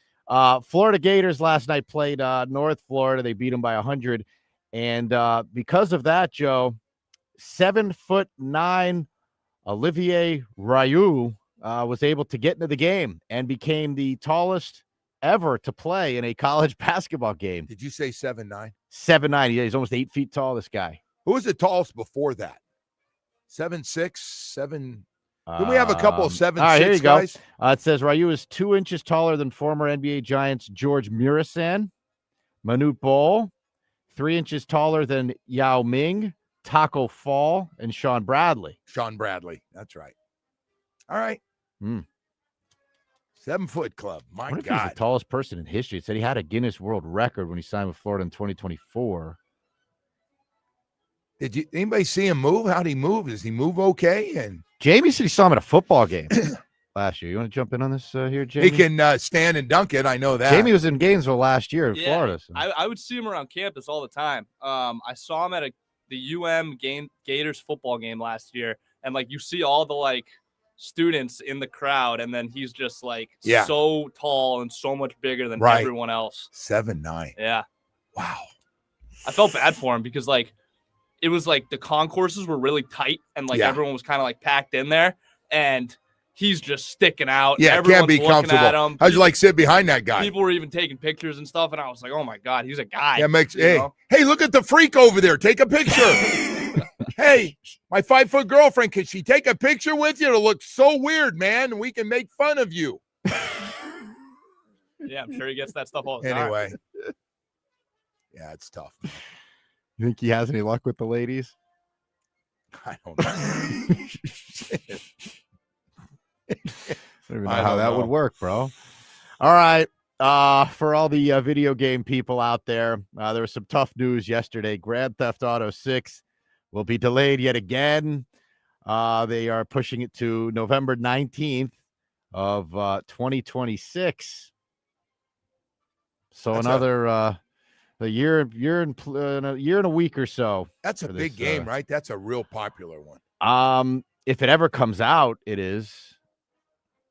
Florida Gators last night played North Florida. They beat them by 100. And because of that, Joe, 7'9" Olivier Ryu was able to get into the game and became the tallest ever to play in a college basketball game. Did you say 7'9"? 7'9". Yeah, he's almost 8 feet tall, this guy. Who was the tallest before that? 7'6", 7. Can we have a couple of 7'6" all right, here you guys? Go. It says Ryu is 2 inches taller than former NBA Giants George Murasan, Manute Bol, 3 inches taller than Yao Ming, Taco Fall, and Sean Bradley. Sean Bradley. That's right. All right. 7 foot club. My What if God. he's the tallest person in history? It said he had a Guinness World Record when he signed with Florida in 2024. Did anybody see him move? How'd he move? Does he move okay? And Jamie said he saw him at a football game last year. You want to jump in on this here, Jamie? he can stand and dunk it. I know that. Jamie was in Gainesville last year in Florida. So. I would see him around campus all the time. I saw him at the Gators football game last year, and like you see all the like students in the crowd, and then he's just like so tall and so much bigger than everyone else. 7'9". Yeah. Wow. I felt bad for him because like it was like the concourses were really tight and like everyone was kind of like packed in there, and he's just sticking out. Yeah, everyone's can't be comfortable. At him. How'd you like sit behind that guy? People were even taking pictures and stuff, and I was like, oh my God, he's a guy. Yeah, hey, look at the freak over there. Take a picture. Hey, my 5 foot girlfriend, can she take a picture with you? It'll look so weird, man. We can make fun of you. Yeah, I'm sure he gets that stuff all the time. Anyway. Yeah, it's tough, man. You think he has any luck with the ladies? I don't know. I don't even know how that would work, bro. All right. For all the video game people out there, there was some tough news yesterday. Grand Theft Auto 6 will be delayed yet again. They are pushing it to November 19th of 2026. So that's another a year and a week or so. That's a big game, right? That's a real popular one. If it ever comes out, it is.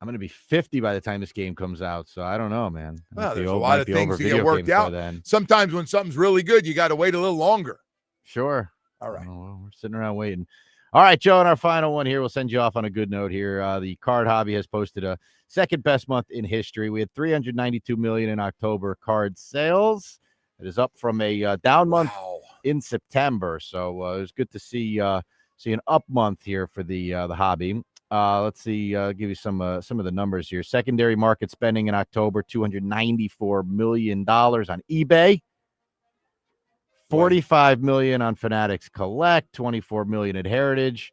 I'm going to be 50 by the time this game comes out, so I don't know, man. Well, there's a lot of things to get worked out. Sometimes when something's really good, you got to wait a little longer. Sure. All right. Well, we're sitting around waiting. All right, Joe, and our final one here. We'll send you off on a good note here. The card hobby has posted a second best month in history. We had 392 million in October card sales. It is up from a down month in September, so it was good to see an up month here for the hobby. Let's see. Give you some of the numbers here. Secondary market spending in October: $294 million on eBay, $45 million on Fanatics Collect, $24 million at Heritage,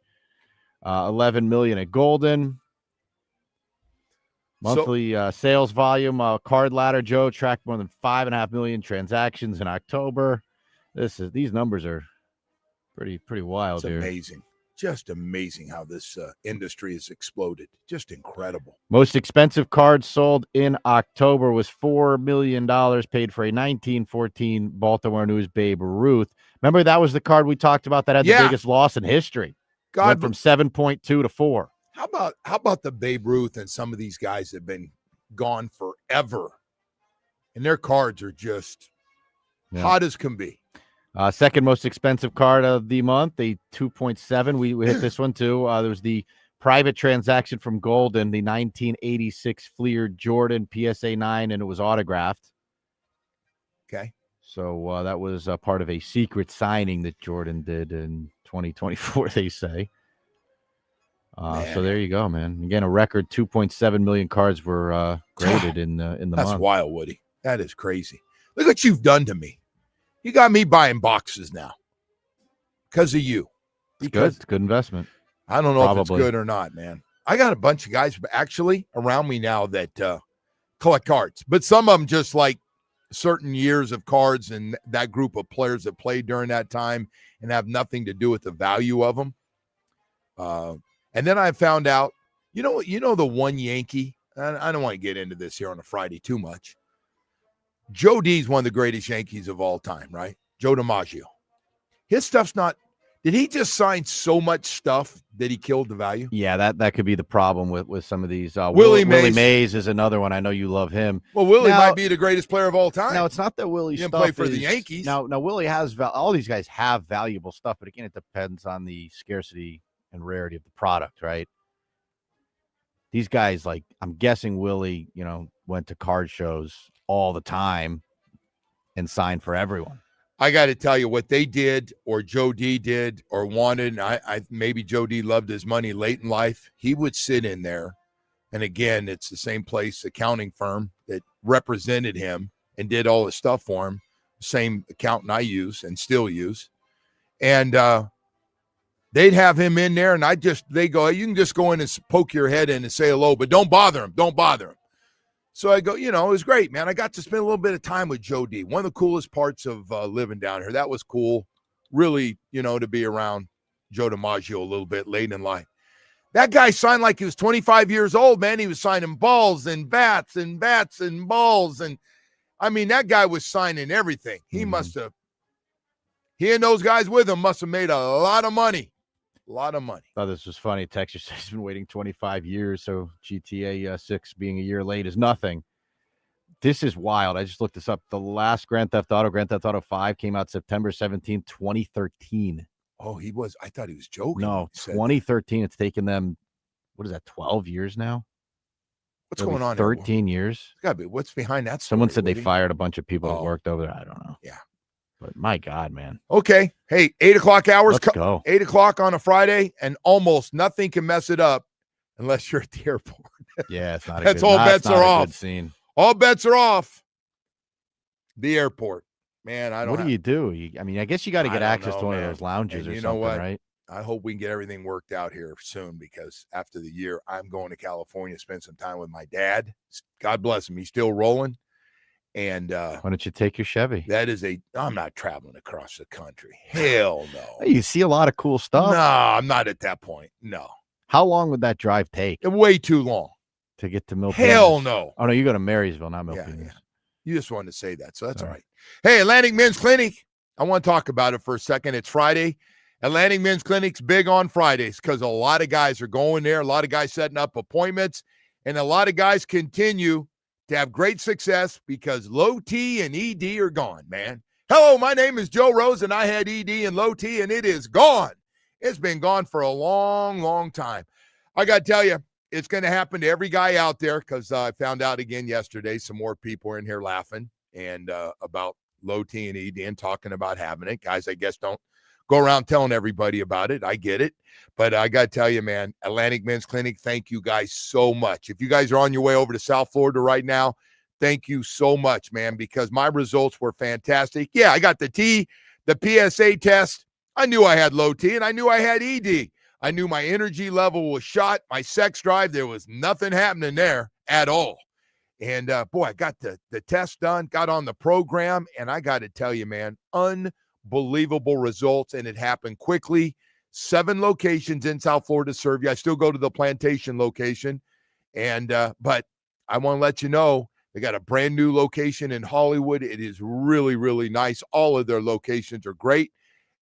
$11 million at Golden. Monthly sales volume, Card Ladder, Joe, tracked more than 5.5 million transactions in October. These numbers are pretty wild. It's here. Amazing. Just amazing how this industry has exploded. Just incredible. Most expensive card sold in October was $4 million, paid for a 1914 Baltimore News Babe Ruth. Remember, that was the card we talked about that had the biggest loss in history. Went from 7.2 to 4. How about the Babe Ruth and some of these guys that have been gone forever, and their cards are just hot as can be. Second most expensive card of the month, a 2.7. We hit this one too. There was the private transaction from Golden, the 1986 Fleer Jordan PSA 9, and it was autographed. Okay. So that was part of a secret signing that Jordan did in 2024, they say. So there you go, man. Again, a record 2.7 million cards were graded in the month. That's wild, Woody. That is crazy. Look what you've done to me. You got me buying boxes now because of you. It's a good investment. I don't know if it's good or not, man. I got a bunch of guys actually around me now that collect cards, but some of them just like certain years of cards and that group of players that played during that time and have nothing to do with the value of them. And then I found out, you know the one Yankee. I don't want to get into this here on a Friday too much. Joe D's one of the greatest Yankees of all time, right? Joe DiMaggio. His stuff's not. Did he just sign so much stuff that he killed the value? Yeah, that could be the problem with some of these. Willie Mays is another one. I know you love him. Well, Willie might be the greatest player of all time. No, it's not that Willie didn't play for the Yankees. Now Willie has all these guys have valuable stuff, but again, it depends on the scarcity and rarity of the product, right? These guys, like, I'm guessing Willie, went to card shows all the time and signed for everyone. I got to tell you what they did or Joe D did or wanted. And I maybe Joe D loved his money late in life. He would sit in there. And again, it's the same place, accounting firm that represented him and did all the stuff for him. Same accountant I use and still use. And they'd have him in there, and they go, you can just go in and poke your head in and say hello, but don't bother him. Don't bother him. So I go, it was great, man. I got to spend a little bit of time with Joe D. One of the coolest parts of living down here. That was cool, really, to be around Joe DiMaggio a little bit late in life. That guy signed like he was 25 years old, man. He was signing balls and bats and balls. And, I mean, that guy was signing everything. He must have, he and those guys with him must have made a lot of money. A lot of money. Oh, this was funny. Texas says he's been waiting 25 years, so GTA 6 being a year late is nothing. This is wild. I just looked this up. The last Grand Theft Auto 5, came out September 17, 2013. Oh, he was. I thought he was joking. No, 2013. It's taken them, what is that, 12 years now? What's going on? 13 years. It's gotta be. What's behind that story? Someone said they fired a bunch of people that worked over there. I don't know. Yeah. But my God, man. Okay. Hey, 8 o'clock hours. Let's go. 8 o'clock on a Friday, and almost nothing can mess it up unless you're at the airport. Yeah, it's not. That's all bets are off. Scene. All bets are off. The airport, man. What do you do? I guess you got to get access to one of those lounges or something, right? I hope we can get everything worked out here soon, because after the year, I'm going to California to spend some time with my dad. God bless him. He's still rolling. And why don't you take your Chevy? I'm not traveling across the country. Hell no. You see a lot of cool stuff. No, I'm not at that point. No. How long would that drive take? Way too long. To get to Milpitas? Hell no. Oh, no, you go to Marysville, not Milpitas. Yeah. You just wanted to say that, so that's all right. Hey, Atlantic Men's Clinic. I want to talk about it for a second. It's Friday. Atlantic Men's Clinic's big on Fridays because a lot of guys are going there, a lot of guys setting up appointments, and a lot of guys continue to have great success because low T and ED are gone, man. Hello, my name is Joe Rose, and I had ED and low T, and it is gone. It's been gone for a long, long time. I got to tell you, it's going to happen to every guy out there, because I found out again yesterday some more people are in here laughing and about low T and ED and talking about having it. Guys, I guess, don't go around telling everybody about it. I get it. But I got to tell you, man, Atlantic Men's Clinic, thank you guys so much. If you guys are on your way over to South Florida right now, thank you so much, man, because my results were fantastic. Yeah, I got the T, the PSA test. I knew I had low T, and I knew I had ED. I knew my energy level was shot. My sex drive, there was nothing happening there at all. And, boy, I got the test done, got on the program, and I got to tell you, man, unbelievable results, and it happened quickly. 7 locations in South Florida serve you. I still go to the Plantation location, and but I want to let you know they got a brand new location in Hollywood. It is really, really nice. All of their locations are great,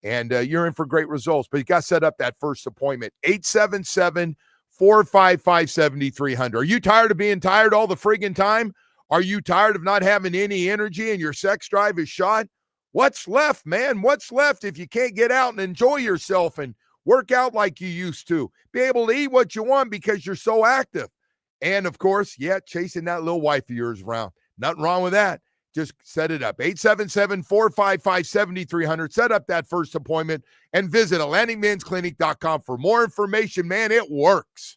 and you're in for great results. But you got to set up that first appointment. 877-455-7300. Are you tired of being tired all the friggin' time? Are you tired of not having any energy and your sex drive is shot? What's left, man? What's left if you can't get out and enjoy yourself and work out like you used to? Be able to eat what you want because you're so active. And, of course, chasing that little wife of yours around. Nothing wrong with that. Just set it up. 877-455-7300. Set up that first appointment and visit AtlanticMen'sClinic.com for more information. Man, it works.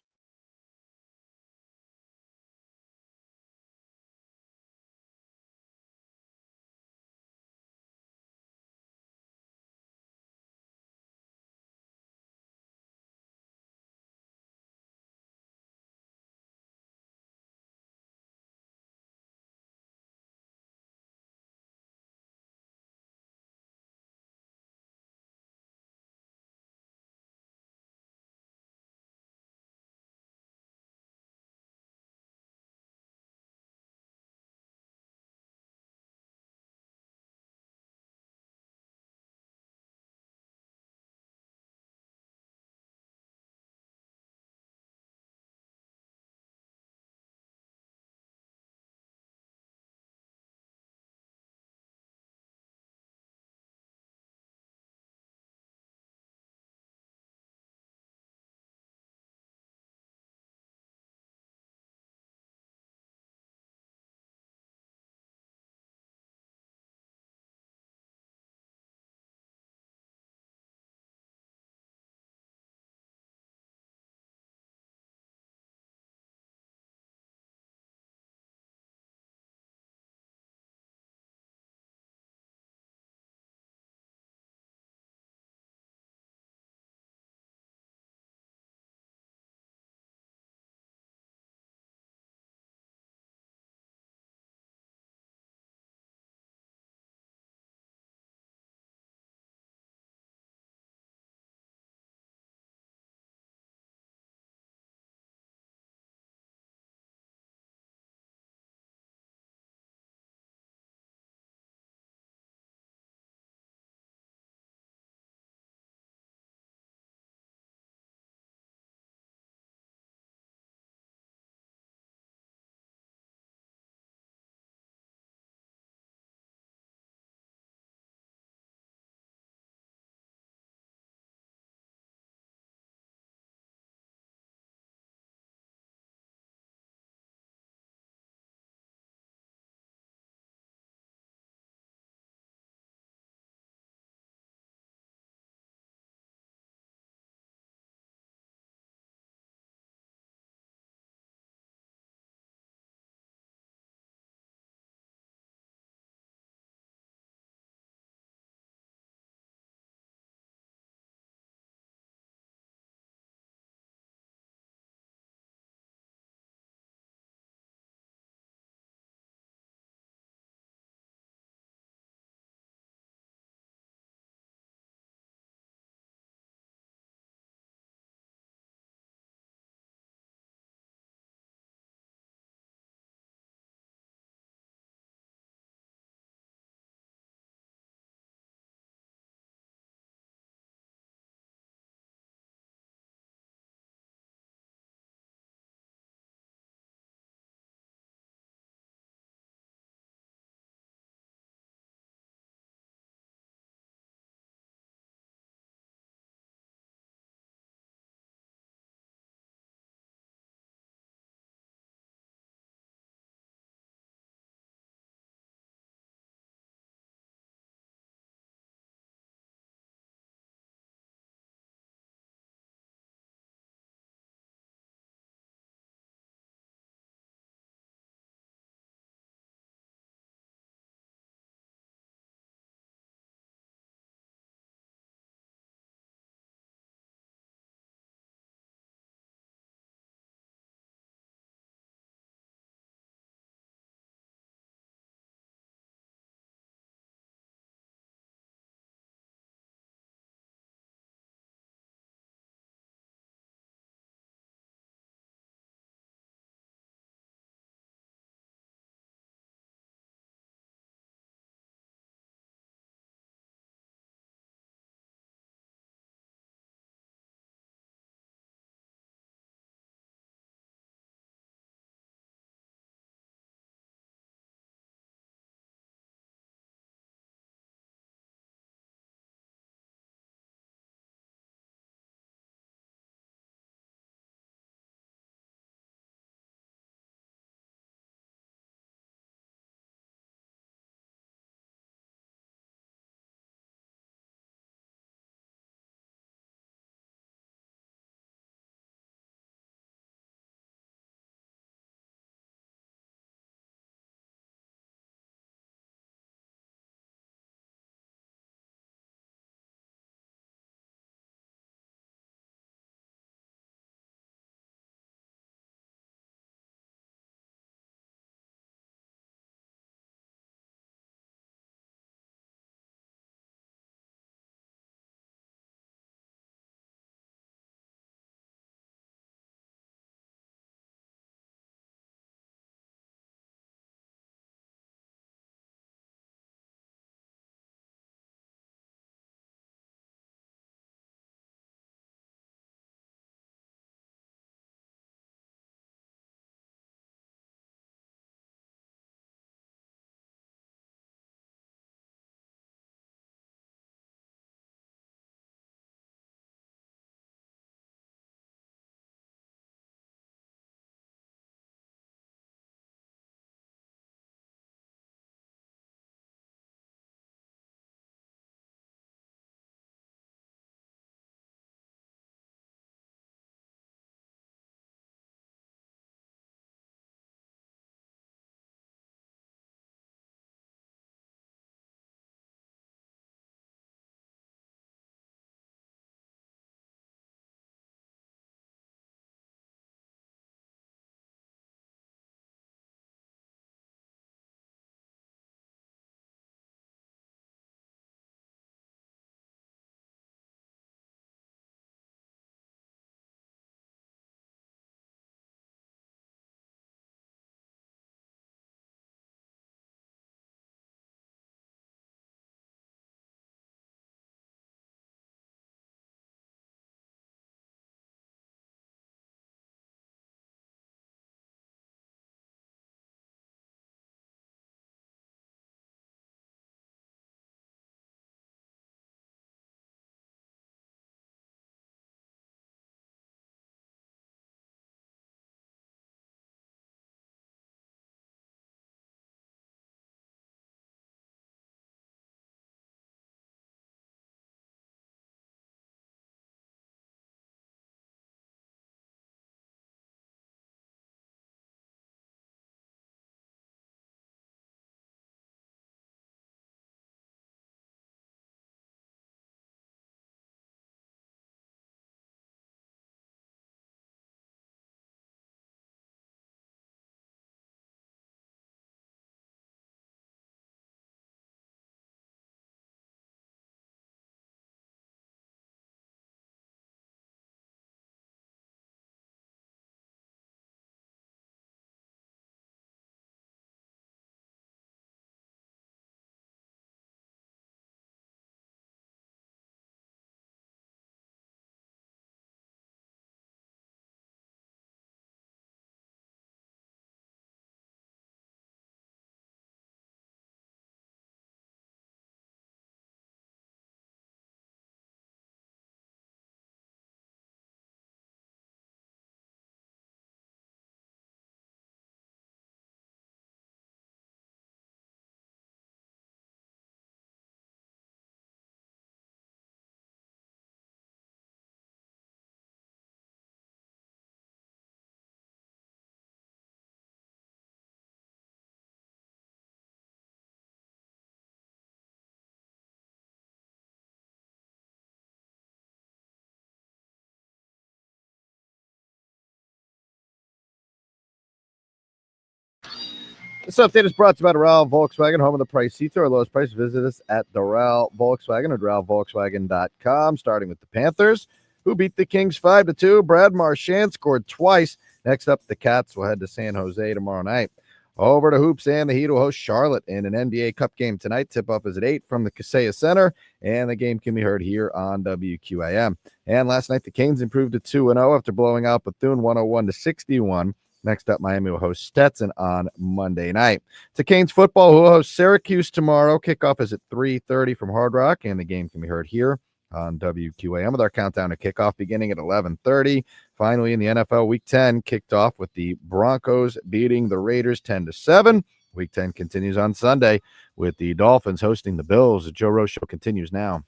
This update is brought to you by Doral Volkswagen, home of the price seats. Our lowest price. Visit us at Doral Volkswagen or DoralVolkswagen.com. Starting with the Panthers, who beat the Kings 5-2. Brad Marchand scored twice. Next up, the Cats will head to San Jose tomorrow night. Over to Hoops, and the Heat will host Charlotte in an NBA Cup game tonight. Tip-off is at 8 from the Kaseya Center, and the game can be heard here on WQAM. And last night, the Canes improved to 2-0 after blowing out Bethune 101-61. Next up, Miami will host Stetson on Monday night. To Canes football, who will host Syracuse tomorrow. Kickoff is at 3:30 from Hard Rock, and the game can be heard here on WQAM with our countdown to kickoff beginning at 11:30. Finally, in the NFL, Week 10 kicked off with the Broncos beating the Raiders 10-7. Week 10 continues on Sunday with the Dolphins hosting the Bills. The Joe Rose Show continues now.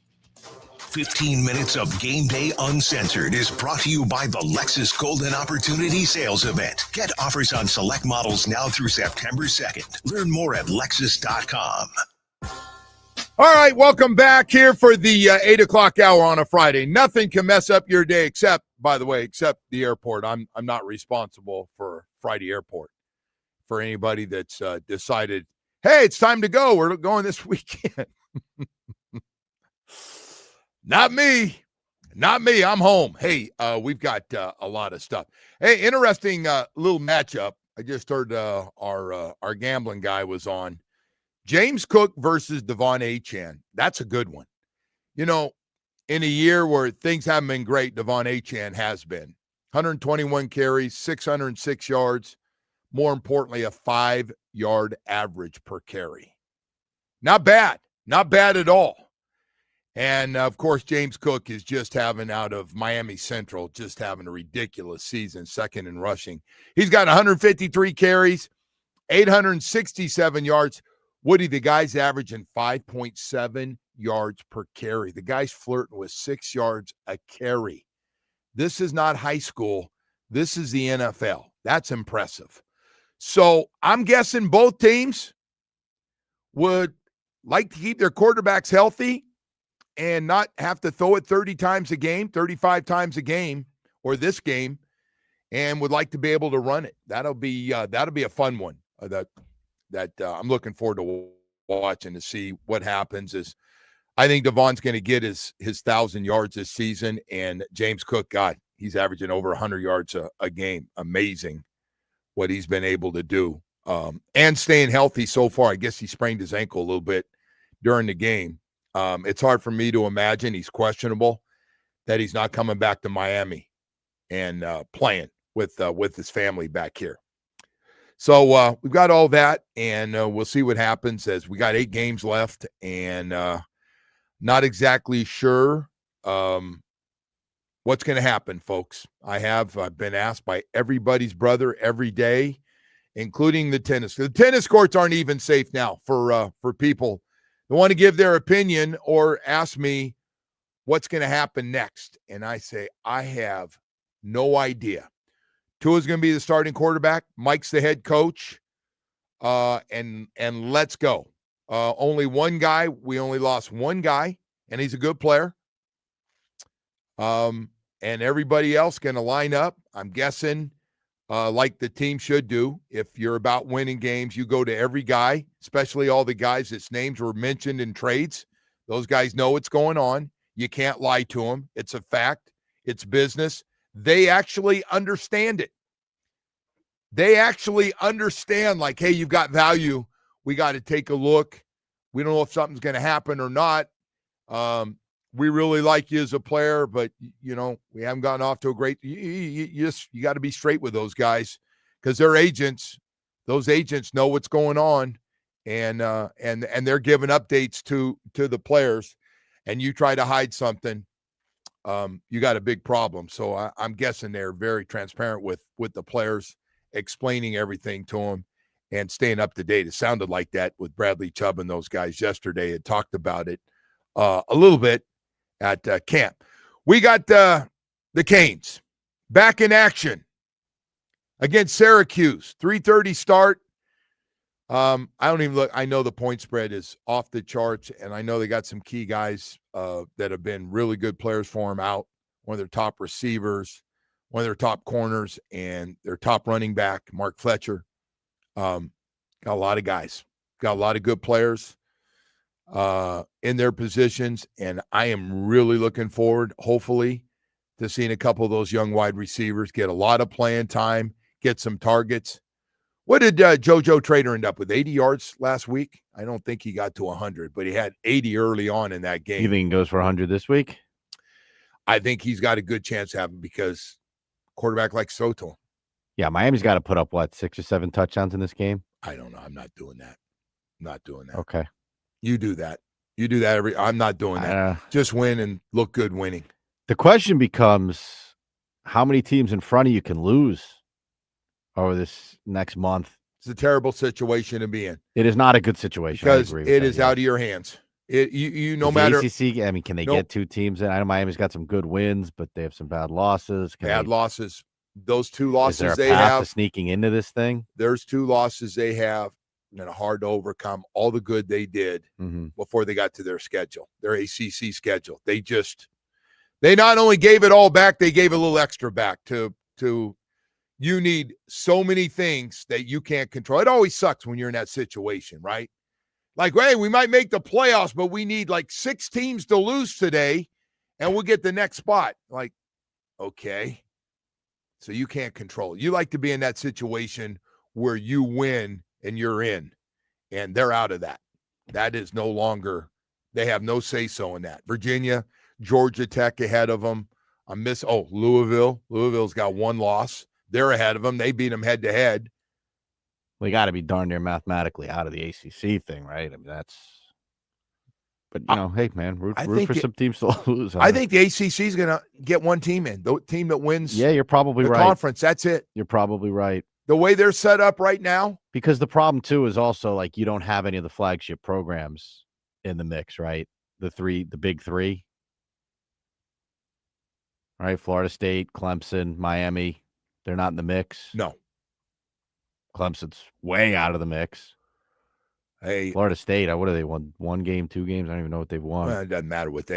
15 minutes of Game Day Uncensored is brought to you by the Lexus Golden Opportunity Sales Event. Get offers on select models now through September 2nd. Learn more at Lexus.com. All right, welcome back here for the 8 o'clock hour on a Friday. Nothing can mess up your day except the airport. I'm not responsible for Friday airport. For anybody that's decided, hey, it's time to go. We're going this weekend. Not me. I'm home. Hey, we've got a lot of stuff. Hey, interesting little matchup. I just heard our gambling guy was on. James Cook versus Devon Achane. That's a good one. You know, in a year where things haven't been great, Devon Achane has been. 121 carries, 606 yards. More importantly, a 5-yard average per carry. Not bad. Not bad at all. And, of course, James Cook is just having out of Miami Central, just having a ridiculous season, second in rushing. He's got 153 carries, 867 yards. Woody, the guy's averaging 5.7 yards per carry. The guy's flirting with 6 yards a carry. This is not high school. This is the NFL. That's impressive. So I'm guessing both teams would like to keep their quarterbacks healthy and not have to throw it 30 times a game, 35 times a game, or this game, and would like to be able to run it. That'll be a fun one. That I'm looking forward to watching to see what happens. Is I think Devon's going to get his 1,000 yards this season, and James Cook, God, he's averaging over 100 yards a game. Amazing what he's been able to do, and staying healthy so far. I guess he sprained his ankle a little bit during the game. It's hard for me to imagine, he's questionable, that he's not coming back to Miami and playing with his family back here. So we've got all that, and we'll see what happens as we got 8 games left, and not exactly sure what's going to happen, folks. I've been asked by everybody's brother every day, including the tennis. The tennis courts aren't even safe now for people that want to give their opinion or ask me what's going to happen next. And I say, I have no idea. Tua's going to be the starting quarterback. Mike's the head coach. And let's go. Only one guy. We only lost one guy, and he's a good player. And everybody else going to line up, I'm guessing, like the team should do. If you're about winning games, you go to every guy, especially all the guys that's names were mentioned in trades. Those guys know what's going on. You can't lie to them. It's a fact. It's business. They actually understand it. They actually understand, like, hey, you've got value. We got to take a look. We don't know if something's going to happen or not. We really like you as a player, but, you know, we haven't gotten off to a great – you got to be straight with those guys because they're agents. Those agents know what's going on, and they're giving updates to the players, and you try to hide something, you got a big problem. So I'm guessing they're very transparent with the players, explaining everything to them and staying up to date. It sounded like that with Bradley Chubb and those guys yesterday. Had talked about it a little bit at camp. We got the Canes back in action against Syracuse. 3:30 start. I don't even look. I know the point spread is off the charts, and I know they got some key guys that have been really good players for them out. One of their top receivers, one of their top corners, and their top running back, Mark Fletcher. Got a lot of guys. Got a lot of good players in their positions, and I am really looking forward, hopefully, to seeing a couple of those young wide receivers get a lot of playing time, get some targets. What did JoJo Trader end up with, 80 yards last week? I don't think he got to 100, but he had 80 early on in that game. You think he goes for 100 this week? I think he's got a good chance to have him because quarterback likes throw to him. Yeah, Miami's got to put up, 6 or 7 touchdowns in this game? I don't know. I'm not doing that. Not doing that. Okay. You do that. You do that I'm not doing that. Just win and look good winning. The question becomes how many teams in front of you can lose over this next month. It's a terrible situation to be in. It is not a good situation. Because it is out of your hands. No matter. The ACC, I mean, can they get 2 teams in? I know Miami's got some good wins, but they have some bad losses. Losses. Those 2 losses is there a path to sneaking into this thing? There's 2 losses they have and hard to overcome all the good they did before they got to their schedule, their ACC schedule. They not only gave it all back, they gave a little extra back to you need so many things that you can't control. It always sucks when you're in that situation, right? Like, hey, we might make the playoffs, but we need 6 teams to lose today, and we'll get the next spot. Like, okay. So you can't control it. You like to be in that situation where you win and you're in, and they're out of that. That is no longer – they have no say-so in that. Virginia, Georgia Tech ahead of them. Louisville. Louisville's got 1 loss. They're ahead of them. They beat them head-to-head. We got to be darn near mathematically out of the ACC thing, right? I mean, that's – but, hey, man, root for some teams to lose. I think the ACC is going to get 1 team in, the team that wins you're probably the right. conference. That's it. You're probably right. The way they're set up right now. Because the problem, too, is also, you don't have any of the flagship programs in the mix, right? The big 3. All right, Florida State, Clemson, Miami. They're not in the mix. No. Clemson's way out of the mix. Hey, Florida State, what have they won? 1 game, 2 games? I don't even know what they've won. Well, it doesn't matter what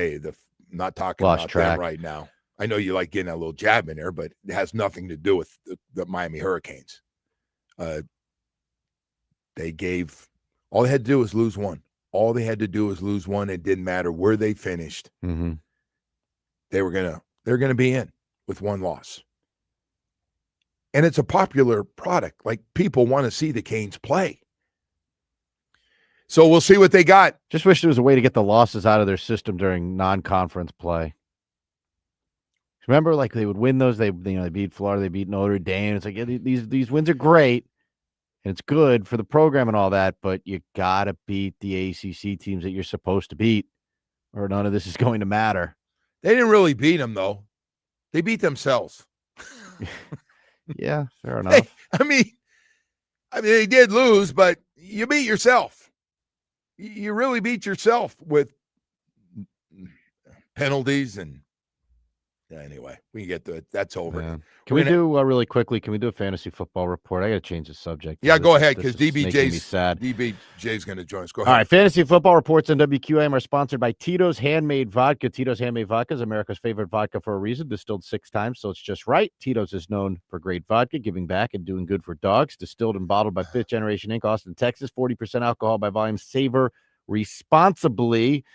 not talking Lost about track them right now. I know you like getting a little jab in there, but it has nothing to do with the Miami Hurricanes. They gave – all they had to do was lose 1. All they had to do was lose 1. It didn't matter where they finished. Mm-hmm. They're gonna be in with 1 loss. And it's a popular product. People want to see the Canes play. So we'll see what they got. Just wish there was a way to get the losses out of their system during non-conference play. Remember, they would win those. They beat Florida, they beat Notre Dame. It's these wins are great, and it's good for the program and all that. But you gotta beat the ACC teams that you're supposed to beat, or none of this is going to matter. They didn't really beat them though. They beat themselves. Yeah, fair enough. Hey, I mean, they did lose, but you beat yourself. You really beat yourself with penalties and anyway, we can get to it. That's over. Yeah. Can we do really quickly? Can we do a fantasy football report? I got to change the subject. Yeah, go ahead because DBJ's going to join us. Go ahead. All right, fantasy football reports on WQAM are sponsored by Tito's Handmade Vodka. Tito's Handmade Vodka is America's favorite vodka for a reason. Distilled 6 times, so it's just right. Tito's is known for great vodka, giving back and doing good for dogs. Distilled and bottled by Fifth Generation Inc., Austin, Texas. 40% alcohol by volume. Savor responsibly.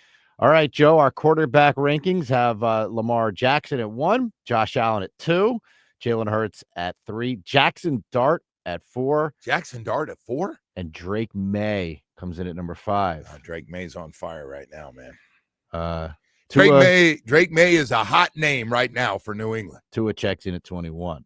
All right, Joe, our quarterback rankings have Lamar Jackson at 1, Josh Allen at 2, Jalen Hurts at 3, Jackson Dart at 4. Jackson Dart at 4? And Drake May comes in at number 5. Drake May's on fire right now, man. Drake May is a hot name right now for New England. Tua checks in at 21.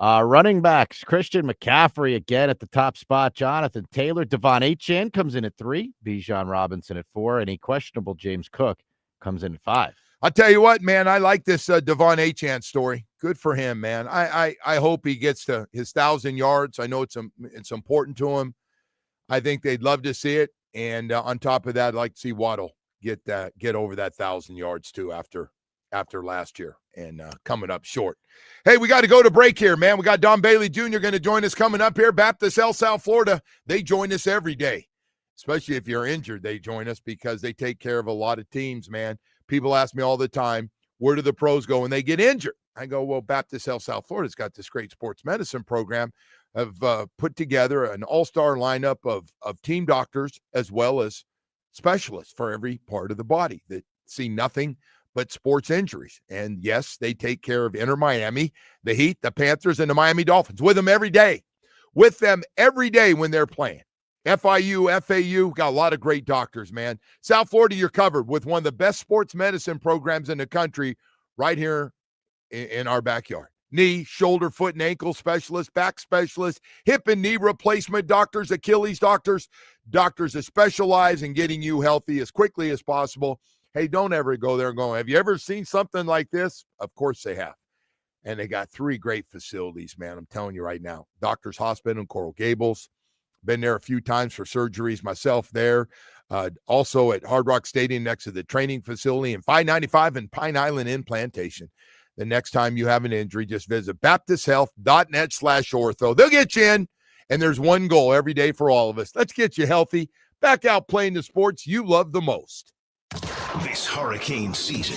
Running backs, Christian McCaffrey again at the top spot. Jonathan Taylor, Devon Achane comes in at 3. Bijan Robinson at 4. And a questionable James Cook comes in at 5. I'll tell you what, man, I like this Devon Achane story. Good for him, man. I hope he gets to his 1,000 yards. I know it's important to him. I think they'd love to see it. And on top of that, I'd like to see Waddle get over that 1,000 yards too after last year and coming up short. Hey, we got to go to break here, man. We got Don Bailey Jr. going to join us coming up here. Baptist Health South Florida, they join us every day, especially if you're injured. They join us because they take care of a lot of teams, man. People ask me all the time, where do the pros go when they get injured? I go, well, Baptist Health South Florida's got this great sports medicine program. have put together an all-star lineup of team doctors as well as specialists for every part of the body that see nothing but sports injuries. And yes, they take care of Inter Miami, the Heat, the Panthers, and the Miami Dolphins with them every day. With them every day when they're playing. FIU, FAU, got a lot of great doctors, man. South Florida, you're covered with one of the best sports medicine programs in the country right here in our backyard. Knee, shoulder, foot, and ankle specialists, back specialists, hip and knee replacement doctors, Achilles doctors, doctors that specialize in getting you healthy as quickly as possible. Hey, don't ever go there and go, have you ever seen something like this? Of course they have. And they got 3 great facilities, man. I'm telling you right now. Doctors Hospital in Coral Gables. Been there a few times for surgeries myself there. Also at Hard Rock Stadium next to the training facility and 595 in Pine Island in Plantation. The next time you have an injury, just visit baptisthealth.net/ortho. They'll get you in, and there's one goal every day for all of us. Let's get you healthy, back out playing the sports you love the most. This hurricane season,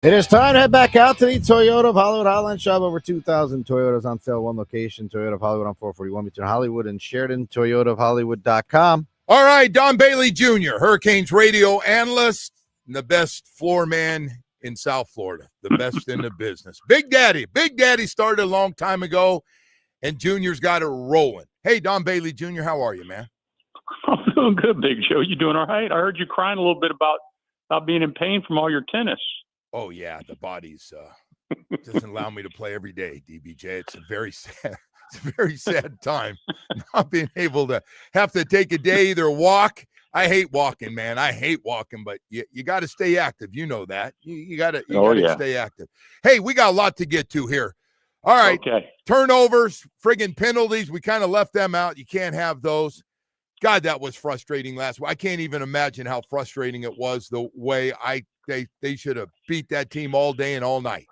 It is time to head back out to the Toyota of Hollywood Highline Shop. Over 2,000 Toyotas on sale, one location. Toyota of Hollywood on 441 between Hollywood and Sheridan. ToyotaofHollywood.com. All right, Don Bailey Jr., Hurricanes radio analyst, and the best floor man in South Florida, the best in the business. Big Daddy started a long time ago, and Junior's got it rolling. Hey, Don Bailey Jr., how are you, man? I'm doing good, Big Joe. You doing all right? I heard you crying a little bit about being in pain from all your tennis. Oh, yeah, the body's doesn't allow me to play every day, DBJ. It's a very sad time not being able to have to take a day, either walk. I hate walking, man. I hate walking, but you got to stay active. You know that. You got to stay active. Hey, we got a lot to get to here. All right. Okay. Turnovers, friggin' penalties. We kind of left them out. You can't have those. God, that was frustrating last week. I can't even imagine how frustrating it was the way they should have beat that team all day and all night.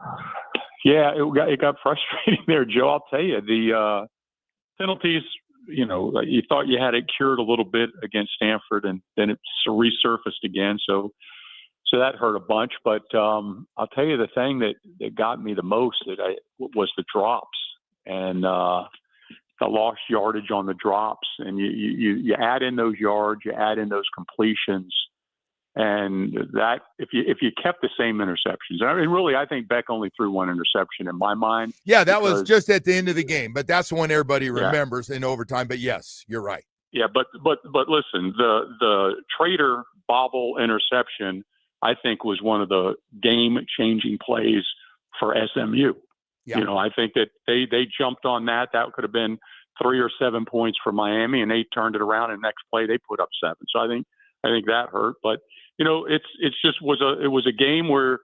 Yeah, it got frustrating there, Joe. I'll tell you, the penalties, you thought you had it cured a little bit against Stanford, and then it resurfaced again. So that hurt a bunch. But I'll tell you, the thing that got me the most was the drops and the lost yardage on the drops. And you add in those yards, you add in those completions. And that, if you kept the same interceptions, I mean, really, I think Beck only threw one interception in my mind. Yeah, that was just at the end of the game, but that's the one everybody remembers in overtime. But yes, you're right. Yeah, but listen, the Trader bobble interception, I think, was one of the game-changing plays for SMU. Yeah. I think that they jumped on that. That could have been 3 or 7 points for Miami, and they turned it around. And next play, they put up 7. So I think that hurt, but. It was a game where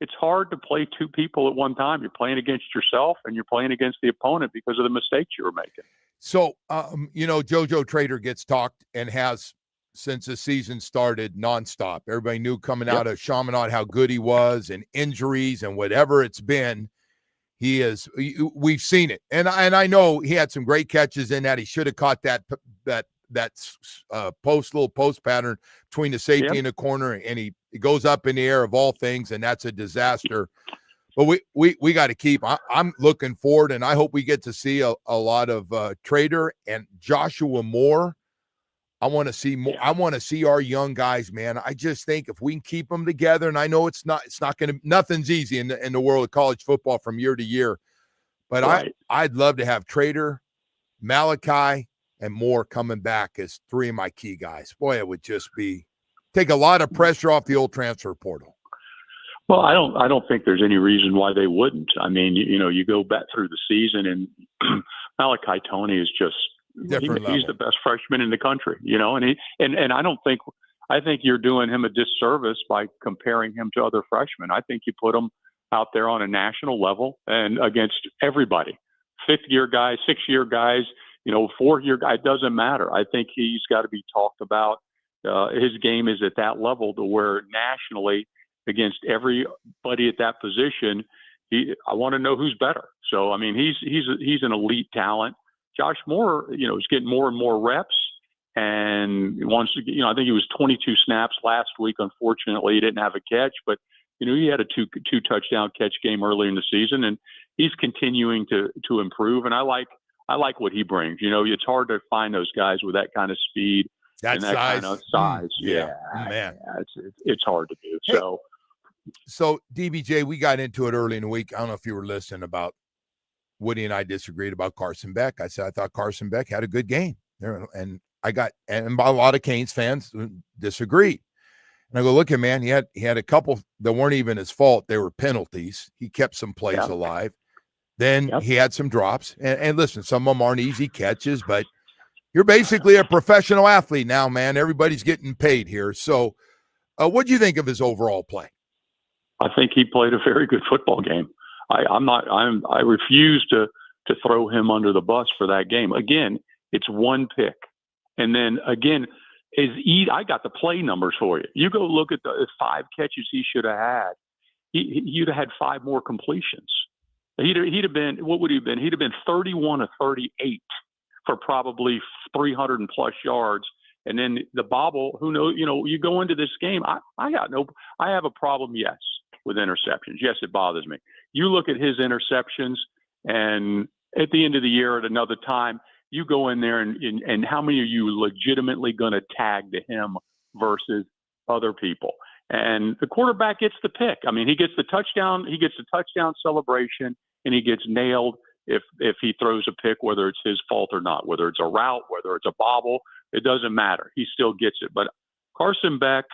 it's hard to play two people at one time. You're playing against yourself and you're playing against the opponent because of the mistakes you were making. So, JoJo Trader gets talked and has since the season started nonstop. Everybody knew coming out of Chaminade how good he was, and injuries and whatever it's been. We've seen it. And I know he had some great catches in that. He should have caught that little post pattern between the safety and the corner, and he goes up in the air of all things, and that's a disaster. But we got to keep. I'm looking forward, and I hope we get to see a lot of Trader and Joshua Moore. I want to see more. I want to see our young guys, man. I just think if we can keep them together, and I know it's not going to. Nothing's easy in the world of college football from year to year, but I'd love to have Trader, Malachi, and Moore coming back as 3 of my key guys. Boy, it would just take a lot of pressure off the old transfer portal. Well, I don't think there's any reason why they wouldn't. I mean, you go back through the season, and Malachi Toney is just he's the best freshman in the country, and I think you're doing him a disservice by comparing him to other freshmen. I think you put him out there on a national level and against everybody, 5th-year guys, 6-year guys. 4-year guy, doesn't matter. I think he's got to be talked about. His game is at that level to where nationally against everybody at that position, I want to know who's better. So, I mean, he's an elite talent. Josh Moore, is getting more and more reps, and wants to. I think he was 22 snaps last week. Unfortunately, he didn't have a catch, but he had a two touchdown catch game early in the season, and he's continuing to improve. And I like what he brings. It's hard to find those guys with that kind of speed and that size. Kind of size. Yeah, man, it's hard to do. Hey, so DBJ, we got into it early in the week. I don't know if you were listening about Woody and I disagreed about Carson Beck. I said I thought Carson Beck had a good game there, and a lot of Canes fans disagreed. And I go, look at man, he had a couple that weren't even his fault. They were penalties. He kept some plays alive. Then he had some drops. And listen, some of them aren't easy catches, but you're basically a professional athlete now, man. Everybody's getting paid here. So what do you think of his overall play? I think he played a very good football game. I refuse to throw him under the bus for that game. Again, it's one pick. And then again, I got the play numbers for you. You go look at the 5 catches he should have had. He'd have had 5 more completions. He'd have been, what would he have been? He'd have been 31 of 38 for probably 300 and plus yards. And then the bobble, who knows, you go into this game. I have a problem. Yes. with interceptions. Yes, it bothers me. You look at his interceptions, and at the end of the year at another time, you go in there and how many are you legitimately going to tag to him versus other people? And the quarterback gets the pick. I mean, he gets the touchdown. He gets the touchdown celebration, and he gets nailed if he throws a pick, whether it's his fault or not, whether it's a route, whether it's a bobble. It doesn't matter. He still gets it. But Carson Beck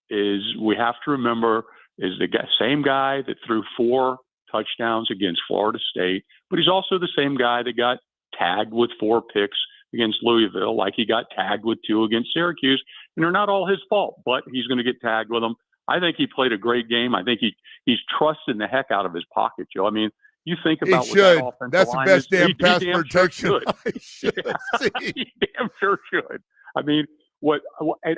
we have to remember, is the same guy that threw 4 touchdowns against Florida State, but he's also the same guy that got tagged with 4 picks against Louisville, like he got tagged with 2 against Syracuse. And they're not all his fault, but he's going to get tagged with them. I think he played a great game. I think he's trusting the heck out of his pocket, Joe. I mean, you think about he what should. that offensive That's the line best is. damn He pass damn protection. Sure should. He damn sure should. I mean,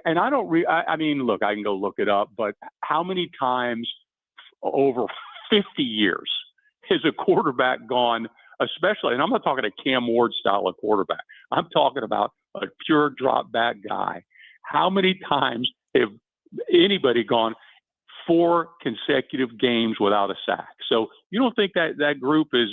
and I don't I mean, look, I can go look it up, but how many times over 50 years has a quarterback gone, especially, and I'm not talking a Cam Ward style of quarterback. I'm talking about a pure drop back guy. How many times have anybody gone 4 consecutive games without a sack? So you don't think that group is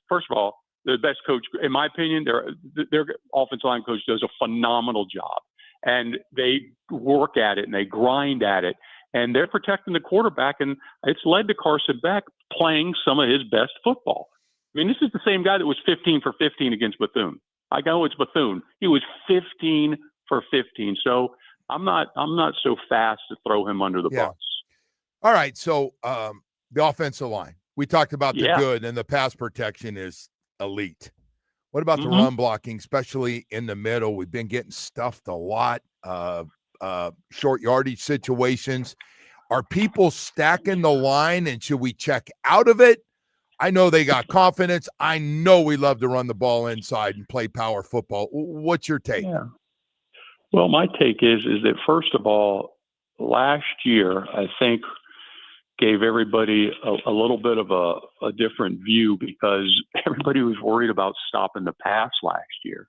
first of all, the best coach, in my opinion, their offensive line coach does a phenomenal job. And they work at it and they grind at it. And they're protecting the quarterback. And it's led to Carson Beck playing some of his best football. I mean, this is the same guy that was 15 for 15 against Bethune. I know it's Bethune. He was 15 for 15. So I'm not so fast to throw him under the bus. All right. So the offensive line, we talked about the good, and the pass protection is elite. What about the run blocking, especially in the middle? We've been getting stuffed a lot, short yardage situations. Are people stacking the line, and should we check out of it? I know they got confidence. I know we love to run the ball inside and play power football. What's your take? Yeah. Well, my take is that, first of all, last year, I think, gave everybody a little bit of a different view because everybody was worried about stopping the pass last year.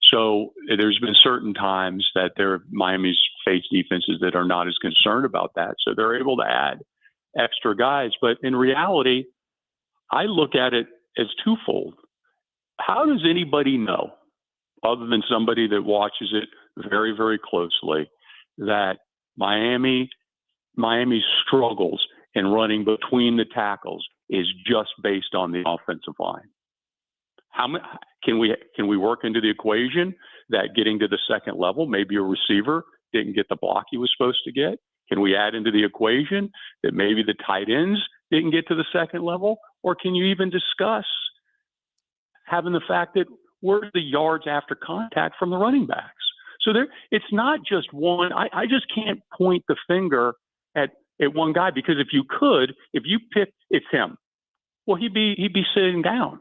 So there's been certain times that Miami's faced defenses that are not as concerned about that. So they're able to add extra guys. But in reality, I look at it as twofold. How does anybody know, other than somebody that watches it very, very closely, that Miami's struggles in running between the tackles is just based on the offensive line? How can we work into the equation that getting to the second level, maybe a receiver didn't get the block he was supposed to get? Can we add into the equation that maybe the tight ends didn't get to the second level? Or can you even discuss having the fact that where's the yards after contact from the running backs? So it's not just one. I just can't point the finger at one guy, because if you pick, it's him. Well, he'd be sitting down,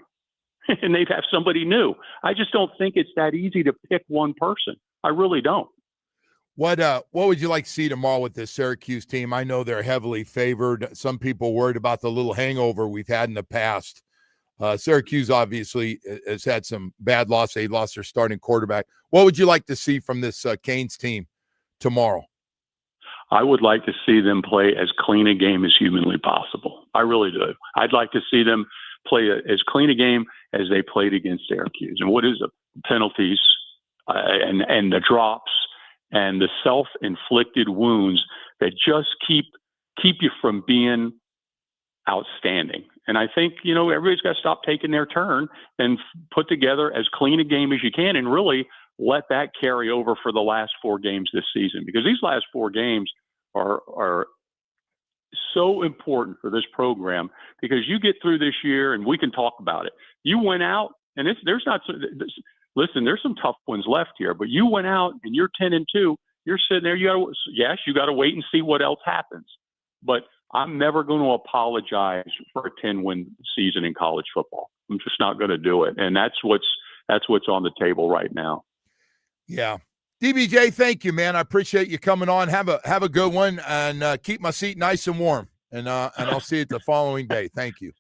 and they'd have somebody new. I just don't think it's that easy to pick one person. I really don't. What would you like to see tomorrow with this Syracuse team? I know they're heavily favored. Some people worried about the little hangover we've had in the past. Syracuse obviously has had some bad losses. They lost their starting quarterback. What would you like to see from this Canes team tomorrow? I would like to see them play as clean a game as humanly possible. I really do. I'd like to see them play as clean a game as they played against Syracuse. And what is the penalties and the drops and the self-inflicted wounds that just keep you from being outstanding. And I think, everybody's got to stop taking their turn and put together as clean a game as you can, and really let that carry over for the last 4 games this season, because these last 4 games are so important for this program, because you get through this year and we can talk about it. You went out, and there's some tough ones left here, but you went out and you're 10-2. You're sitting there. You got to wait and see what else happens. But I'm never going to apologize for a 10-win season in college football. I'm just not going to do it. And that's what's on the table right now. Yeah. DBJ, thank you, man. I appreciate you coming on. Have a good one, and keep my seat nice and warm. And I'll see you the following day. Thank you.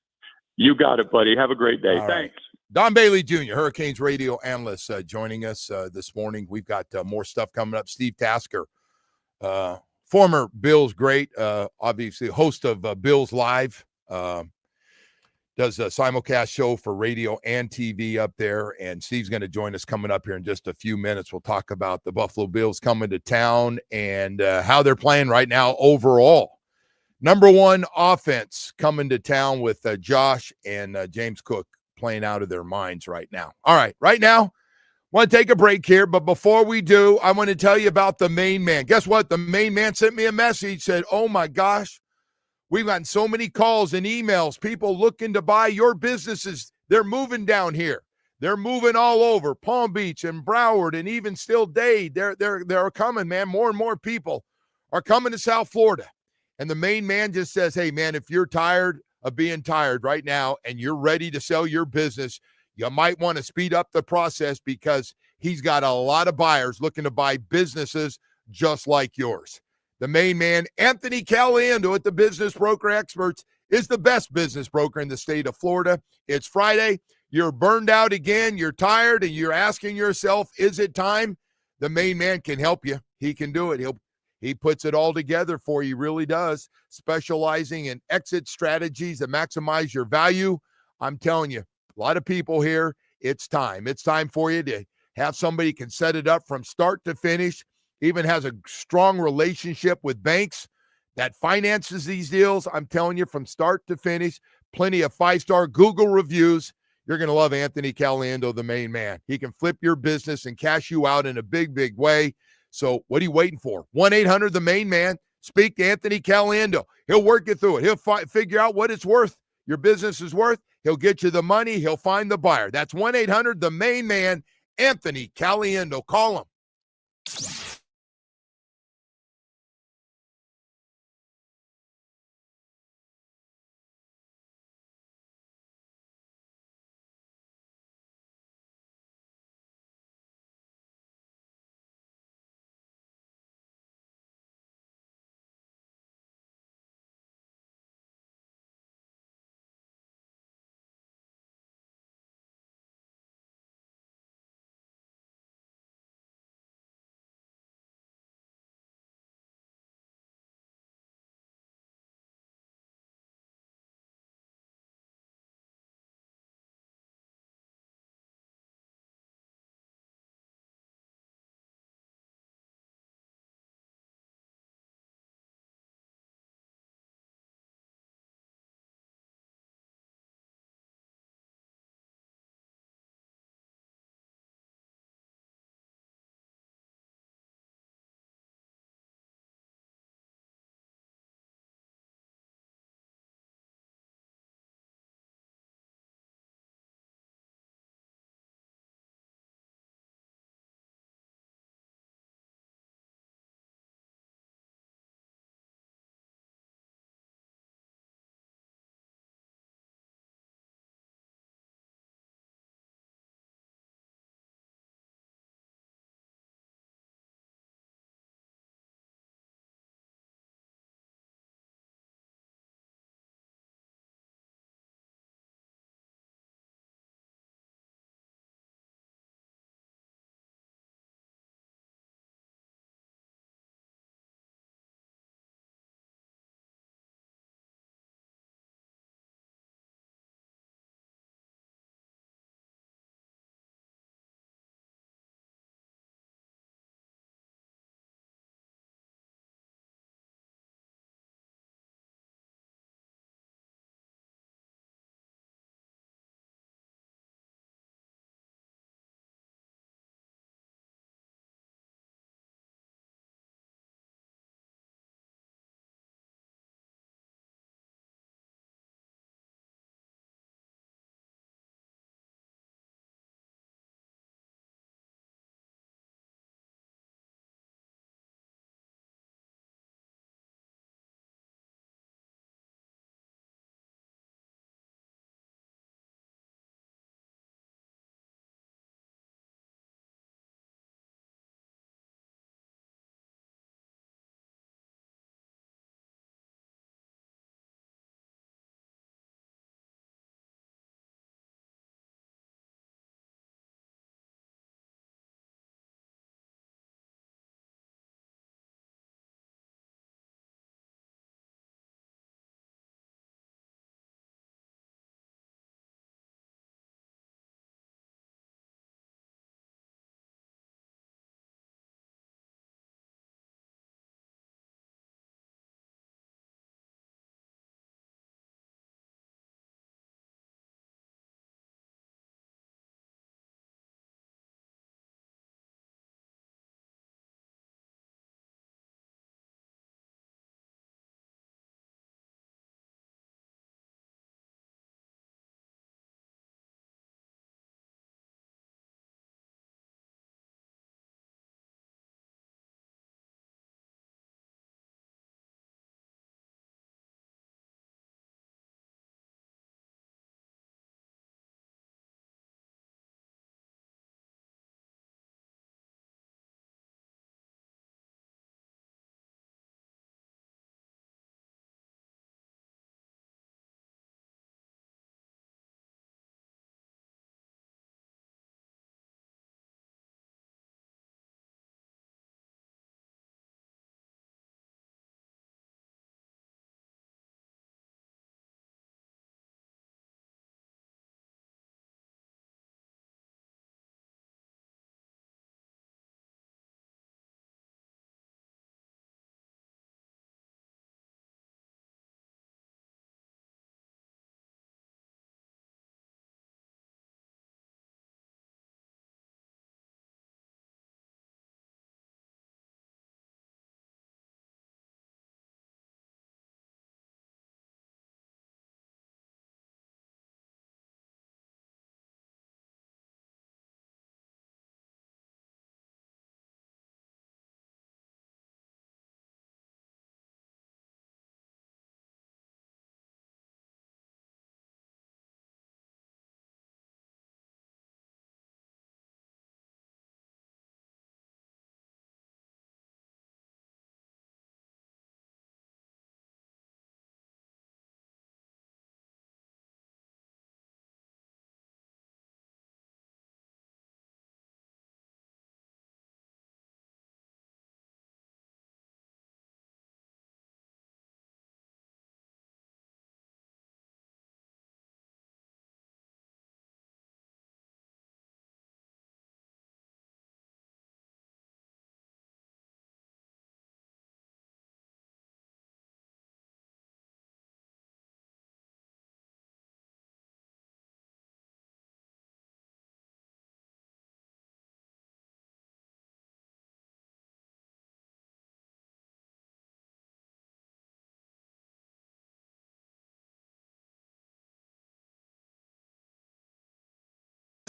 You got it, buddy. Have a great day. All Thanks. Right. Don Bailey Jr., Hurricanes radio analyst, joining us this morning. We've got more stuff coming up. Steve Tasker, former Bills great, obviously host of Bills Live, does a simulcast show for radio and TV up there, and Steve's going to join us coming up here in just a few minutes. We'll talk about the Buffalo Bills coming to town and how they're playing right now overall. Number one offense coming to town with Josh and James Cook playing out of their minds right now. All right, right now, I want to take a break here, but before we do, I want to tell you about the main man. Guess what? The main man sent me a message, said, oh my gosh, we've gotten so many calls and emails, people looking to buy your businesses. They're moving down here. They're moving all over, Palm Beach and Broward and even still Dade. They're coming, man. More and more people are coming to South Florida. And the main man just says, hey, man, if you're tired of being tired right now and you're ready to sell your business, you might want to speed up the process because he's got a lot of buyers looking to buy businesses just like yours. The main man, Anthony Caliendo at the Business Broker Experts, is the best business broker in the state of Florida. It's Friday. You're burned out again. You're tired, and you're asking yourself, is it time? The main man can help you. He can do it. He puts it all together for you, really does, specializing in exit strategies that maximize your value. I'm telling you, a lot of people here, it's time. It's time for you to have somebody can set it up from start to finish, even has a strong relationship with banks that finances these deals. I'm telling you, from start to finish, plenty of 5-star Google reviews. You're going to love Anthony Caliendo, the main man. He can flip your business and cash you out in a big, big way. So what are you waiting for? 1-800 the main man. Speak to Anthony Caliendo. He'll work you through it. He'll figure out what it's worth, your business is worth. He'll get you the money. He'll find the buyer. That's 1-800 the main man, Anthony Caliendo. Call him.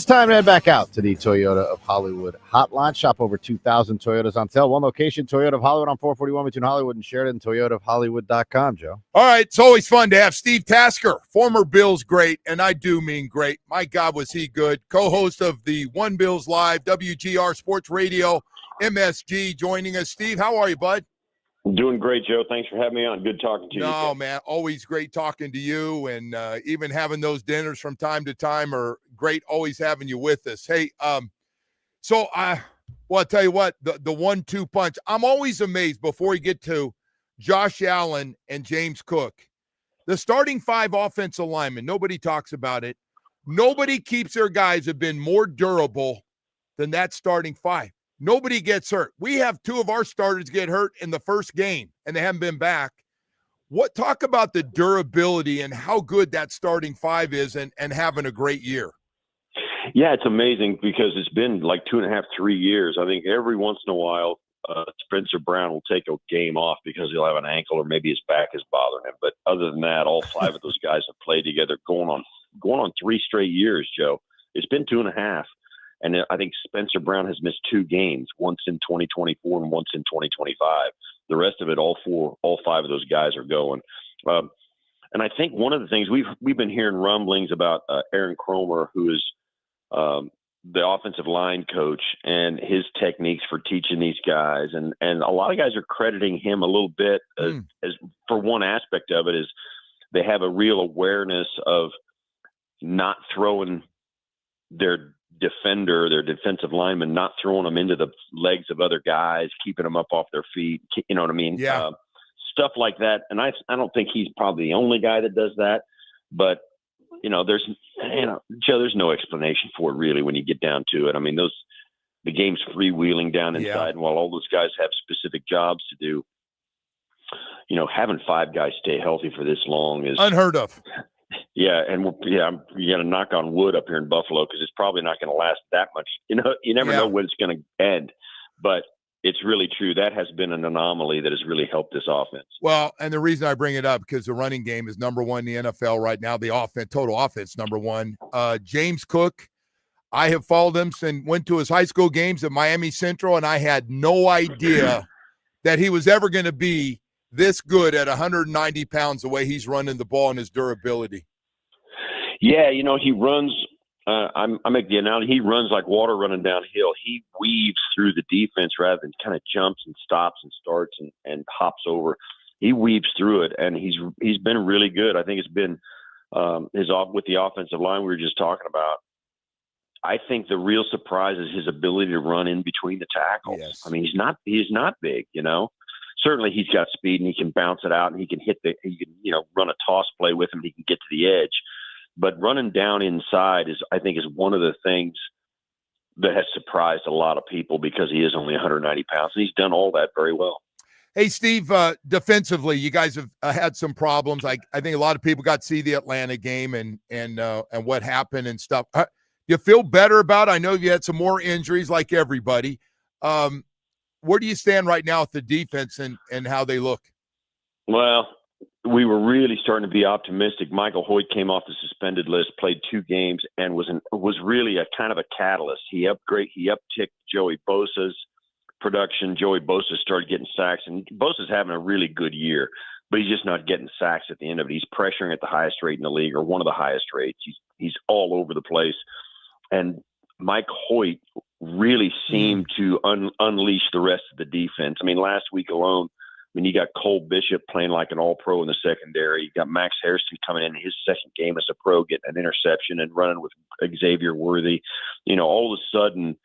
time to head back out to the Toyota of Hollywood hotline. Shop over 2,000 Toyotas on sale. One location, Toyota of Hollywood on 441 between Hollywood and Sheridan, toyotaofhollywood.com, Joe. All right, it's always fun to have Steve Tasker, former Bills great, and I do mean great. My God, was he good. Co-host of the One Bills Live, WGR Sports Radio, MSG, joining us. Steve, how are you, bud? Doing great, Joe. Thanks for having me on. Good talking to you. No, man, always great talking to you, and even having those dinners from time to time are great, always having you with us. Hey, I'll tell you what, the 1-2 punch, I'm always amazed before you get to Josh Allen and James Cook. The starting 5 offensive linemen, nobody talks about it. Nobody keeps their guys have been more durable than that starting 5. Nobody gets hurt. We have 2 of our starters get hurt in the first game, and they haven't been back. Talk about the durability and how good that starting 5 is and having a great year. Yeah, it's amazing because it's been like 2.5, 3 years. I think every once in a while, Spencer Brown will take a game off because he'll have an ankle or maybe his back is bothering him. But other than that, all 5 of those guys have played together going on 3 straight years, Joe. It's been 2.5. And I think Spencer Brown has missed 2 games, once in 2024 and once in 2025. The rest of it, all 5 of those guys are going. And I think one of the things we've been hearing rumblings about Aaron Cromer, who is the offensive line coach, and his techniques for teaching these guys. And a lot of guys are crediting him a little bit as for one aspect of it is they have a real awareness of not throwing their defensive lineman, not throwing them into the legs of other guys, keeping them up off their feet. You know what I mean? Yeah. Stuff like that. And I don't think he's probably the only guy that does that, but Joe, there's no explanation for it really when you get down to it. I mean, the game's freewheeling down inside, and while all those guys have specific jobs to do, having 5 guys stay healthy for this long is unheard of. Yeah, and you got to knock on wood up here in Buffalo because it's probably not going to last that much. You never know when it's going to end, but it's really true. That has been an anomaly that has really helped this offense. Well, and the reason I bring it up because the running game is number 1 in the NFL right now. The total offense, number 1. James Cook, I have followed him and went to his high school games at Miami Central, and I had no idea that he was ever going to be this good at 190 pounds, the way he's running the ball and his durability. Yeah, he runs I make the analogy, he runs like water running downhill. He weaves through the defense rather than kind of jumps and stops and starts and hops over. He weaves through it, and he's been really good. I think it's been with the offensive line we were just talking about. I think the real surprise is his ability to run in between the tackles. Yes. I mean, he's not big, Certainly he's got speed and he can bounce it out and he can run a toss play with him. He can get to the edge, but running down inside I think is one of the things that has surprised a lot of people because he is only 190 pounds and he's done all that very well. Hey, Steve, defensively, you guys have had some problems. I think a lot of people got to see the Atlanta game and what happened and stuff. You feel better about it? I know you had some more injuries like everybody. Where do you stand right now with the defense and how they look? Well, we were really starting to be optimistic. Michael Hoyt came off the suspended list, played 2 games, and was really a kind of a catalyst. He upticked Joey Bosa's production. Joey Bosa started getting sacks, and Bosa's having a really good year, but he's just not getting sacks at the end of it. He's pressuring at the highest rate in the league, or one of the highest rates. He's all over the place. And Mike Hoyt really seemed to unleash the rest of the defense. I mean, last week alone, you got Cole Bishop playing like an all-pro in the secondary. You got Max Harrison coming in his second game as a pro, getting an interception and running with Xavier Worthy. All of a sudden,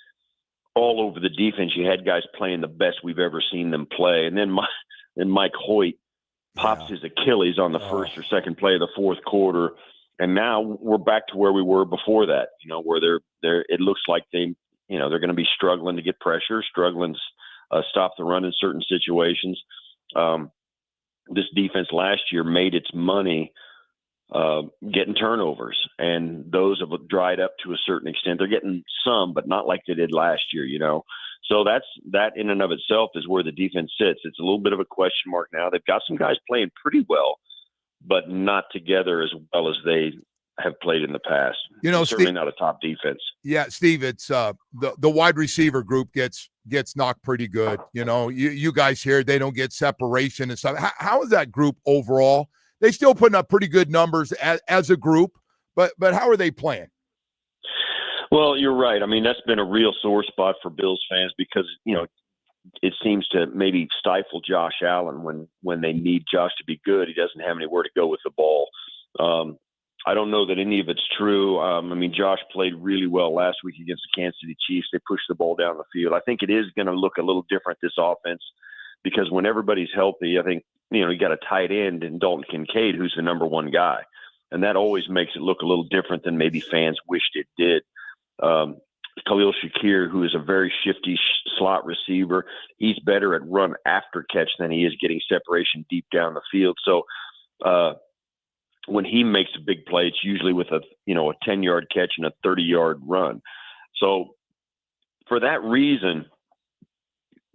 all over the defense, you had guys playing the best we've ever seen them play. And then Mike Hoyt pops his Achilles on the first or second play of the fourth quarter. And now we're back to where we were before that, where it looks like they're going to be struggling to get pressure, struggling to stop the run in certain situations. This defense last year made its money getting turnovers, and those have dried up to a certain extent. They're getting some, but not like they did last year, So that in and of itself is where the defense sits. It's a little bit of a question mark now. They've got some guys playing pretty well, but not together as well as they have played in the past. You know, certainly Steve, not a top defense. Yeah, Steve, it's the wide receiver group gets knocked pretty good. You know, you guys here, they don't get separation and stuff. How is that group overall? They still putting up pretty good numbers as a group, but how are they playing? Well, you're right. I mean, that's been a real sore spot for Bills fans because, you know, it seems to maybe stifle Josh Allen when they need Josh to be good. He doesn't have anywhere to go with the ball. I don't know that any of it's true. I mean, Josh played really well last week against the Kansas City Chiefs. They pushed the ball down the field. I think it is going to look a little different, this offense, because when everybody's healthy, I think, you know, you got a tight end in Dalton Kincaid, who's the number one guy. And that always makes it look a little different than maybe fans wished it did. Khalil Shakir, who is a very shifty slot receiver, he's better at run after catch than he is getting separation deep down the field. So, when he makes a big play, it's usually with a 10-yard catch and a 30-yard run. So for that reason,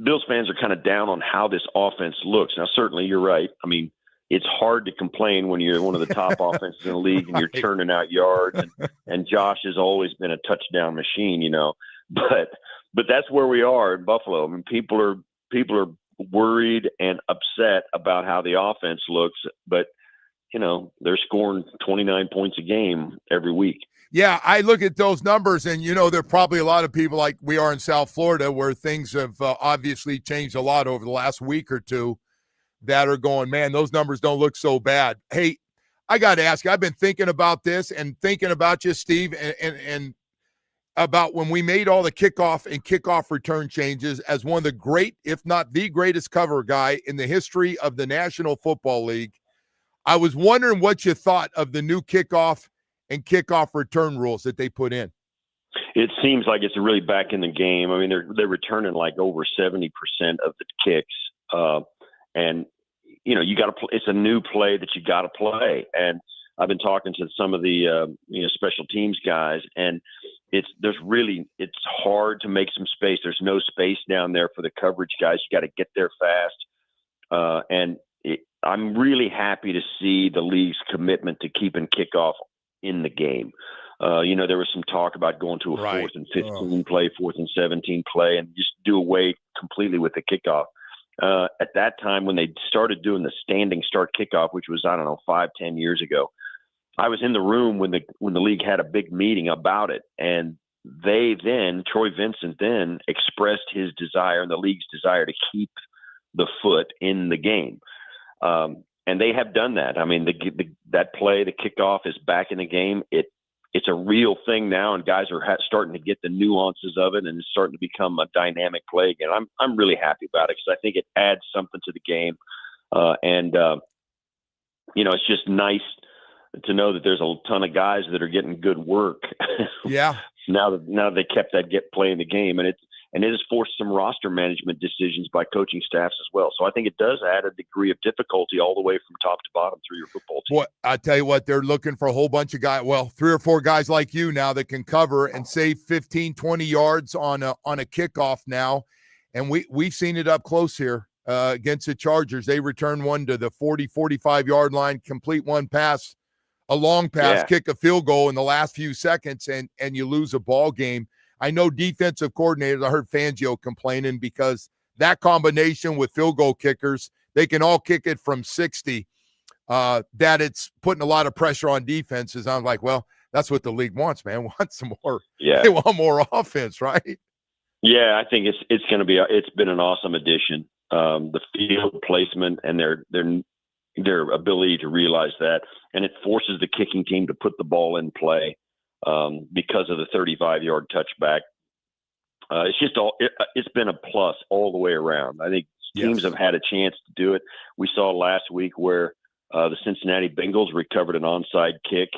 Bills fans are kind of down on how this offense looks. Now, certainly you're right. I mean, it's hard to complain when you're one of the top offenses in the league and you're turning out yards. And Josh has always been a touchdown machine, you know. But that's where we are in Buffalo. I mean, people are worried and upset about how the offense looks, but you know, they're scoring 29 points a game every week. Yeah, I look at those numbers, and, you know, there are probably a lot of people like we are in South Florida where things have obviously changed a lot over the last week or two that are going, man, those numbers don't look so bad. Hey, I got to ask you, I've been thinking about this and thinking about you, Steve, and about when we made all the kickoff and kickoff return changes as one of the great, if not the greatest cover guy in the history of the National Football League. I was wondering what you thought of the new kickoff and kickoff return rules that they put in. It seems like it's really back in the game. I mean, they're returning like over 70% of the kicks, and you know, you got to. It's a new play that you got to play. And I've been talking to some of the special teams guys, and it's hard to make some space. There's no space down there for the coverage guys. You got to get there fast, and I'm really happy to see the league's commitment to keeping kickoff in the game. You know, there was some talk about going to a 4th and 15 play, 4th and 17 play, and just do away completely with the kickoff. At that time, when they started doing the standing start kickoff, which was, 5-10 years ago, I was in the room when the league had a big meeting about it, and Troy Vincent then expressed his desire and the league's desire to keep the foot in the game. And they have done that. I mean, that play, the kickoff, is back in the game. It's a real thing now, and guys are starting to get the nuances of it, and it's starting to become a dynamic play again. I'm really happy about it because I think it adds something to the game, and you know, it's just nice to know that there's a ton of guys that are getting good work. Yeah. now they kept that play in the game, and it has forced some roster management decisions by coaching staffs as well. So I think it does add a degree of difficulty all the way from top to bottom through your football team. Boy, I tell you what, they're looking for a whole bunch of guys, 3 or 4 guys like you now that can cover and save 15, 20 yards on a kickoff now. And we've seen it up close here against the Chargers. They return one to the 40, 45-yard line, complete one pass, a long pass, kick a field goal in the last few seconds, and you lose a ball game. I know defensive coordinators, I heard Fangio complaining because that combination with field goal kickers, they can all kick it from 60, that it's putting a lot of pressure on defenses. I'm like, well, that's what the league wants, man. Want some more. Yeah. They want more offense, right? Yeah, I think it's going to be it's been an awesome addition. The field placement and their ability to realize that, and it forces the kicking team to put the ball in play. Because of the 35-yard touchback. It's been a plus all the way around. I think teams have had a chance to do it. We saw last week where the Cincinnati Bengals recovered an onside kick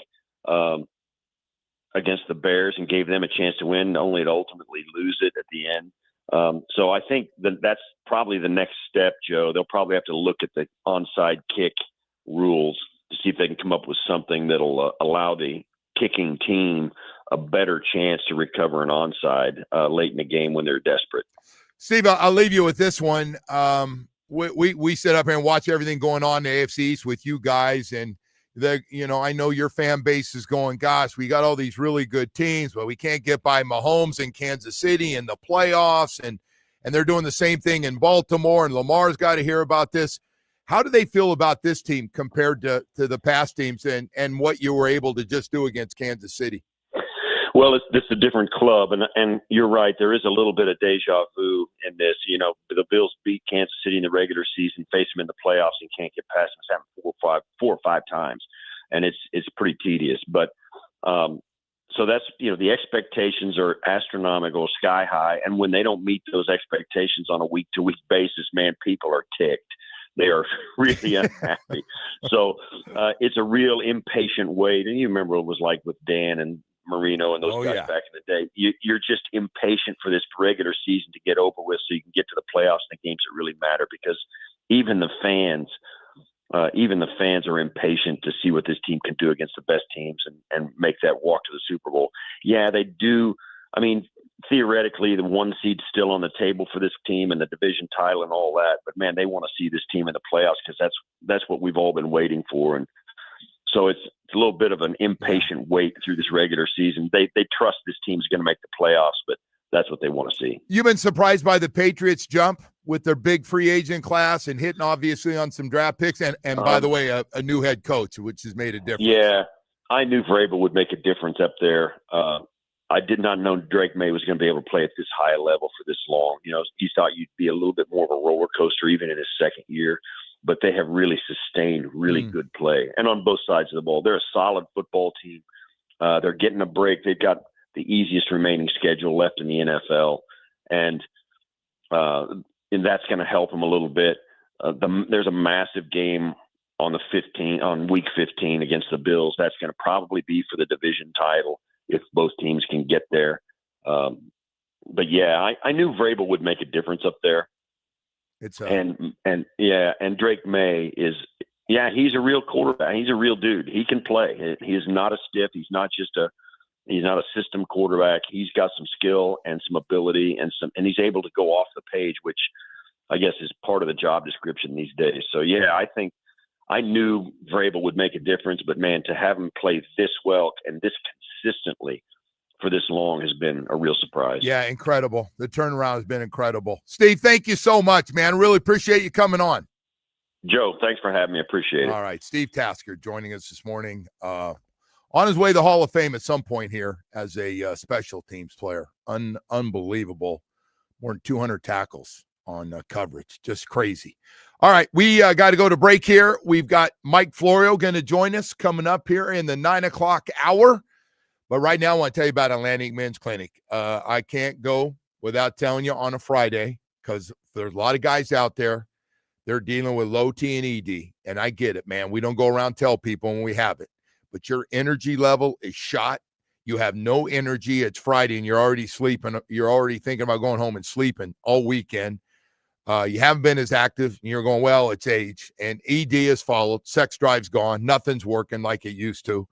against the Bears and gave them a chance to win, only to ultimately lose it at the end. So I think that's probably the next step, Joe. They'll probably have to look at the onside kick rules to see if they can come up with something that'll allow the kicking team a better chance to recover an onside late in the game when they're desperate. Steve, I'll leave you with this one. We sit up here and watch everything going on in the AFC East with you guys, and I know your fan base is going, gosh, we got all these really good teams, but we can't get by Mahomes in Kansas City in the playoffs, and they're doing the same thing in Baltimore, and Lamar's got to hear about this. How do they feel about this team compared to the past teams and what you were able to just do against Kansas City? Well, this is a different club, and you're right. There is a little bit of deja vu in this. The Bills beat Kansas City in the regular season, face them in the playoffs, and can't get past them. It's happened 4 or 5 times, and it's pretty tedious. But so that's the expectations are astronomical, sky high, and when they don't meet those expectations on a week-to-week basis, man, people are ticked. They are really unhappy. So it's a real impatient wait. And you remember what it was like with Dan and Marino and those guys back in the day. You're just impatient for this regular season to get over with so you can get to the playoffs and the games that really matter, because even the fans are impatient to see what this team can do against the best teams and make that walk to the Super Bowl. Yeah, they do. I mean, theoretically, the 1 seed's still on the table for this team and the division title and all that. But, man, they want to see this team in the playoffs because that's what we've all been waiting for. And so it's a little bit of an impatient wait through this regular season. They trust this team's going to make the playoffs, but that's what they want to see. You've been surprised by the Patriots' jump with their big free agent class and hitting, obviously, on some draft picks and by the way, a new head coach, which has made a difference. Yeah, I knew Vrabel would make a difference up there. I did not know Drake May was going to be able to play at this high level for this long. He thought you'd be a little bit more of a roller coaster even in his second year, but they have really sustained really good play. And on both sides of the ball, they're a solid football team. They're getting a break. They've got the easiest remaining schedule left in the NFL, and that's going to help them a little bit. There's a massive game on week 15 against the Bills. That's going to probably be for the division title if both teams can get there. But yeah, I knew Vrabel would make a difference up there. And Drake May he's a real quarterback. He's a real dude. He can play. He is not a stiff. He's not a system quarterback. He's got some skill and some ability and he's able to go off the page, which I guess is part of the job description these days. So yeah, I think I knew Vrabel would make a difference, but man, to have him play this well and this consistently for this long has been a real surprise. Yeah, incredible. The turnaround has been incredible. Steve, thank you so much, man. Really appreciate you coming on. Joe, thanks for having me. I appreciate it. All right, Steve Tasker joining us this morning. On his way to the Hall of Fame at some point here as a special teams player. Unbelievable. More than 200 tackles on coverage. Just crazy. All right, we got to go to break here. We've got Mike Florio going to join us coming up here in the 9 o'clock hour. But right now I want to tell you about Atlantic Men's Clinic. I can't go without telling you on a Friday because there's a lot of guys out there. They're dealing with low T and ED. And I get it, man. We don't go around tell people when we have it. But your energy level is shot. You have no energy. It's Friday and you're already sleeping. You're already thinking about going home and sleeping all weekend. You haven't been as active. And you're going, well, it's age. And ED is followed. Sex drive's gone. Nothing's working like it used to.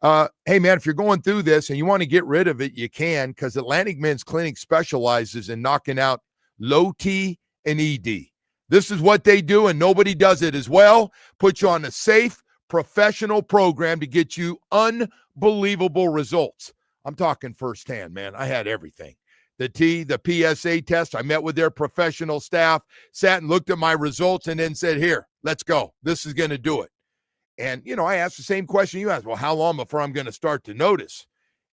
Hey, man, if you're going through this and you want to get rid of it, you can, because Atlantic Men's Clinic specializes in knocking out low T and ED. This is what they do, and nobody does it as well. Put you on a safe, professional program to get you unbelievable results. I'm talking firsthand, man. I had everything. The PSA test, I met with their professional staff, sat and looked at my results, and then said, here, let's go. This is going to do it. And, I asked the same question you asked. Well, how long before I'm going to start to notice?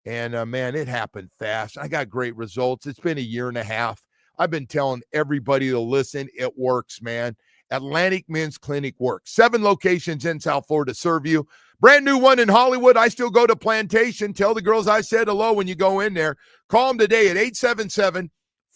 And, man, it happened fast. I got great results. It's been a year and a half. I've been telling everybody to listen. It works, man. Atlantic Men's Clinic works. 7 locations in South Florida serve you. Brand new one in Hollywood. I still go to Plantation. Tell the girls I said hello when you go in there. Call them today at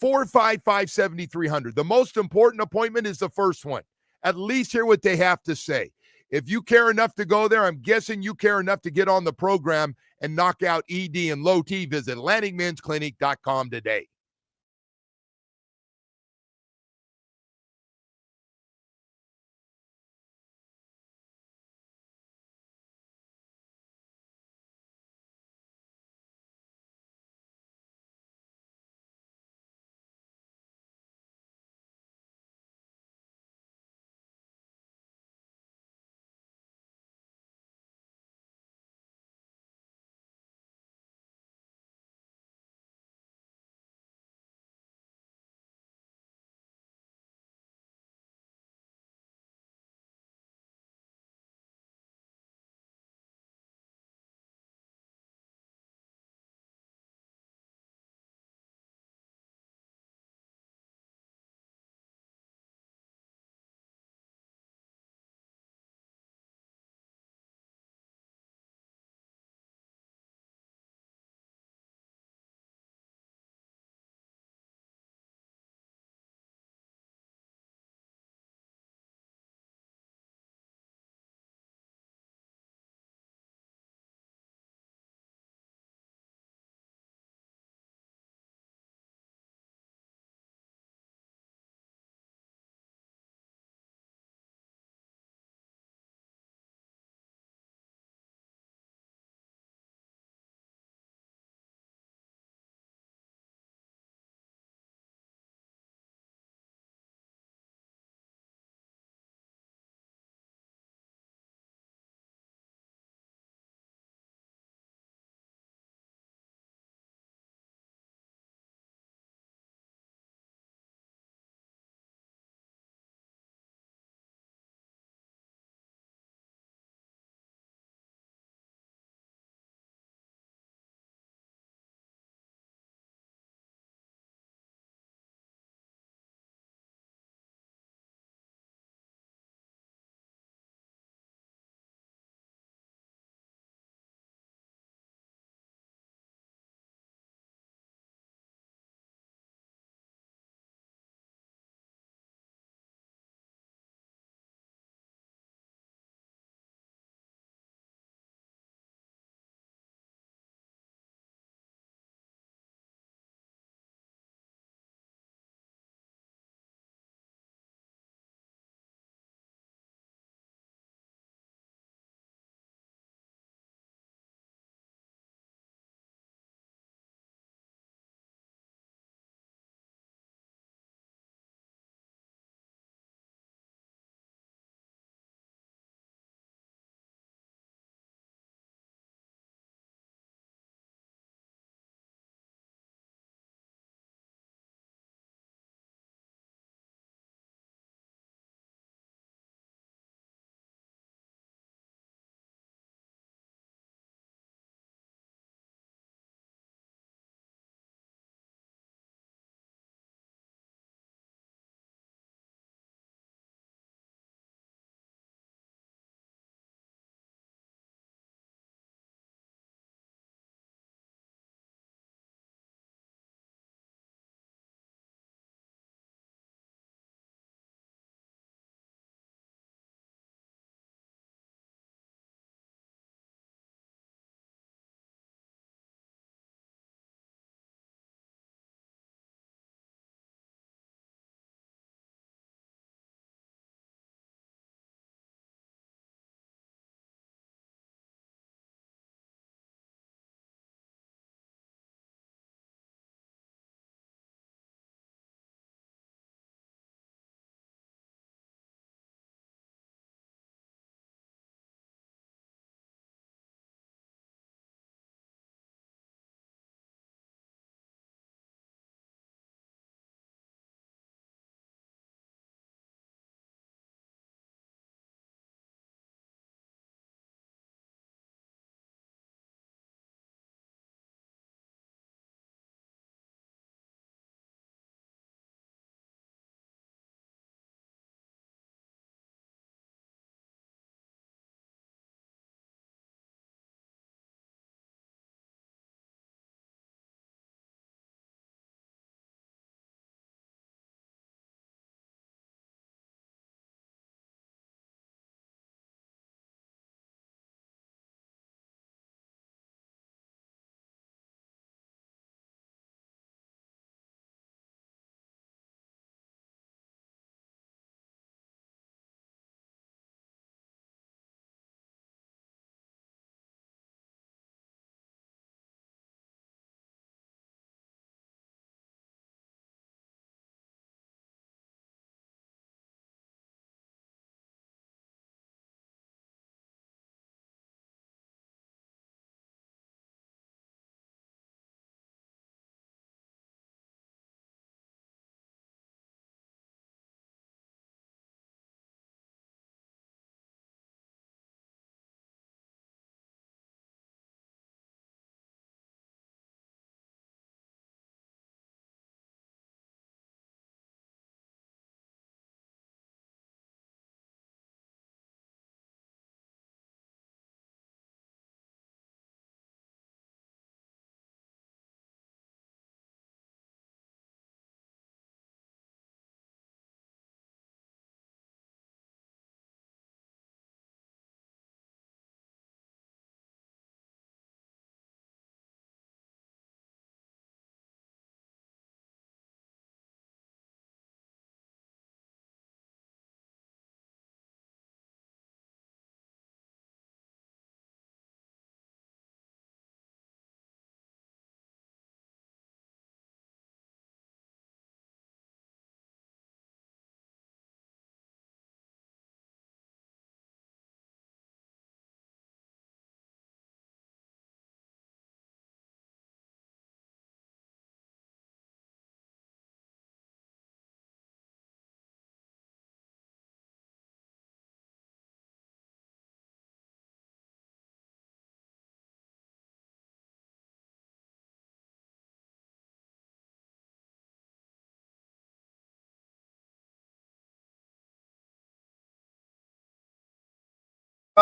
877-455-7300. The most important appointment is the first one. At least hear what they have to say. If you care enough to go there, I'm guessing you care enough to get on the program and knock out ED and low T. Visit AtlanticMen'sClinic.com today.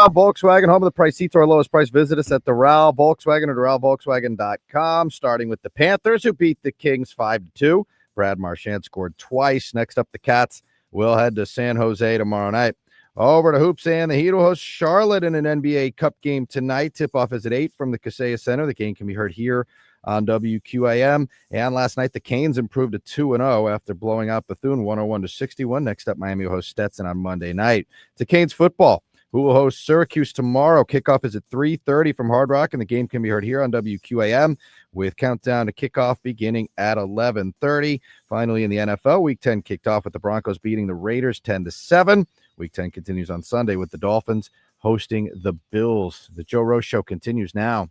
Volkswagen, home of the price seats, our lowest price. Visit us at the Ral Volkswagen or RalVolkswagen.com. Starting with the Panthers, who beat the Kings 5-2. Brad Marchand scored twice. Next up, the Cats will head to San Jose tomorrow night. Over to Hoops, and the Heat will host Charlotte in an NBA Cup game tonight. Tip-off is at 8 from the Kaseya Center. The game can be heard here on WQAM. And last night, the Canes improved to 2-0 after blowing out Bethune 101-61. Next up, Miami will host Stetson on Monday night. To Canes football, who will host Syracuse tomorrow. Kickoff is at 3:30 from Hard Rock, and the game can be heard here on WQAM with countdown to kickoff beginning at 11:30. Finally, in the NFL, Week 10 kicked off with the Broncos beating the Raiders 10-7. Week 10 continues on Sunday with the Dolphins hosting the Bills. The Joe Rose Show continues now.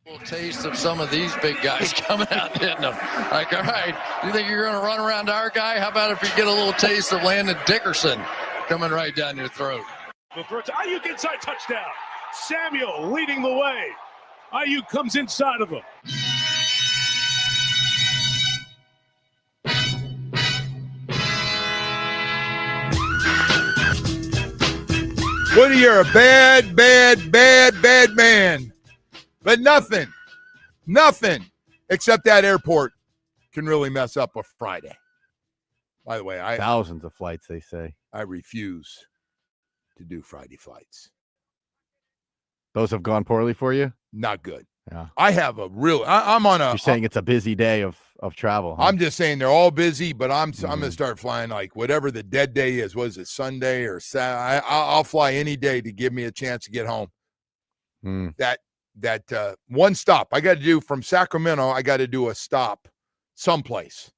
A little taste of some of these big guys coming out, hitting them. Like, all right, you think you're going to run around our guy? How about if you get a little taste of Landon Dickerson coming right down your throat? The first Ayuk inside, touchdown. Samuel leading the way. Ayuk comes inside of him. Woody, you're a bad man. But nothing except that airport can really mess up a Friday. By the way, thousands of flights, they say. I refuse to do Friday flights. Those have gone poorly for you? Not good. Yeah. I have a real. I'm on a. You're saying it's a busy day of travel. Huh? I'm just saying they're all busy, but I'm going to start flying like whatever the dead day is. Was it Sunday or Saturday? I'll fly any day to give me a chance to get home. That one stop I got to do from Sacramento. I got to do a stop someplace.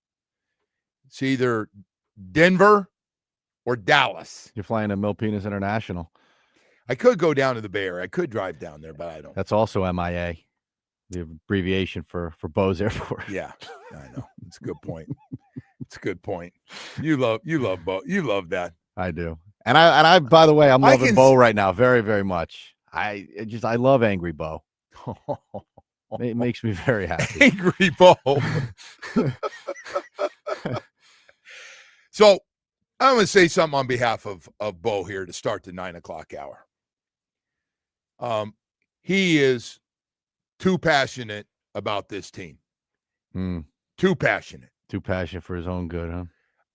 It's either Denver or Dallas. You're flying to Milpitas International. I could go down to the Bay Area. I could drive down there, but I don't. That's also MIA, the abbreviation for Bose Airport. Yeah, I know. It's a good point. It's a good point. You love Bo. You love that. I do. And I by the way, I'm loving Bo right now very, very much. I love Angry Bo. It makes me very happy. Angry Bo. So I'm going to say something on behalf of Bo here to start the 9 o'clock hour. He is too passionate about this team. Too passionate. Too passionate for his own good, huh?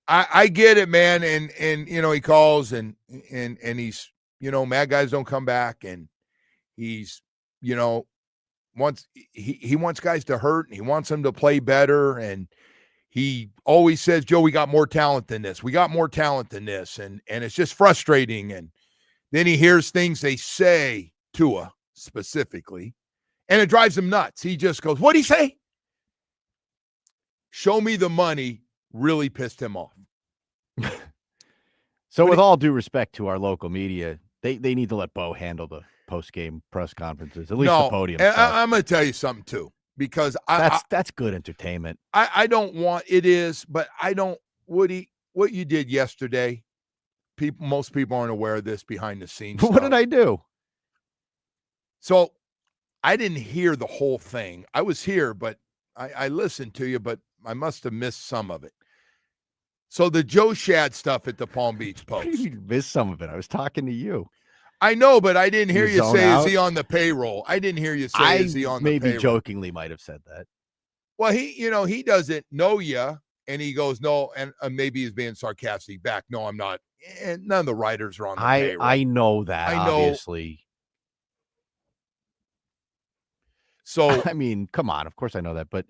I get it, man. And he calls and he's, mad guys don't come back, and he's, wants he wants guys to hurt, and he wants them to play better, and he always says, Joe, we got more talent than this. We got more talent than this. And it's just frustrating. And then he hears things they say, Tua specifically, and it drives him nuts. He just goes, what'd he say? Show me the money really pissed him off. So with all due respect to our local media, they need to let Bo handle the post-game press conferences, at least the podium stuff. I'm going to tell you something, too. Because that's good entertainment. I don't want it is, but I don't, Woody, what you did yesterday, most people aren't aware of this behind the scenes. What did I do? So I didn't hear the whole thing. I was here, but I listened to you, but I must have missed some of it. So the Joe Shad stuff at the Palm Beach Post. You missed some of it. I was talking to you. I know, but I didn't hear you say, is he on the payroll? I didn't hear you say, is he on the payroll? Maybe jokingly might have said that. Well, he doesn't know you, and he goes, no, and maybe he's being sarcastic back. No, I'm not. And none of the writers are on the payroll. I know that, obviously. So, I mean, come on. Of course I know that, but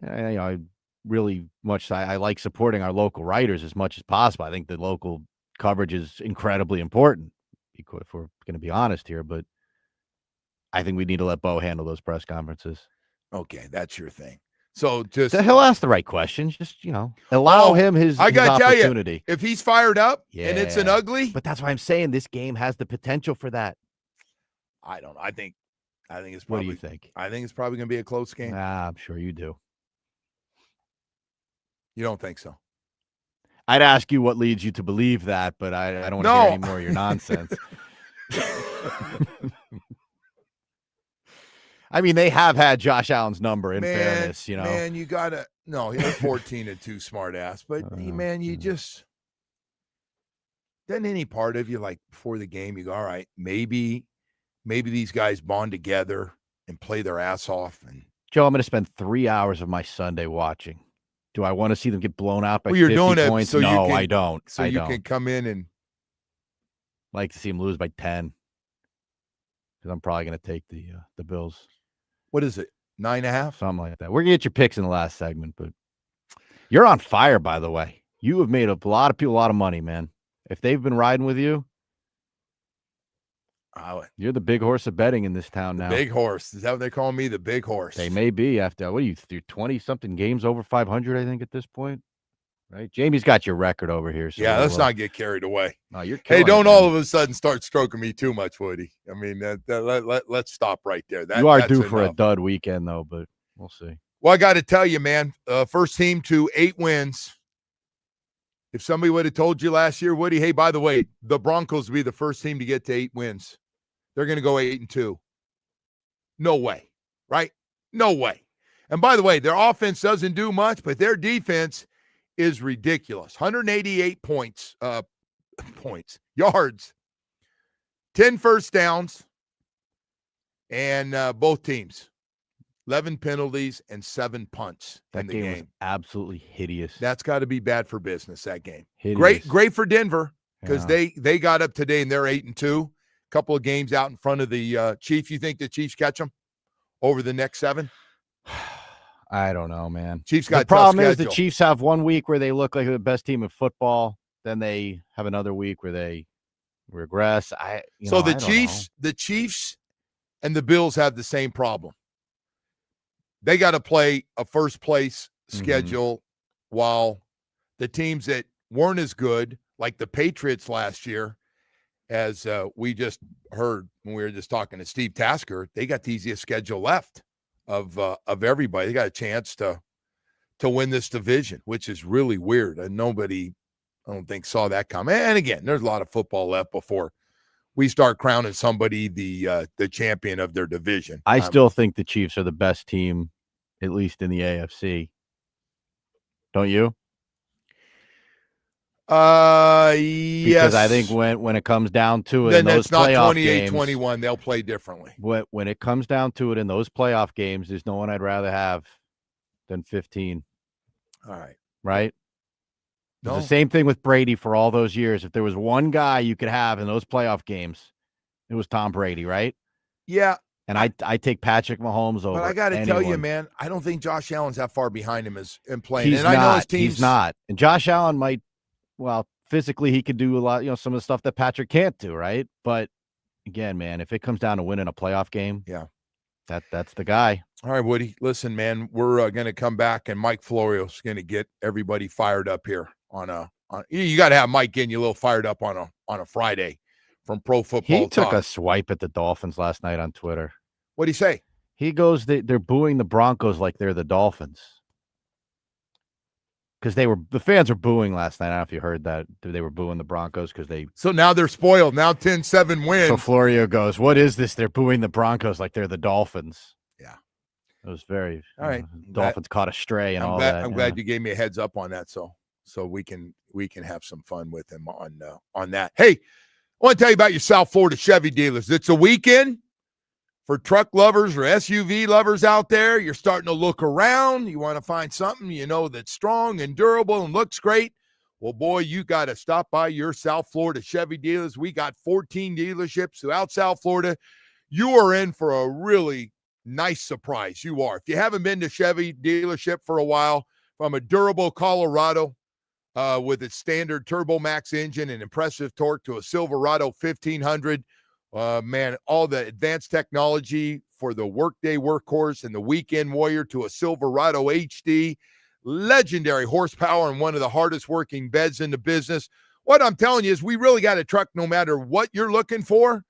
I really much, I like supporting our local writers as much as possible. I think the local coverage is incredibly important, if we're going to be honest here, but I think we need to let Bo handle those press conferences. Okay, that's your thing. So he'll ask the right questions. Just, allow him his opportunity. Tell you, if he's fired up and it's an ugly. But that's why I'm saying this game has the potential for that. I don't know. I think it's probably. What do you think? I think it's probably going to be a close game. I'm sure you do. You don't think so? I'd ask you what leads you to believe that, but I don't want to hear any more of your nonsense. I mean, they have had Josh Allen's number in fairness, Man, you got to – no, he was 14 and 2 smart ass. But, man, you just then any part of you, like before the game, you go, all right, maybe these guys bond together and play their ass off. And Joe, I'm going to spend 3 hours of my Sunday watching. Do I want to see them get blown out by 50 you're doing points? it so no, you can, I don't. So I you don't. can come in and like to see them lose by 10. Because I'm probably going to take the Bills. What is it? 9.5? Something like that. We're going to get your picks in the last segment, but you're on fire, by the way. You have made a lot of people a lot of money, man. If they've been riding with you, you're the big horse of betting in this town now. Big horse. Is that what they call me? The big horse. They may be after, what are you, through 20-something games over 500, I think, at this point. Right? Jamie's got your record over here. So yeah, let's not get carried away. No, you're hey, don't it, all of a sudden start stroking me too much, Woody. I mean, let's stop right there. You are due enough. for a dud weekend, though, but we'll see. Well, I got to tell you, man, first team to 8 wins. If somebody would have told you last year, Woody, hey, by the way, the Broncos will be the first team to get to 8 wins. They're going to go 8-2. No way, right? No way. And by the way, their offense doesn't do much, but their defense is ridiculous. 188 yards, 10 first downs, and both teams, 11 penalties and 7 punts in the game. Was absolutely hideous. That's got to be bad for business, that game. Hideous. Great for Denver because they got up today and they're 8-2. Couple of games out in front of the Chiefs. You think the Chiefs catch them over the next 7? I don't know, man. Chiefs got the problem tough is the Chiefs have one week where they look like the best team in football. Then they have another week where they regress. The Chiefs and the Bills have the same problem. They got to play a first place schedule while the teams that weren't as good, like the Patriots last year, as we just heard when we were just talking to Steve Tasker, they got the easiest schedule left of everybody. They got a chance to win this division, which is really weird. And nobody, I don't think, saw that coming. And again, there's a lot of football left before we start crowning somebody the champion of their division. I still think the Chiefs are the best team, at least in the AFC. Don't you? Yes. Because I think when it comes down to it, then in those it's not playoff games, 28-21. They'll play differently. When it comes down to it in those playoff games, there's no one I'd rather have than 15. All right. Right? No. It's the same thing with Brady for all those years. If there was one guy you could have in those playoff games, it was Tom Brady, right? Yeah. And I take Patrick Mahomes over. But I got to tell you, man, I don't think Josh Allen's that far behind him in playing. He's and not. I know his team's He's not. And Josh Allen might, physically he could do a lot, some of the stuff that Patrick can't do, right? But again, man, if it comes down to winning a playoff game, that's the guy. All right, Woody. Listen, man, we're going to come back, and Mike Florio's going to get everybody fired up here you got to have Mike getting you a little fired up on a Friday from Pro Football He took Talk. a swipe at the Dolphins last night on Twitter. What'd he say? He goes, they're booing the Broncos like they're the Dolphins. Because the fans were booing last night. I don't know if you heard that. They were booing the Broncos because they. So now they're spoiled. Now 10-7 wins. So Florio goes, "What is this? They're booing the Broncos like they're the Dolphins." Yeah, it was very. All right. Dolphins caught a stray and all that. that. I'm glad you gave me a heads up on that, so we can have some fun with him on that. Hey, I want to tell you about your South Florida Chevy dealers. It's a weekend. For truck lovers or SUV lovers out there, you're starting to look around. You want to find something that's strong and durable and looks great. Well, boy, you got to stop by your South Florida Chevy dealers. We got 14 dealerships throughout South Florida. You are in for a really nice surprise. You are. If you haven't been to Chevy dealership for a while, from a durable Colorado with its standard Turbo Max engine and impressive torque to a Silverado 1500, man, all the advanced technology for the workday workhorse and the weekend warrior to a Silverado HD, legendary horsepower and one of the hardest working beds in the business. What I'm telling you is we really got a truck no matter what you're looking for,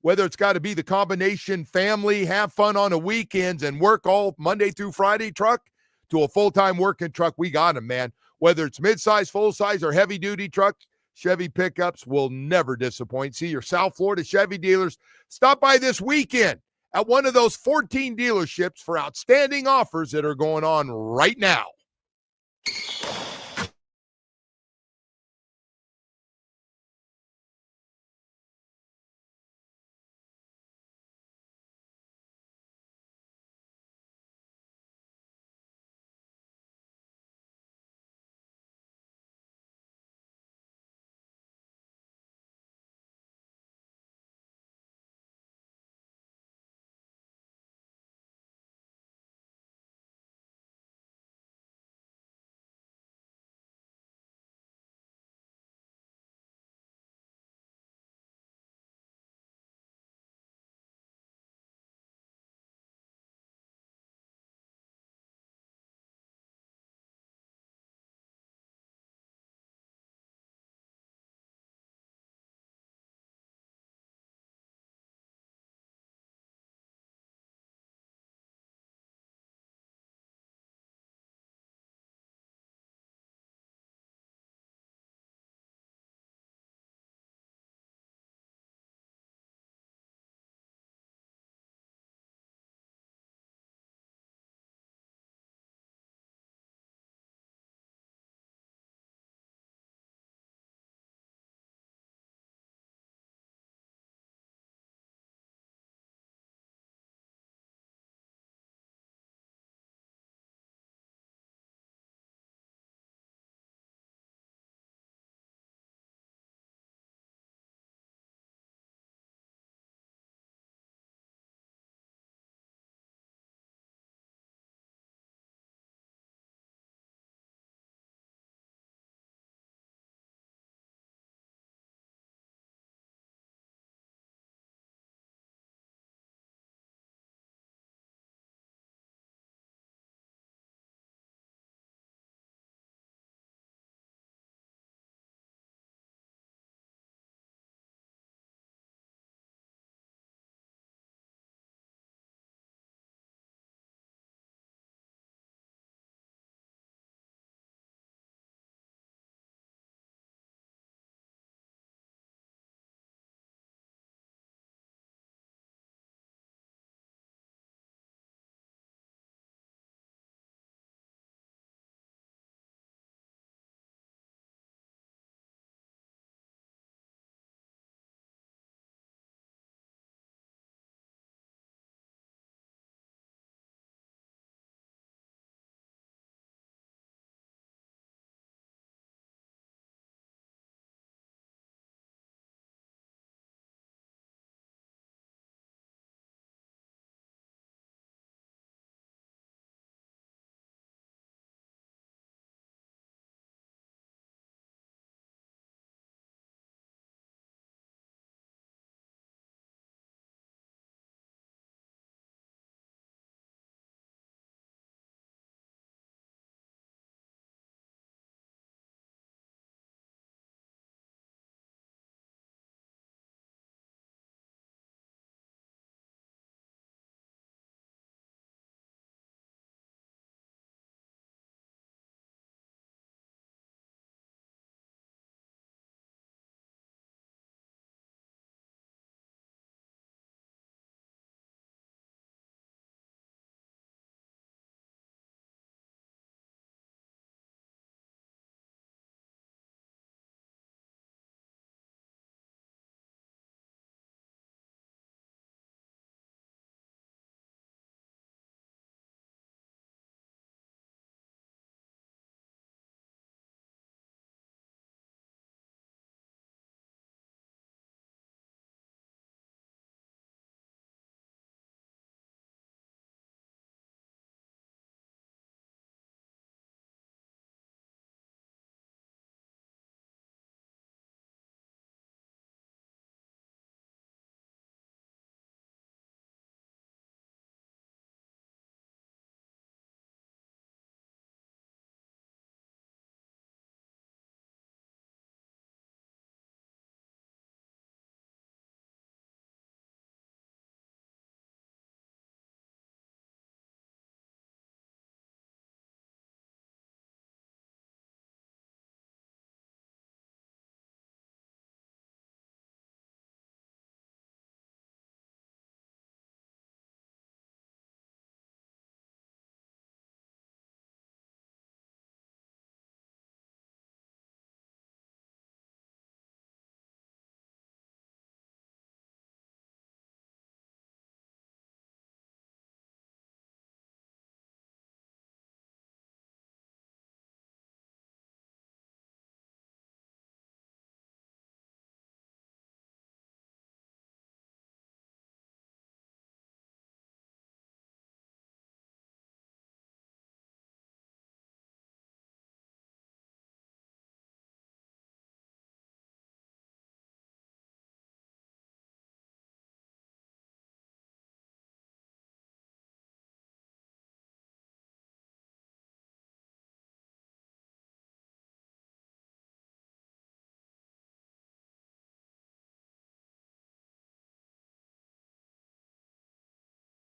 whether it's got to be the combination family, have fun on the weekends and work all Monday through Friday truck to a full-time working truck. We got them, man. Whether it's midsize, full-size, or heavy-duty trucks, Chevy pickups will never disappoint. See your South Florida Chevy dealers. Stop by this weekend at one of those 14 dealerships for outstanding offers that are going on right now.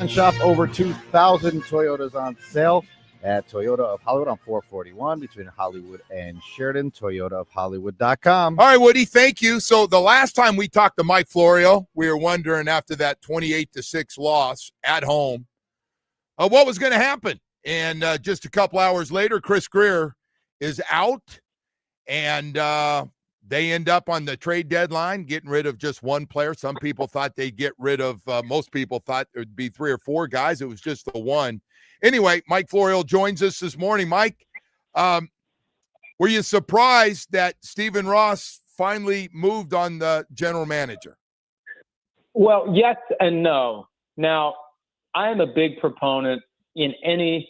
Shop over 2,000 Toyotas on sale at Toyota of Hollywood on 441 between Hollywood and Sheridan, toyotaofhollywood.com. All right, Woody, thank you. So the last time we talked to Mike Florio, we were wondering after that 28-6 loss at home, what was going to happen. And just a couple hours later, Chris Greer is out, and they end up on the trade deadline getting rid of just one player. Some people thought they'd get rid of, most people thought it would be 3 or 4 guys. It was just the one. Anyway, Mike Florio joins us this morning. Mike, were you surprised that Stephen Ross finally moved on the general manager? Well, yes and no. Now, I am a big proponent in any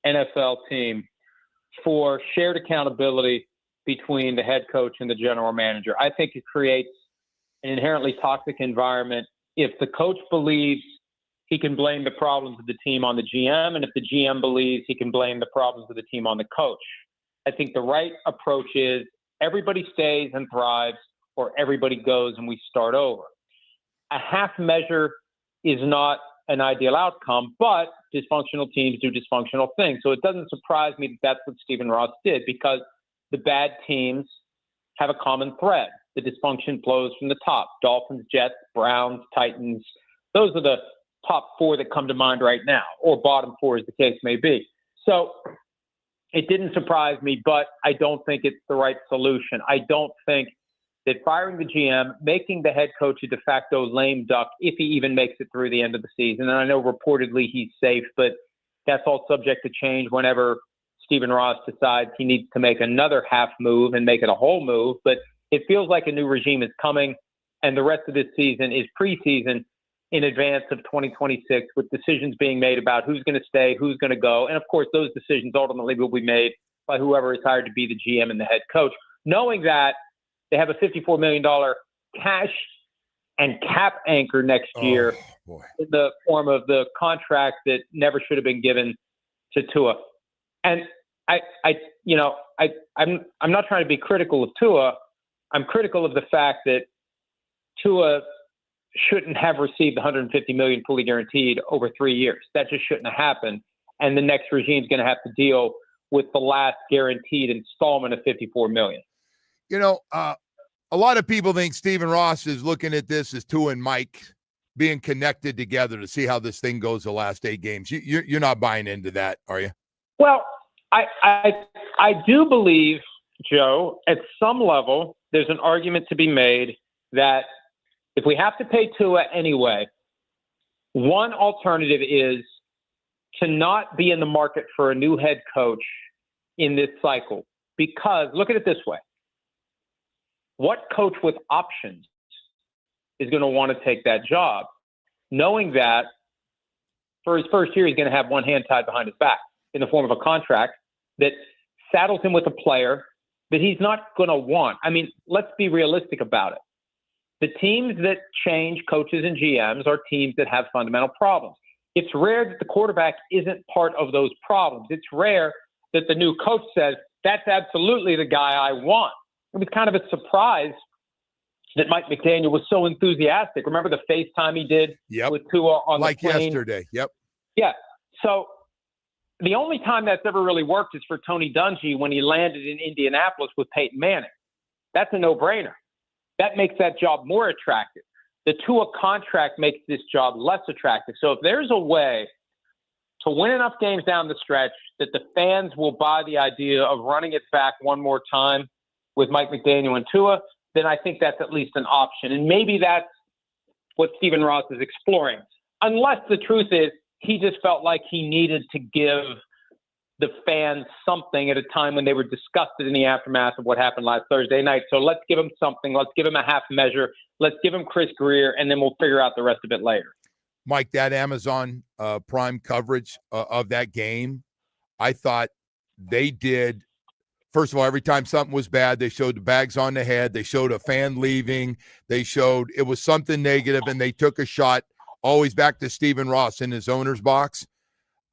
NFL team for shared accountability between the head coach and the general manager. I think it creates an inherently toxic environment if the coach believes he can blame the problems of the team on the GM, and if the GM believes he can blame the problems of the team on the coach. I think the right approach is everybody stays and thrives, or everybody goes and we start over. A half measure is not an ideal outcome, but dysfunctional teams do dysfunctional things. So it doesn't surprise me that that's what Stephen Ross did, because the bad teams have a common thread. The dysfunction flows from the top. Dolphins, Jets, Browns, Titans. Those are the top 4 that come to mind right now, or bottom 4 as the case may be. So it didn't surprise me, but I don't think it's the right solution. I don't think that firing the GM, making the head coach a de facto lame duck, if he even makes it through the end of the season, and I know reportedly he's safe, but that's all subject to change whenever Stephen Ross decides he needs to make another half move and make it a whole move. But it feels like a new regime is coming, and the rest of this season is preseason in advance of 2026, with decisions being made about who's going to stay, who's going to go. And of course, those decisions ultimately will be made by whoever is hired to be the GM and the head coach, knowing that they have a $54 million cash and cap anchor next year in the form of the contract that never should have been given to Tua. And I'm not trying to be critical of Tua. I'm critical of the fact that Tua shouldn't have received $150 million fully guaranteed over 3 years. That just shouldn't have happened. And the next regime is going to have to deal with the last guaranteed installment of $54 million. You know, a lot of people think Stephen Ross is looking at this as Tua and Mike being connected together to see how this thing goes the last 8 games. You're not buying into that, are you? Well, I do believe, Joe, at some level, there's an argument to be made that if we have to pay Tua anyway, one alternative is to not be in the market for a new head coach in this cycle. Because look at it this way. What coach with options is going to want to take that job, knowing that for his first year, he's going to have one hand tied behind his back in the form of a contract that saddles him with a player that he's not going to want. I mean, let's be realistic about it. The teams that change coaches and GMs are teams that have fundamental problems. It's rare that the quarterback isn't part of those problems. It's rare that the new coach says, that's absolutely the guy I want. It was kind of a surprise that Mike McDaniel was so enthusiastic. Remember the FaceTime he did with Tua on the plane? Like yesterday, Yeah. So the only time that's ever really worked is for Tony Dungy when he landed in Indianapolis with Peyton Manning. That's a no-brainer. That makes that job more attractive. The Tua contract makes this job less attractive. So if there's a way to win enough games down the stretch that the fans will buy the idea of running it back one more time with Mike McDaniel and Tua, then I think that's at least an option. And maybe that's what Stephen Ross is exploring. Unless the truth is he just felt like he needed to give the fans something at a time when they were disgusted in the aftermath of what happened last Thursday night. So let's give him something. Let's give him a half measure. Let's give him Chris Greer, and then we'll figure out the rest of it later. Mike, that Amazon Prime coverage of that game, I thought they did. First of all, every time something was bad, they showed the bags on the head. They showed a fan leaving. They showed it was something negative, and they took a shot always back to Stephen Ross in his owner's box.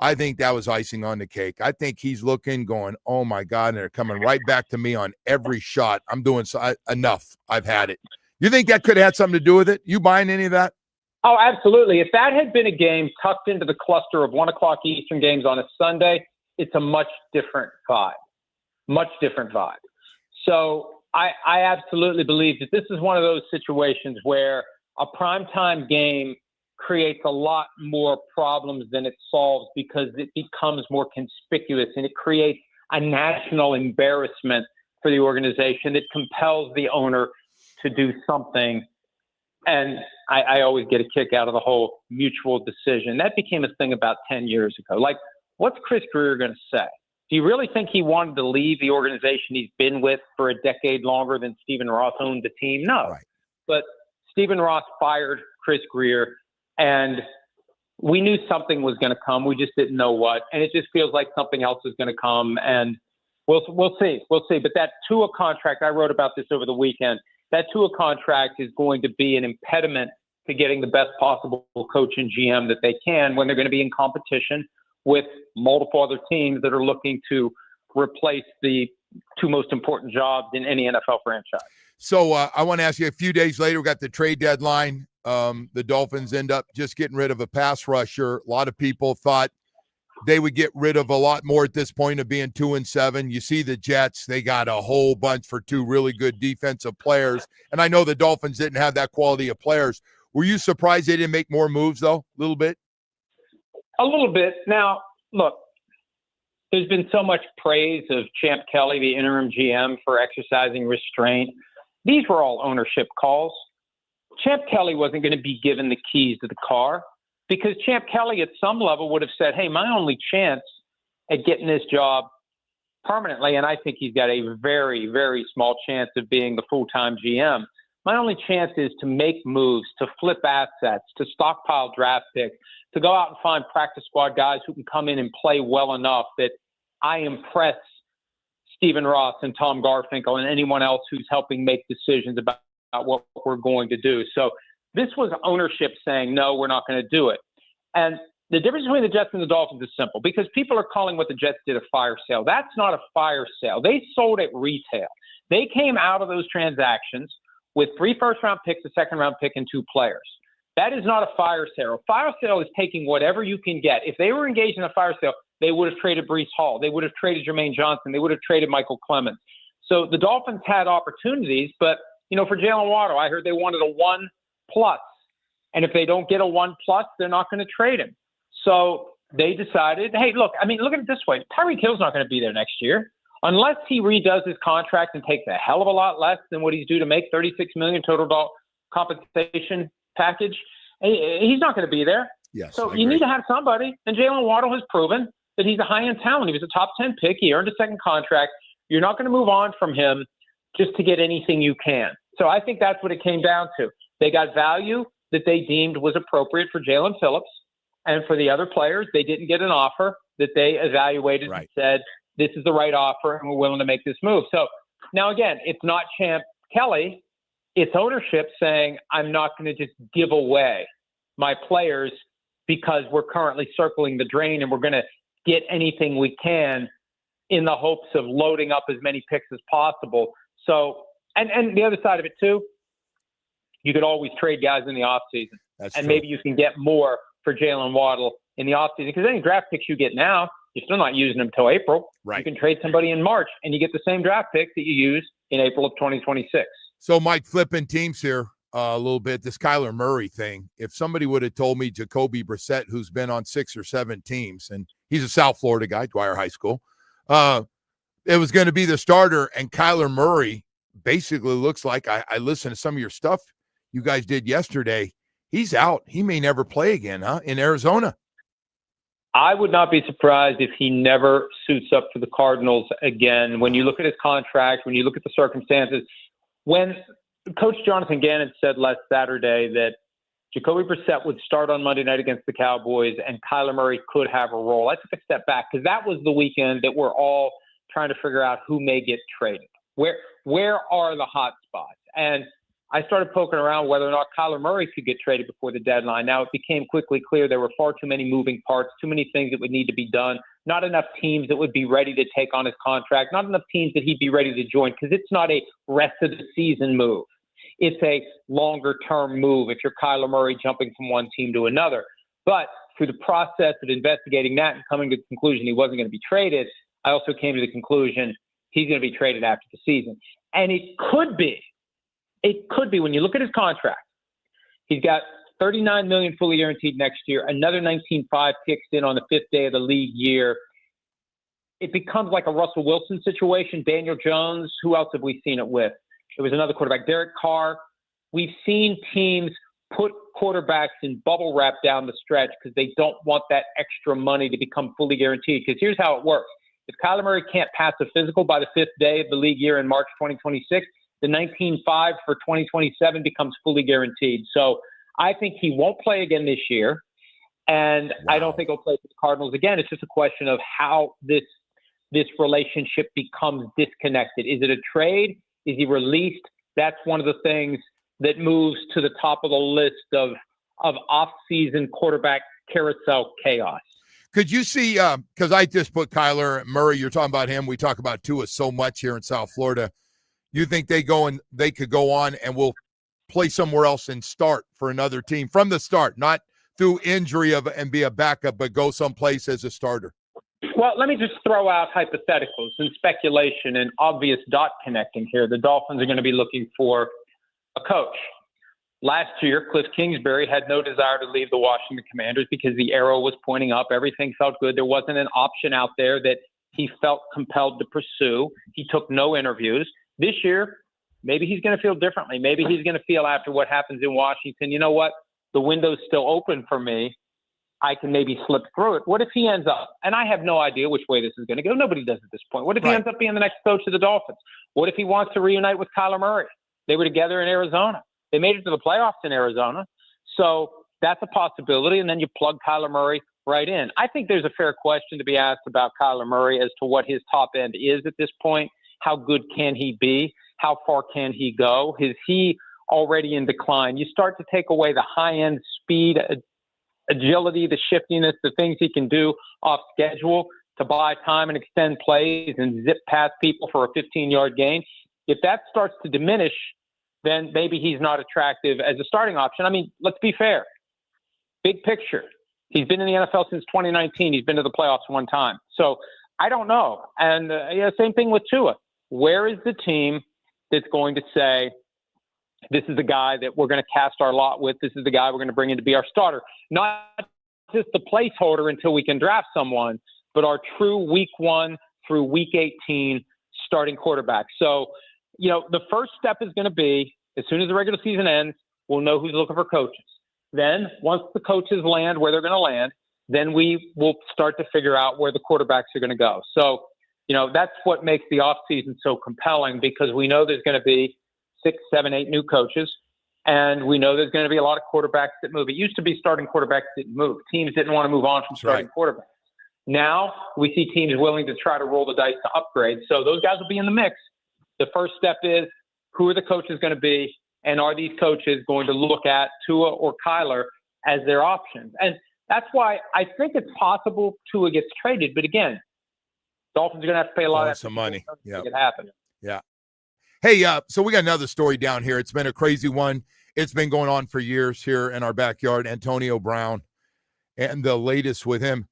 I think that was icing on the cake. I think he's looking, going, oh, my God, and they're coming right back to me on every shot. I'm doing enough. I've had it. You think that could have had something to do with it? You buying any of that? Oh, absolutely. If that had been a game tucked into the cluster of 1 o'clock Eastern games on a Sunday, it's a much different vibe. Much different vibe. So I absolutely believe that this is one of those situations where a primetime game creates a lot more problems than it solves because it becomes more conspicuous and it creates a national embarrassment for the organization. It compels the owner to do something. And I always get a kick out of the whole mutual decision. That became a thing about 10 years ago. Like, what's Chris Greer going to say? Do you really think he wanted to leave the organization he's been with for a decade longer than Stephen Ross owned the team? No. Right. But Stephen Ross fired Chris Greer, and we knew something was going to come. We just didn't know what. And it just feels like something else is going to come. And we'll see. We'll see. But that Tua contract, I wrote about this over the weekend, that Tua contract is going to be an impediment to getting the best possible coach and GM that they can when they're going to be in competition with multiple other teams that are looking to replace the two most important jobs in any NFL franchise. So I want to ask you, a few days later, we got the trade deadline. The Dolphins end up just getting rid of a pass rusher. A lot of people thought they would get rid of a lot more at this point of being 2-7. You see the Jets, they got a whole bunch for two really good defensive players. And I know the Dolphins didn't have that quality of players. Were you surprised they didn't make more moves, though, a little bit? A little bit. Now, look, there's been so much praise of Champ Kelly, the interim GM, for exercising restraint. These were all ownership calls. Champ Kelly wasn't going to be given the keys to the car because Champ Kelly at some level would have said, hey, my only chance at getting this job permanently, and I think he's got a very, very small chance of being the full-time GM, my only chance is to make moves, to flip assets, to stockpile draft picks, to go out and find practice squad guys who can come in and play well enough that I impress Stephen Ross and Tom Garfinkel and anyone else who's helping make decisions about what we're going to do. So this was ownership saying, no, we're not going to do it. And the difference between the Jets and the Dolphins is simple because people are calling what the Jets did a fire sale. That's not a fire sale. They sold at retail. They came out of those transactions with 3 first-round picks, a second-round pick, and 2 players. That is not a fire sale. A fire sale is taking whatever you can get. If they were engaged in a fire sale, they would have traded Breece Hall. They would have traded Jermaine Johnson. They would have traded Michael Clemens. So the Dolphins had opportunities, but, for Jalen Waddle, I heard they wanted a 1+. And if they don't get a 1+, they're not going to trade him. So they decided, hey, look at it this way. Tyreek Hill's not going to be there next year. Unless he redoes his contract and takes a hell of a lot less than what he's due to make, $36 million total compensation package, he's not going to be there. Yes, so you need to have somebody. And Jalen Waddle has proven that he's a high-end talent. He was a top 10 pick. He earned a second contract. You're not going to move on from him just to get anything you can. So I think that's what it came down to. They got value that they deemed was appropriate for Jalen Phillips. And for the other players, they didn't get an offer that they evaluated and said, this is the right offer and we're willing to make this move. So now, again, it's not Champ Kelly. It's ownership saying, I'm not going to just give away my players because we're currently circling the drain and we're going to get anything we can in the hopes of loading up as many picks as possible. So, and the other side of it too, you could always trade guys in the offseason. And true. Maybe you can get more for Jalen Waddle in the offseason because any draft picks you get now, you're still not using them until April. Right. You can trade somebody in March and you get the same draft pick that you use in April of 2026. So, Mike, flipping teams here a little bit, this Kyler Murray thing. If somebody would have told me Jacoby Brissett, who's been on 6 or 7 teams, and he's a South Florida guy, Dwyer High School, it was going to be the starter, and Kyler Murray basically looks like, I listened to some of your stuff you guys did yesterday, he's out. He may never play again, in Arizona. I would not be surprised if he never suits up for the Cardinals again. When you look at his contract, when you look at the circumstances, when Coach Jonathan Gannon said last Saturday that Jacoby Brissett would start on Monday night against the Cowboys and Kyler Murray could have a role, I took a step back because that was the weekend that we're all trying to figure out who may get traded. Where are the hot spots? And I started poking around whether or not Kyler Murray could get traded before the deadline. Now, it became quickly clear there were far too many moving parts, too many things that would need to be done, not enough teams that would be ready to take on his contract, not enough teams that he'd be ready to join because it's not a rest of the season move. it's a longer-term move if you're Kyler Murray jumping from one team to another. But through the process of investigating that and coming to the conclusion he wasn't going to be traded, I also came to the conclusion he's going to be traded after the season. And it could be when you look at his contract, he's got $39 million fully guaranteed next year, another $19.5 kicks in on the 5th day of the league year. It becomes like a Russell Wilson situation, Daniel Jones. Who else have we seen it with? There was another quarterback, Derek Carr. We've seen teams put quarterbacks in bubble wrap down the stretch because they don't want that extra money to become fully guaranteed. Because here's how it works. If Kyler Murray can't pass a physical by the 5th day of the league year in March 2026, the $19.5 for 2027 becomes fully guaranteed. So I think he won't play again this year, and I don't think he'll play for the Cardinals again. It's just a question of how this relationship becomes disconnected. Is it a trade? Is he released? That's one of the things that moves to the top of the list of off-season quarterback carousel chaos. Could you see, because I just put Kyler Murray, you're talking about him, we talk about Tua so much here in South Florida. You think they could go on and will play somewhere else and start for another team from the start, not through injury and be a backup, but go someplace as a starter? Well, let me just throw out hypotheticals and speculation and obvious dot connecting here. The Dolphins are going to be looking for a coach. Last year, Cliff Kingsbury had no desire to leave the Washington Commanders because the arrow was pointing up. Everything felt good. There wasn't an option out there that he felt compelled to pursue. He took no interviews. This year, maybe he's going to feel differently. Maybe he's going to feel after what happens in Washington, you know what? The window's still open for me. I can maybe slip through it. What if he ends up, and I have no idea which way this is going to go. Nobody does at this point. What if he ends up being the next coach of the Dolphins? What if he wants to reunite with Kyler Murray? They were together in Arizona. They made it to the playoffs in Arizona. So that's a possibility. And then you plug Kyler Murray right in. I think there's a fair question to be asked about Kyler Murray as to what his top end is at this point. How good can he be? How far can he go? Is he already in decline? You start to take away the high-end speed, agility, the shiftiness, the things he can do off schedule to buy time and extend plays and zip past people for a 15-yard gain. If that starts to diminish, then maybe he's not attractive as a starting option. I mean, let's be fair. Big picture. He's been in the NFL since 2019. He's been to the playoffs one time. So I don't know. And same thing with Tua. Where is the team that's going to say, this is the guy that we're going to cast our lot with. This is the guy we're going to bring in to be our starter. Not just the placeholder until we can draft someone, but our true week 1 through week 18 starting quarterback. So, the first step is going to be, as soon as the regular season ends, we'll know who's looking for coaches. Then once the coaches land where they're going to land, then we will start to figure out where the quarterbacks are going to go. So, that's what makes the offseason so compelling, because we know there's going to be 6, 7, 8 new coaches, and we know there's going to be a lot of quarterbacks that move. It used to be starting quarterbacks didn't move. Teams didn't want to move on from starting quarterbacks. Now we see teams willing to try to roll the dice to upgrade. So those guys will be in the mix. The first step is, who are the coaches going to be, and are these coaches going to look at Tua or Kyler as their options? And that's why I think it's possible Tua gets traded. But again, Dolphins are going to have to pay a lot of money. Yeah, it happen. Yeah. Hey, so we got another story down here. It's been a crazy one. It's been going on for years here in our backyard. Antonio Brown, and the latest with him.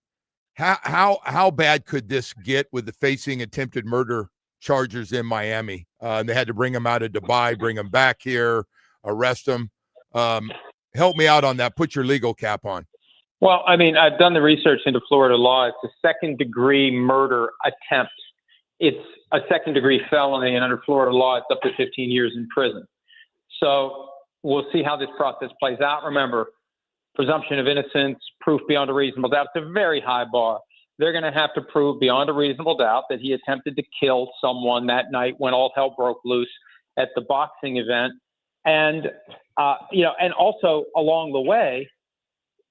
How bad could this get with the facing attempted murder charges in Miami? They had to bring him out of Dubai, bring him back here, arrest him. Help me out on that. Put your legal cap on. Well, I mean, I've done the research into Florida law. It's a second-degree murder attempt. It's a second-degree felony, and under Florida law, it's up to 15 years in prison. So we'll see how this process plays out. Remember, presumption of innocence, proof beyond a reasonable doubt. It's a very high bar. They're going to have to prove beyond a reasonable doubt that he attempted to kill someone that night when all hell broke loose at the boxing event. And, and also along the way,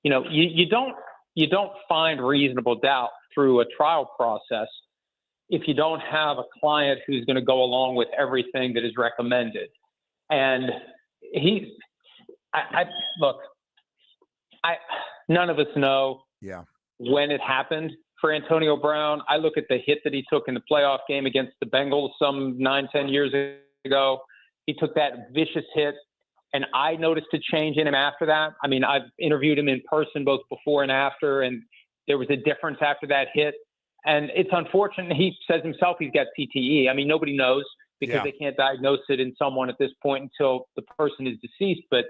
you don't find reasonable doubt through a trial process if you don't have a client who's going to go along with everything that is recommended. And none of us know when it happened for Antonio Brown. I look at the hit that he took in the playoff game against the Bengals some 9-10 years ago. He took that vicious hit And I noticed a change in him after that. I mean, I've interviewed him in person both before and after, and there was a difference after that hit. And it's unfortunate. He says himself he's got CTE. I mean, nobody knows because they can't diagnose it in someone at this point until the person is deceased. But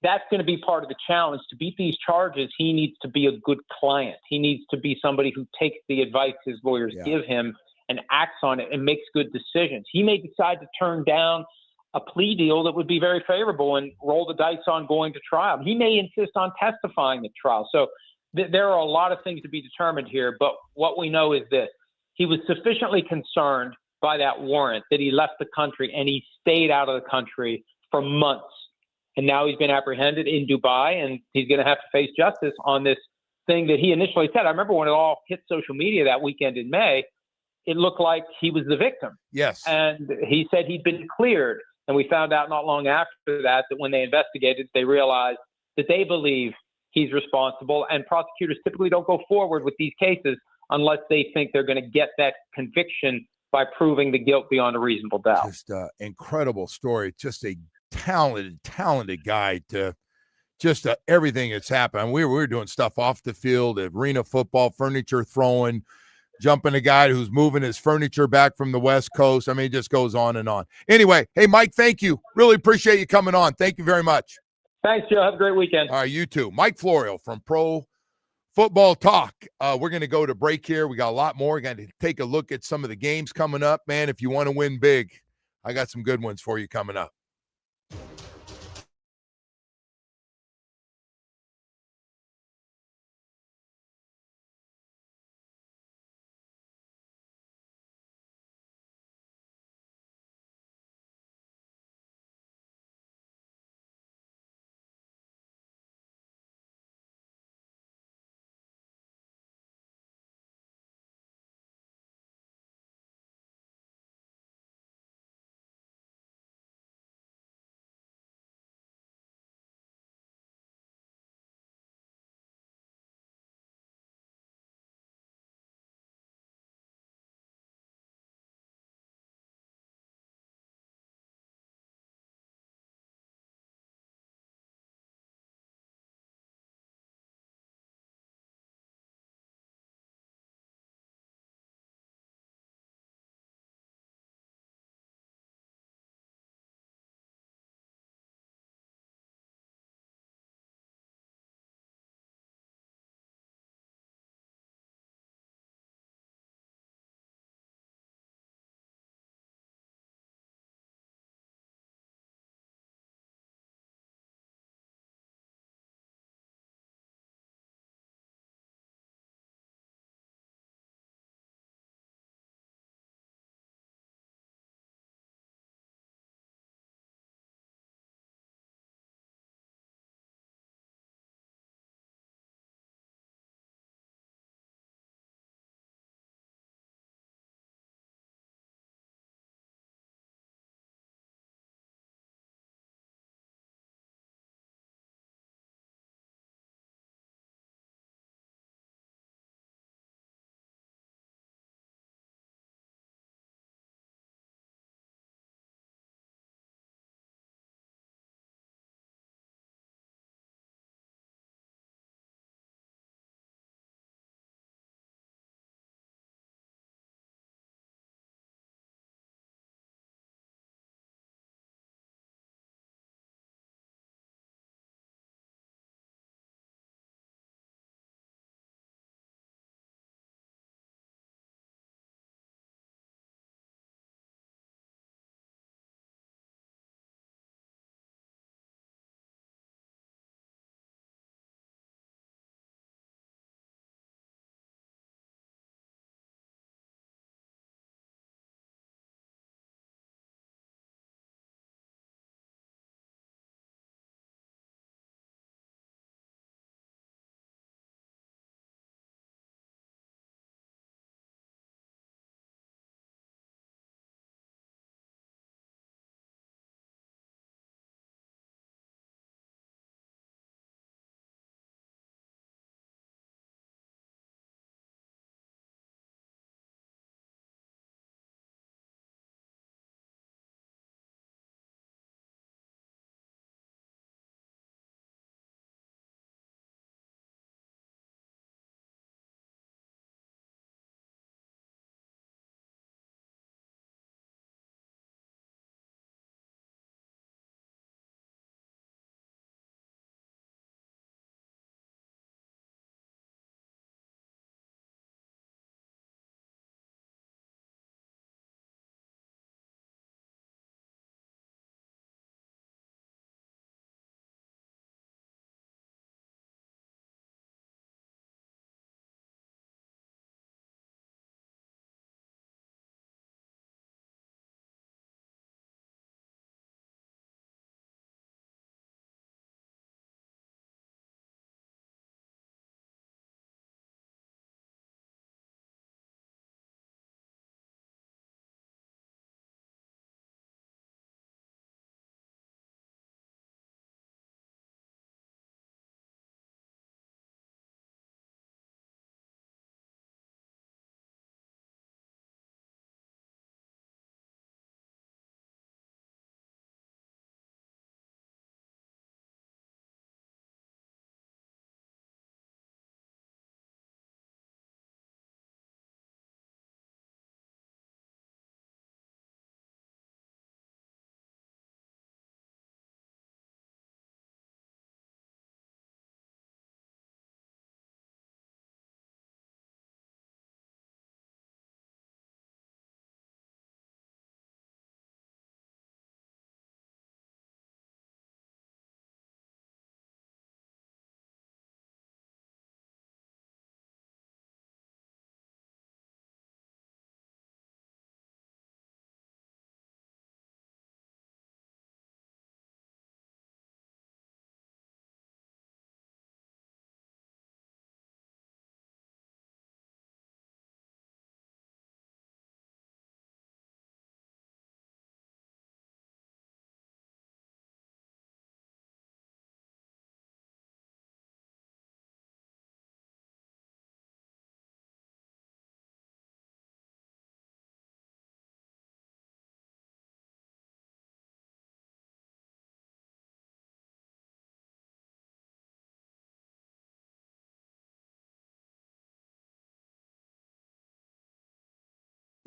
that's going to be part of the challenge. To beat these charges, he needs to be a good client. He needs to be somebody who takes the advice his lawyers give him and acts on it and makes good decisions. He may decide to turn down a plea deal that would be very favorable and roll the dice on going to trial. He may insist on testifying at trial. So there are a lot of things to be determined here, but what we know is this. He was sufficiently concerned by that warrant that he left the country, and he stayed out of the country for months. And now he's been apprehended in Dubai, and he's going to have to face justice on this thing that he initially said. I remember when it all hit social media that weekend in May, it looked like he was the victim. Yes. And he said he'd been cleared. And we found out not long after that when they investigated, they realized that they believe he's responsible. And prosecutors typically don't go forward with these cases unless they think they're going to get that conviction by proving the guilt beyond a reasonable doubt. Just an incredible story. Just a talented guy to just everything that's happened. We were doing stuff off the field, arena football, furniture throwing, jumping a guy who's moving his furniture back from the West Coast. I mean, it just goes on and on. Anyway, hey, Mike, thank you. Really appreciate you coming on. Thank you very much. Thanks, Joe. Have a great weekend. All right, you too. Mike Florio from Pro Football Talk. We're going to go to break here. We got a lot more. We're going to take a look at some of the games coming up. Man, if you want to win big, I got some good ones for you coming up.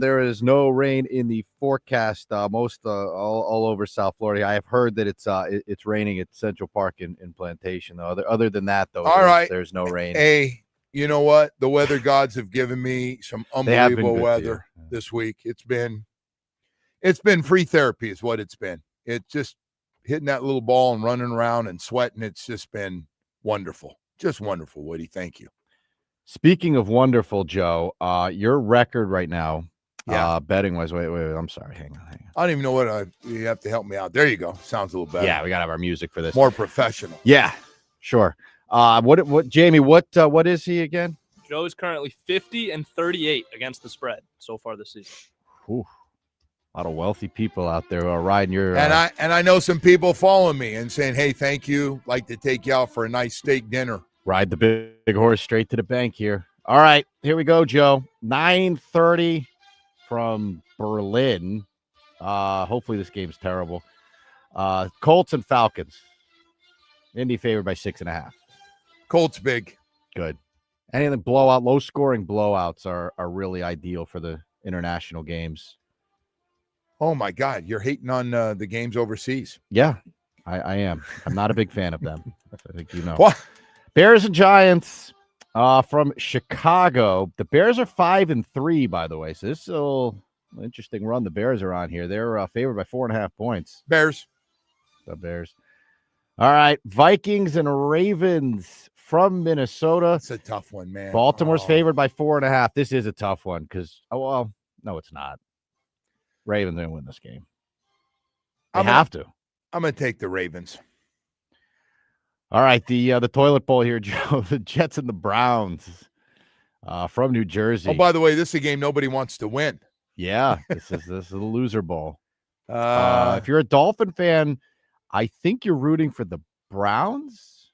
there is no rain in the forecast. All over South Florida. I have heard that it's raining at Central Park in Plantation. Though other than that, though, there's no rain. Hey, you know what? The weather gods have given me some unbelievable weather this week. It's been free therapy, is what it's been. It's just hitting that little ball and running around and sweating. It's just been wonderful. Just wonderful, Woody. Thank you. Speaking of wonderful, Joe, your record right now, betting wise. Wait. I'm sorry. Hang on. I don't even know what you have to help me out. There you go. Sounds a little better. Yeah, we gotta have our music for this. More professional. Yeah, sure. What Jamie? What is he again? Joe's currently 50-38 against the spread so far this season. Ooh, a lot of wealthy people out there who are riding your. And I know some people following me and saying, "Hey, thank you. Like to take you out for a nice steak dinner." Ride the big horse straight to the bank here. All right, here we go, Joe. 9:30 from Berlin. Hopefully this game's terrible. Colts and Falcons. Indy favored by 6.5. Colts big. Good. Anything blowout, low scoring blowouts are really ideal for the international games. Oh my God, you're hating on the games overseas. Yeah, I am. I'm not a big fan of them. I think you know. What? Bears and Giants from Chicago. The Bears are 5-3, by the way. So this is an interesting run the Bears are on here. They're favored by 4.5 points. Bears. The Bears. All right. Vikings and Ravens from Minnesota. It's a tough one, man. Baltimore's favored by 4.5. This is a tough one because, no, it's not. Ravens are going to win this game. They have to. I'm going to take the Ravens. All right, the toilet bowl here, Joe. The Jets and the Browns from New Jersey. Oh, by the way, this is a game nobody wants to win. Yeah, this is the loser bowl. If you're a Dolphin fan, I think you're rooting for the Browns.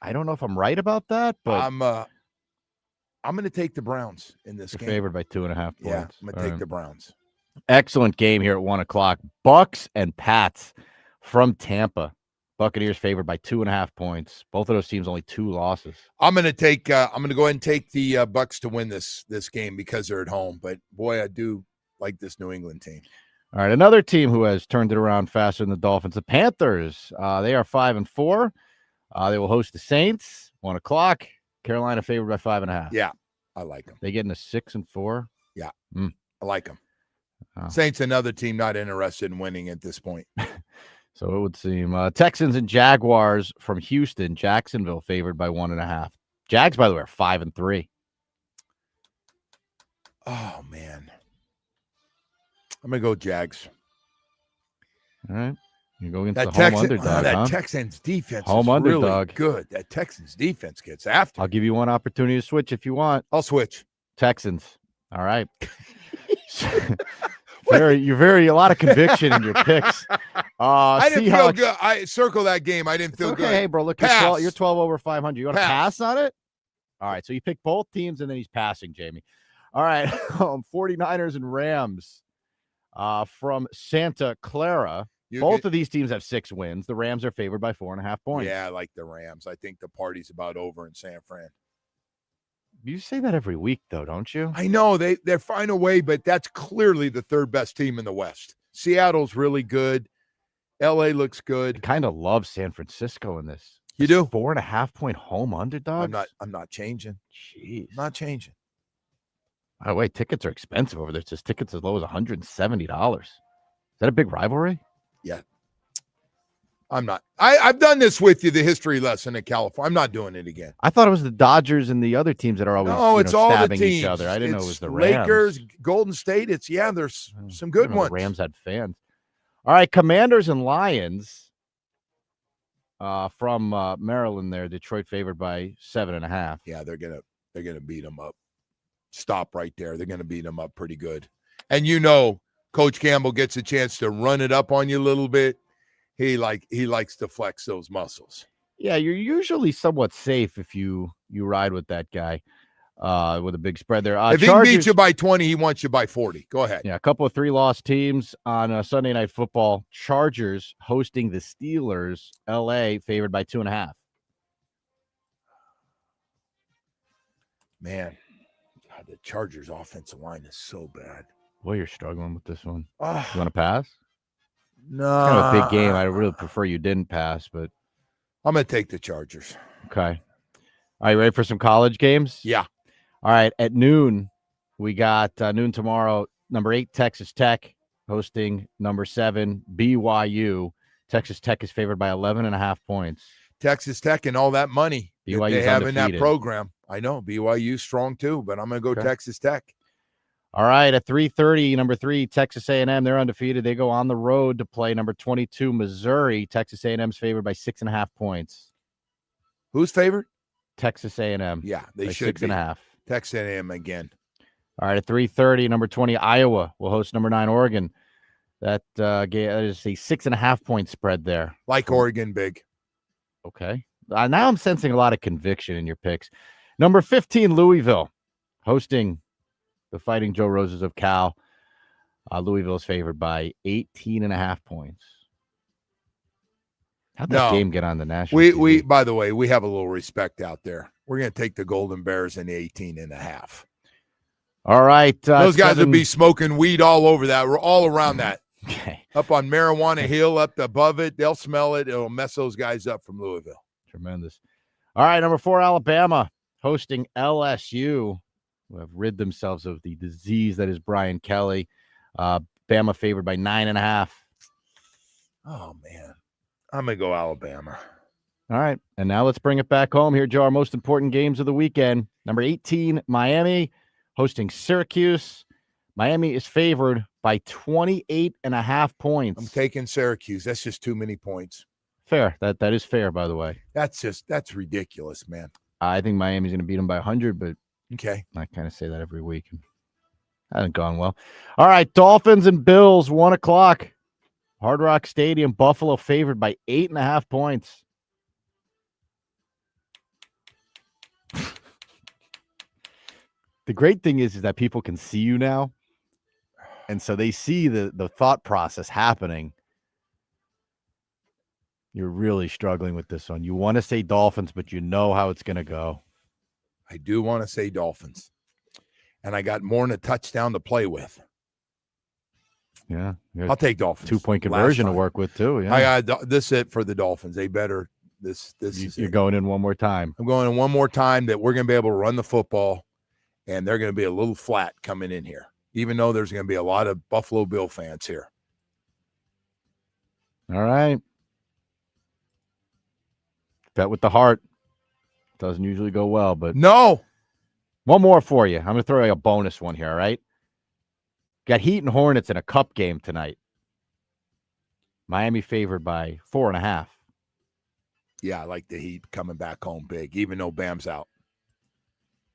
I don't know if I'm right about that, but I'm going to take the Browns in this game. Favored by 2.5 points. Yeah, I'm going to take the Browns. Excellent game here at 1:00. Bucks and Pats from Tampa. Buccaneers favored by 2.5 points. Both of those teams only 2 losses. I'm going to go ahead and take the Bucks to win this game because they're at home. But boy, I do like this New England team. All right, another team who has turned it around faster than the Dolphins, the Panthers. They are 5-4. They will host the Saints. 1:00. Carolina favored by 5.5. Yeah, I like them. They get into 6-4. Yeah, I like them. Saints, another team not interested in winning at this point. So it would seem. Texans and Jaguars from Houston. Jacksonville favored by 1.5. Jags, by the way, are 5-3. Oh, man. I'm going to go Jags. All right. You go against the home underdog, that Texans defense home is underdog. Really good. That Texans defense gets after. I'll give you one opportunity to switch if you want. I'll switch. Texans. All right. A lot of conviction in your picks. I didn't feel good. I circle that game. I didn't feel good. Hey, bro, look, you're 12 over 500. You want to pass on it? All right, so you pick both teams, and then he's passing, Jamie. All right, 49ers and Rams from Santa Clara. Both of these teams have 6 wins. The Rams are favored by 4.5 points. Yeah, I like the Rams. I think the party's about over in San Fran. You say that every week, though, don't you? I know they're fine away, but that's clearly the 3rd best team in the West. Seattle's really good. LA looks good. I kind of love San Francisco in this. You do? 4.5 point home underdog. I'm not changing. Jeez, I'm not changing. By the way, tickets are expensive over there. It's just tickets as low as $170. Is that a big rivalry? Yeah. I'm not. I've done this with you, the history lesson in California. I'm not doing it again. I thought it was the Dodgers and the other teams that are always stabbing the each other. I didn't know it was the Rams. Lakers, Golden State. There's some good ones. The Rams had fans. All right, Commanders and Lions from Maryland there. Detroit favored by 7.5. Yeah, they're gonna beat them up. Stop right there. They're gonna beat them up pretty good. And Coach Campbell gets a chance to run it up on you a little bit. He likes to flex those muscles. Yeah, you're usually somewhat safe if you ride with that guy with a big spread there. If Chargers, he beats you by 20, he wants you by 40. Go ahead. Yeah, a couple of 3-loss teams on Sunday Night Football. Chargers hosting the Steelers. LA favored by 2.5. Man, God, the Chargers' offensive line is so bad. Boy, you're struggling with this one. Oh, You want to pass? no. It's kind of a big game. I really prefer you didn't pass, but I'm going to take the Chargers. Okay. Are you ready for some college games? Yeah. All right. At noon, we got noon tomorrow. Number 8, Texas Tech hosting number 7, BYU. Texas Tech is favored by 11.5 points. Texas Tech and all that money that BYU's they have in undefeated. that program. I know BYU strong too, but I'm going to go Texas Tech. All right, at 3:30, number 3, Texas A&M. They're undefeated. They go on the road to play number 22, Missouri. Texas A&M's favored by 6.5 points. Who's favored? Texas A&M. Yeah, they by should 6.5. Texas A&M again. All right, at 3:30, number 20, Iowa will host number 9, Oregon. That is a 6.5 point spread there. Like Oregon big. Okay. Now I'm sensing a lot of conviction in your picks. Number 15, Louisville, hosting the Fighting Joe Roses of Cal. Louisville is favored by 18.5 points. How'd that game get on the national TV? We by the way, we have a little respect out there. We're going to take the Golden Bears in the 18.5. All right. Those guys would be smoking weed all over that. We're all around that. Okay. Up on Marijuana Hill, up above it. They'll smell it. It'll mess those guys up from Louisville. Tremendous. All right. Number 4, Alabama hosting LSU, who have rid themselves of the disease that is Brian Kelly. Bama favored by 9.5. Oh, man. I'm going to go Alabama. All right. And now let's bring it back home. Here, Joe, our most important games of the weekend. Number 18, Miami hosting Syracuse. Miami is favored by 28.5 points. I'm taking Syracuse. That's just too many points. Fair. That is fair, by the way. That's ridiculous, man. I think Miami's going to beat them by 100, but okay. I kind of say that every week. Hasn't gone well. All right, Dolphins and Bills, 1 o'clock. Hard Rock Stadium, Buffalo favored by 8.5 points. The great thing is that people can see you now. And so they see the thought process happening. You're really struggling with this one. You want to say Dolphins, but you know how it's going to go. I do want to say Dolphins. And I got more than a touchdown to play with. Yeah. I'll take Dolphins. 2-point conversion to work with, too. Yeah. I got this is it for the Dolphins. They better You're going in one more time. I'm going in one more time that we're going to be able to run the football, and they're going to be a little flat coming in here, even though there's going to be a lot of Buffalo Bill fans here. All right. Bet with the heart. Doesn't usually go well, but no. One more for you. I'm going to throw you a bonus one here, all right? Got Heat and Hornets in a cup game tonight. Miami favored by 4.5. Yeah, I like the Heat coming back home big, even though Bam's out.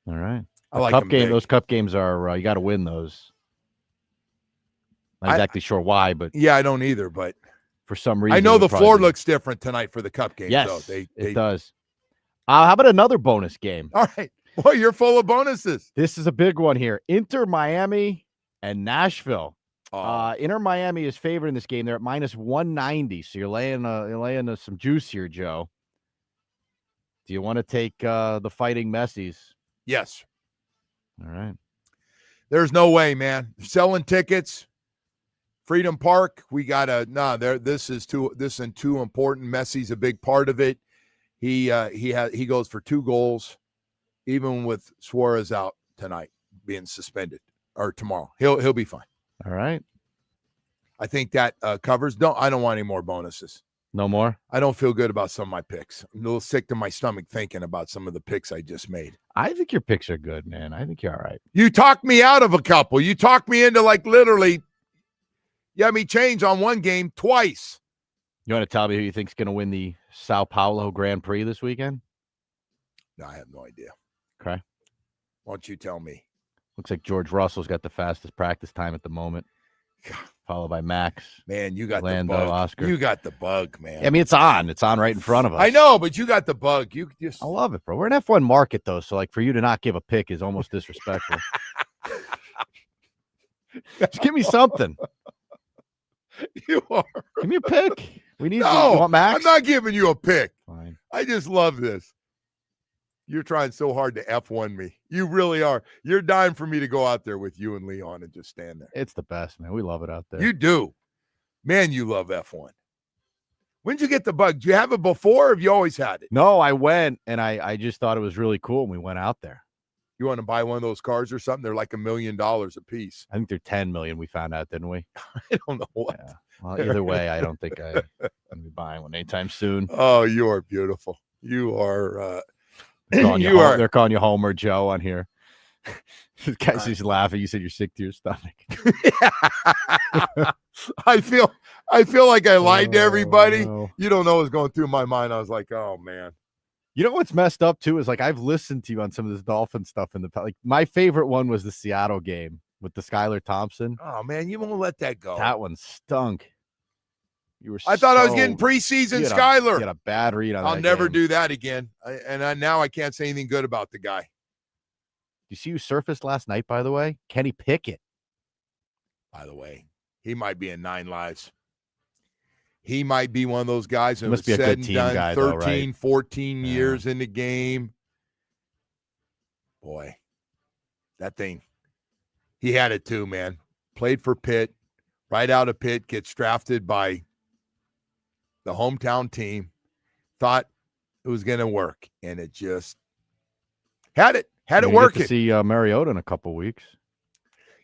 All right. I like cup game. big. Those cup games are you got to win those. Not exactly sure why, but yeah, I don't either. But for some reason, I know the floor looks different tonight for the cup game. Yes, though. it does. How about another bonus game? All right. Well, you're full of bonuses. This is a big one here. Inter Miami and Nashville. Inter Miami is favored in this game. They're at minus 190. So you're laying some juice here, Joe. Do you want to take the Fighting Messies? Yes. All right. There's no way, man. Selling tickets. Freedom Park. We gotta this is too important. Messi's a big part of it. He goes for 2 goals, even with Suarez out tonight, being suspended, or tomorrow. He'll be fine. All right. I think that covers. I don't want any more bonuses. No more? I don't feel good about some of my picks. I'm a little sick to my stomach thinking about some of the picks I just made. I think your picks are good, man. I think you're all right. You talked me out of a couple. You talked me into literally, you had me change on one game twice. You want to tell me who you think's going to win the Sao Paulo Grand Prix this weekend? No, I have no idea. Okay. Why don't you tell me? Looks like George Russell's got the fastest practice time at the moment, followed by Max. Man, you got Lando, the bug. Oscar. You got the bug, man. I mean, it's on. It's on right in front of us. I know, but you got the bug. You just. I love it, bro. We're an F1 market, though, so for you to not give a pick is almost disrespectful. Just give me something. You are. Give me a pick. We need. No, you want Max? I'm not giving you a pick. Fine. I just love this. You're trying so hard to F1 me. You really are. You're dying for me to go out there with you and Leon and just stand there. It's the best, man. We love it out there. You do. Man, you love F1. When did you get the bug? Do you have it before or have you always had it? No, I went, and I just thought it was really cool, and we went out there. You want to buy one of those cars or something? They're like $1 million a piece. I think they're $10 million, we found out, didn't we? I don't know what. Yeah. Well, either way, I don't think I'm going to be buying one anytime soon. Oh, you are beautiful. You are... They're calling you Homer Joe on here. This guy's just laughing. You said you're sick to your stomach. I feel like I lied to everybody. No. You don't know what's going through my mind. I was like, oh man. You know what's messed up too is like I've listened to you on some of this Dolphin stuff in the like my favorite one was the Seattle game with the Skylar Thompson. Oh man, you won't let that go. That one stunk. You were. I thought I was getting preseason Skylar. You had a bad read on that. I'll never game. do that again. Now I can't say anything good about the guy. You see who surfaced last night, by the way? Kenny Pickett. By the way, he might be in 9 lives. He might be one of those guys who must be a good team done, guy, 13, though, right? 14 years in the game. Boy, that thing, he had it too, man. Played for Pitt, right out of Pitt, gets drafted by the hometown team, thought it was going to work, and it just had it working. Get to see Mariota in a couple weeks.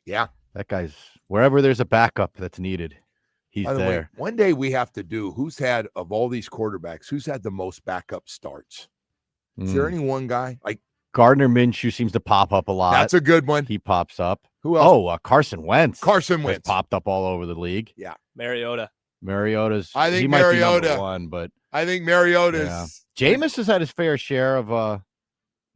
Yeah. That guy's wherever there's a backup that's needed, he's there. Way, one day we have to do who's had, of all these quarterbacks, who's had the most backup starts? Is there any one guy? Like Gardner Minshew seems to pop up a lot. That's a good one. He pops up. Who else? Oh, Carson Wentz. Carson Wentz popped up all over the league. Yeah. Mariota's. I think he Mariota might be number one, but I think Mariota's. Jameis has had his fair share of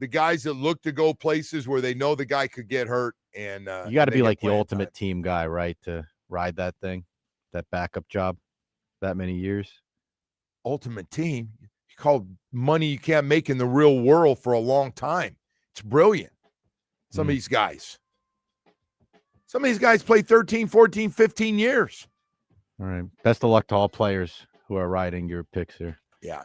the guys that look to go places where they know the guy could get hurt, and you got to be like the ultimate team guy, right, to ride that thing, that backup job, that many years. Ultimate team. You call money you can't make in the real world for a long time. It's brilliant. Some of these guys play 13, 14, 15 years. All right. Best of luck to all players who are riding your picks here. Yeah.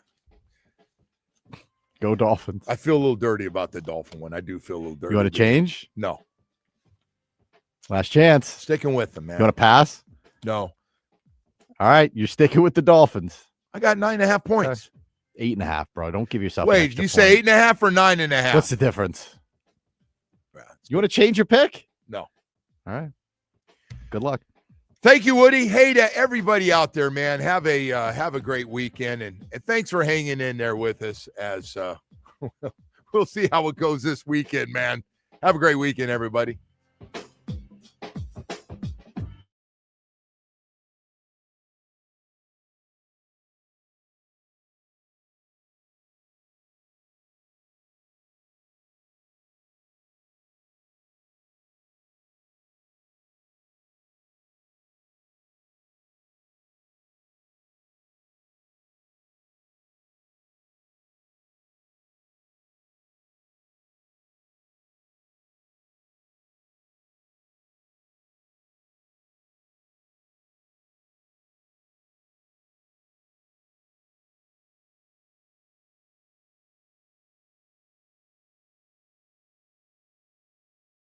Go Dolphins. I feel a little dirty about the Dolphin one. I do feel a little dirty. You want to change? No. Last chance. Sticking with them, man. You want to pass? No. All right. You're sticking with the Dolphins. I got 9.5 points. 8.5, bro. Don't give yourself. Wait, did you say 8.5 or 9.5? What's the difference? You want to change your pick? No. All right. Good luck. Thank you, Woody. Hey to everybody out there, man. Have a great weekend, and thanks for hanging in there with us as we'll see how it goes this weekend, man. Have a great weekend, everybody.